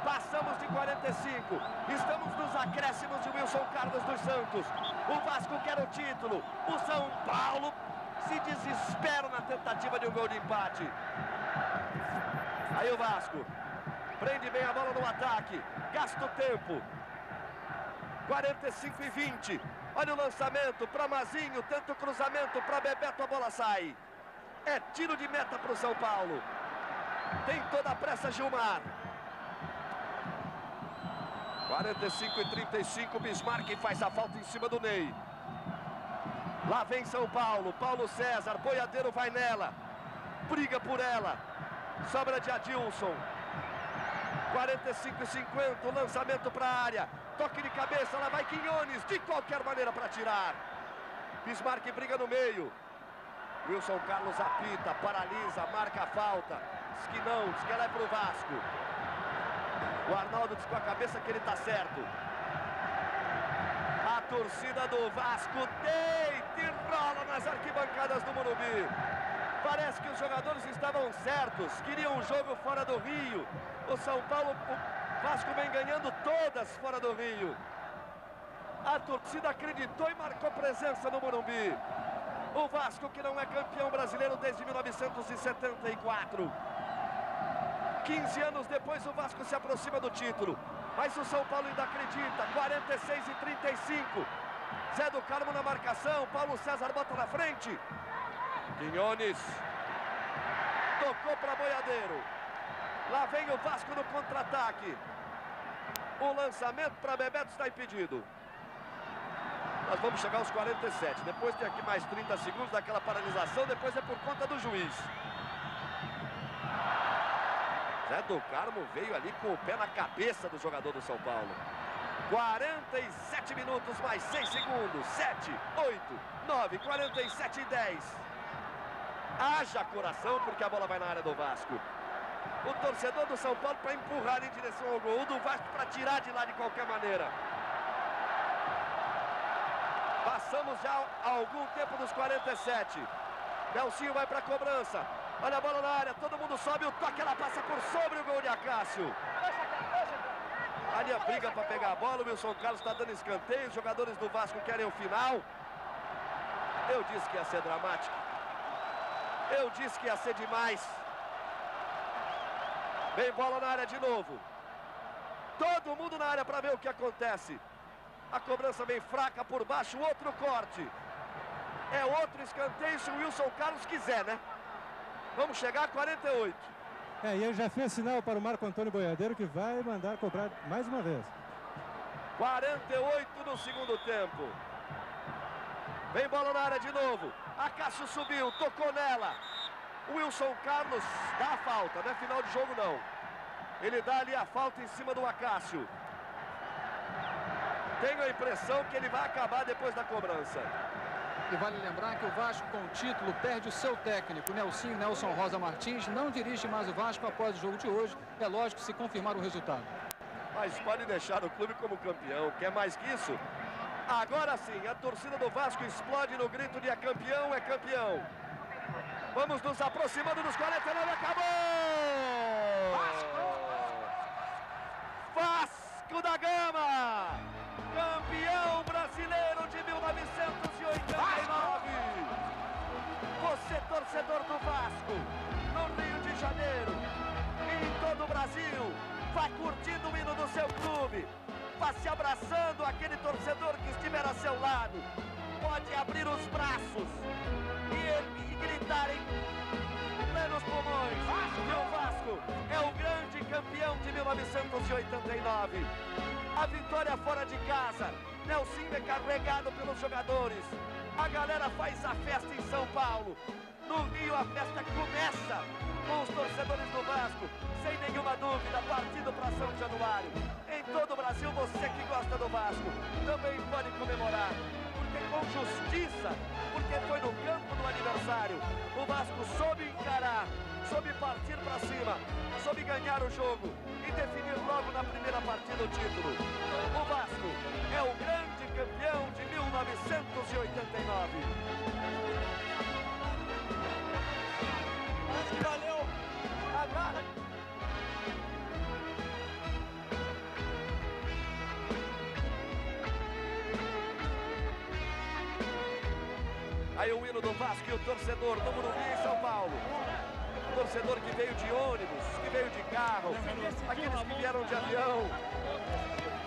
S2: Passamos de 45. Estamos nos acréscimos de Wilson Carlos dos Santos. O Vasco quer o título. O São Paulo se desespera na tentativa de um gol de empate. Aí o Vasco prende bem a bola no ataque. Gasta o tempo. 45 e 20. Olha o lançamento para Mazinho. Tenta o cruzamento para Bebeto. A bola sai. É tiro de meta para o São Paulo. Tem toda a pressa Gilmar. 45 e 35. Bismarck faz a falta em cima do Ney. Lá vem São Paulo. Paulo César. Boiadeiro vai nela. Briga por ela. Sobra de Adilson. 45,50, o lançamento para a área. Toque de cabeça, lá vai Quinones, de qualquer maneira para tirar. Bismarck briga no meio. Wilson Carlos apita, paralisa, marca a falta. Diz que não, diz que ela é pro Vasco. O Arnaldo diz com a cabeça que ele tá certo. A torcida do Vasco deita e rola nas arquibancadas do Morumbi. Parece que os jogadores estavam certos, queriam um jogo fora do Rio. O São Paulo, o Vasco vem ganhando todas fora do Rio. A torcida acreditou e marcou presença no Morumbi. O Vasco, que não é campeão brasileiro desde 1974. 15 anos depois, o Vasco se aproxima do título. Mas o São Paulo ainda acredita. 46,35. Zé do Carmo na marcação. Paulo César bota na frente. Quinones. Tocou para Boiadeiro. Lá vem o Vasco no contra-ataque. O lançamento para Bebeto está impedido. Nós vamos chegar aos 47. Depois tem aqui mais 30 segundos daquela paralisação. Depois é por conta do juiz. Zé do Carmo veio ali com o pé na cabeça do jogador do São Paulo. 47 minutos mais 6 segundos. 7, 8, 9, 47 e 10. Haja coração porque a bola vai na área do Vasco. O torcedor do São Paulo para empurrar em direção ao gol. O do Vasco para tirar de lá de qualquer maneira. Passamos já há algum tempo dos 47. Nelsinho vai para a cobrança. Olha a bola na área, todo mundo sobe, o toque, ela passa por sobre o gol de Acácio. Ali a briga para pegar a bola, o Wilson Carlos está dando escanteio, os jogadores do Vasco querem o final. Eu disse que ia ser dramático. Eu disse que ia ser demais. Vem bola na área de novo. Todo mundo na área para ver o que acontece. A cobrança vem fraca por baixo, outro corte. É outro escanteio se o Wilson Carlos quiser, né? Vamos chegar a 48.
S3: E ele já fez sinal para o Marco Antônio Boiadeiro que vai mandar cobrar mais uma vez.
S2: 48 no segundo tempo. Vem bola na área de novo. Acácio subiu, tocou nela. O Wilson Carlos dá a falta, não é final de jogo não. Ele dá ali a falta em cima do Acácio. Tenho a impressão que ele vai acabar depois da cobrança.
S4: E vale lembrar que o Vasco, com o título, perde o seu técnico. Nelson Rosa Martins não dirige mais o Vasco após o jogo de hoje. É lógico, se confirmar o resultado.
S2: Mas pode deixar o clube como campeão. Quer mais que isso? Agora sim, a torcida do Vasco explode no grito de é campeão, é campeão. Vamos nos aproximando dos 49, acabou! Vasco da Gama! Campeão brasileiro de 1989. Você, torcedor do Vasco, no Rio de Janeiro, em todo o Brasil, vai curtindo o hino do seu clube, vai se abraçando aquele torcedor que estiver a seu lado. Pode abrir os braços e gritar em plenos pulmões que o Vasco é o grande campeão de 1989. A vitória fora de casa. Nelsinho é carregado pelos jogadores. A galera faz a festa em São Paulo. No Rio a festa começa com os torcedores do Vasco. Sem nenhuma dúvida, partindo para São Januário. Em todo o Brasil, você que gosta do Vasco também pode comemorar. Porque com justiça, porque foi no campo do aniversário, o Vasco soube encarar, soube partir para cima, soube ganhar o jogo e definir logo na primeira partida o título. O Vasco é o grande campeão de 1989.
S10: Acho que valeu a garra.
S2: Aí o hino do Vasco e o torcedor do Morumbi em São Paulo. O torcedor que veio de ônibus, que veio de carro, aqueles que vieram de avião.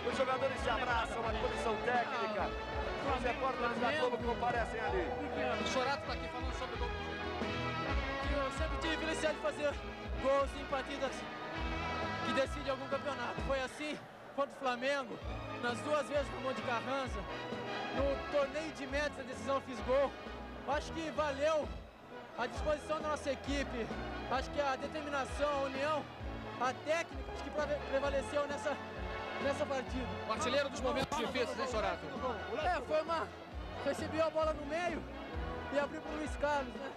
S2: Os jogadores se abraçam, a comissão técnica. Os repórteres da Globo comparecem ali.
S4: O Chorato está aqui falando sobre o gol.
S10: Eu sempre tive felicidade de fazer gols em partidas que decidem algum campeonato. Foi assim contra o Flamengo, nas duas vezes no Monte Carranza. No torneio de metas, a decisão eu fiz gol. Acho que valeu a disposição da nossa equipe. Acho que a determinação, a união a técnica acho que prevaleceu nessa partida.
S4: O artilheiro dos momentos difíceis, hein, Sorato?
S10: Recebi a bola no meio e abri para o Luiz Carlos, né?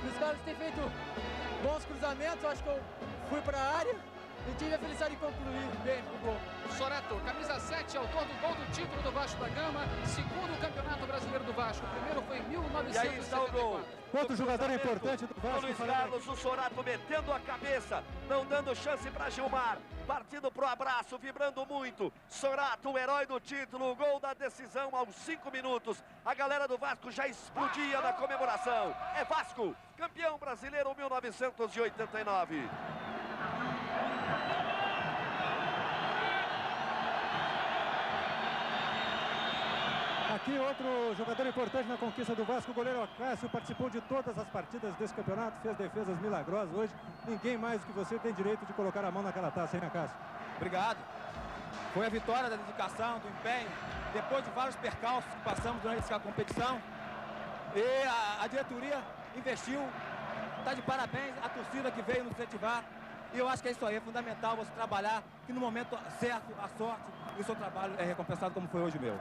S10: O Luiz Carlos tem feito bons cruzamentos, eu acho que eu fui para a área e tive a felicidade de concluir bem o gol.
S4: Sorato, camisa 7, autor do gol do título do Vasco da Gama, segundo campeonato brasileiro do Vasco. O primeiro foi em 1974.
S2: E aí está o gol.
S3: Outro jogador importante do Vasco.
S2: Luiz Carlos, o Sorato metendo a cabeça, não dando chance para Gilmar. Partindo pro abraço, vibrando muito. Sorato, o herói do título, o gol da decisão aos 5 minutos. A galera do Vasco já explodia na comemoração. É Vasco, campeão brasileiro 1989.
S3: Aqui outro jogador importante na conquista do Vasco, o goleiro Acácio, participou de todas as partidas desse campeonato, fez defesas milagrosas. Hoje ninguém mais do que você tem direito de colocar a mão naquela taça, hein, Acácio?
S11: Obrigado. Foi a vitória da dedicação, do empenho, depois de vários percalços que passamos durante essa competição. E a diretoria investiu, está de parabéns a torcida que veio nos incentivar. E eu acho que é isso aí, é fundamental você trabalhar, que no momento certo, a sorte e o seu trabalho é recompensado como foi hoje o meu.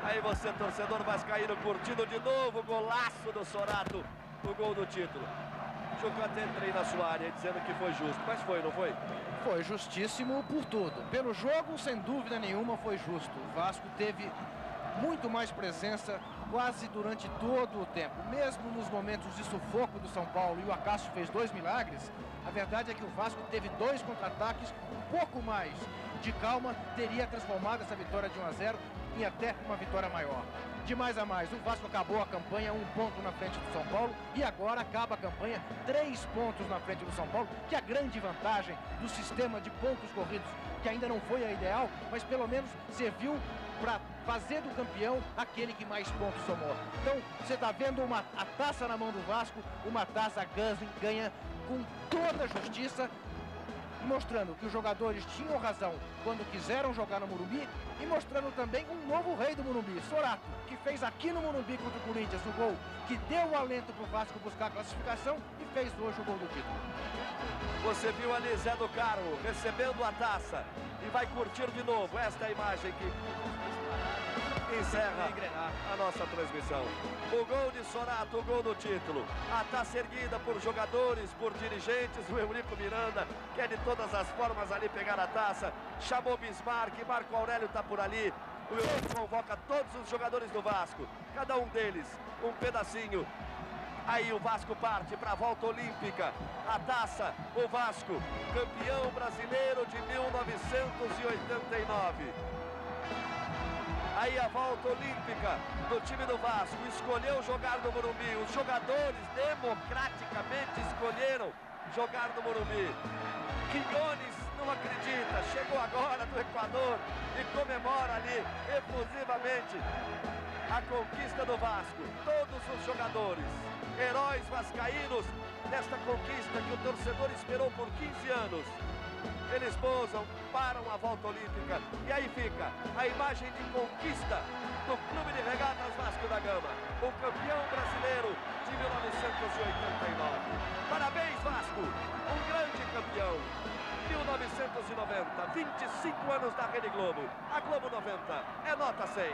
S2: Aí você, torcedor vascaíno, curtindo de novo o golaço do Sorato, o gol do título. Eu até entrei na sua área dizendo que foi justo, mas foi, não foi?
S8: Foi justíssimo por tudo. Pelo jogo, sem dúvida nenhuma, foi justo. O Vasco teve muito mais presença quase durante todo o tempo. Mesmo nos momentos de sufoco do São Paulo, e o Acácio fez 2 milagres, a verdade é que o Vasco teve 2 contra-ataques, um pouco mais de calma, teria transformado essa vitória de 1-0 em até uma vitória maior. De mais a mais, o Vasco acabou a campanha 1 ponto na frente do São Paulo e agora acaba a campanha 3 pontos na frente do São Paulo, que é a grande vantagem do sistema de pontos corridos, que ainda não foi a ideal, mas pelo menos serviu para fazer do campeão aquele que mais pontos somou. Então, você está vendo a taça na mão do Vasco, uma taça ganha com toda a justiça, mostrando que os jogadores tinham razão quando quiseram jogar no Morumbi e mostrando também um novo rei do Morumbi, Sorato, que fez aqui no Morumbi contra o Corinthians o gol que deu o alento para o Vasco buscar a classificação e fez hoje o gol do título.
S2: Você viu ali Zé do Carmo recebendo a taça e vai curtir de novo esta imagem que encerra a nossa transmissão. O gol de Sorato, o gol do título. A taça erguida por jogadores, por dirigentes. O Eurico Miranda quer de todas as formas ali pegar a taça. Chamou Bismarck, Marco Aurélio está por ali. O Eurico convoca todos os jogadores do Vasco. Cada um deles um pedacinho. Aí o Vasco parte para a volta olímpica. A taça, o Vasco, campeão brasileiro de 1989. Aí a volta olímpica do time do Vasco, escolheu jogar no Morumbi. Os jogadores democraticamente escolheram jogar no Morumbi. Quinones não acredita, chegou agora do Equador e comemora ali efusivamente a conquista do Vasco. Todos os jogadores, heróis vascaínos desta conquista que o torcedor esperou por 15 anos. Eles pousam, param a volta olímpica e aí fica a imagem de conquista do Clube de Regatas Vasco da Gama, o campeão brasileiro de 1989. Parabéns, Vasco, um grande campeão. 1990, 25 anos da Rede Globo. A Globo 90 é nota 100.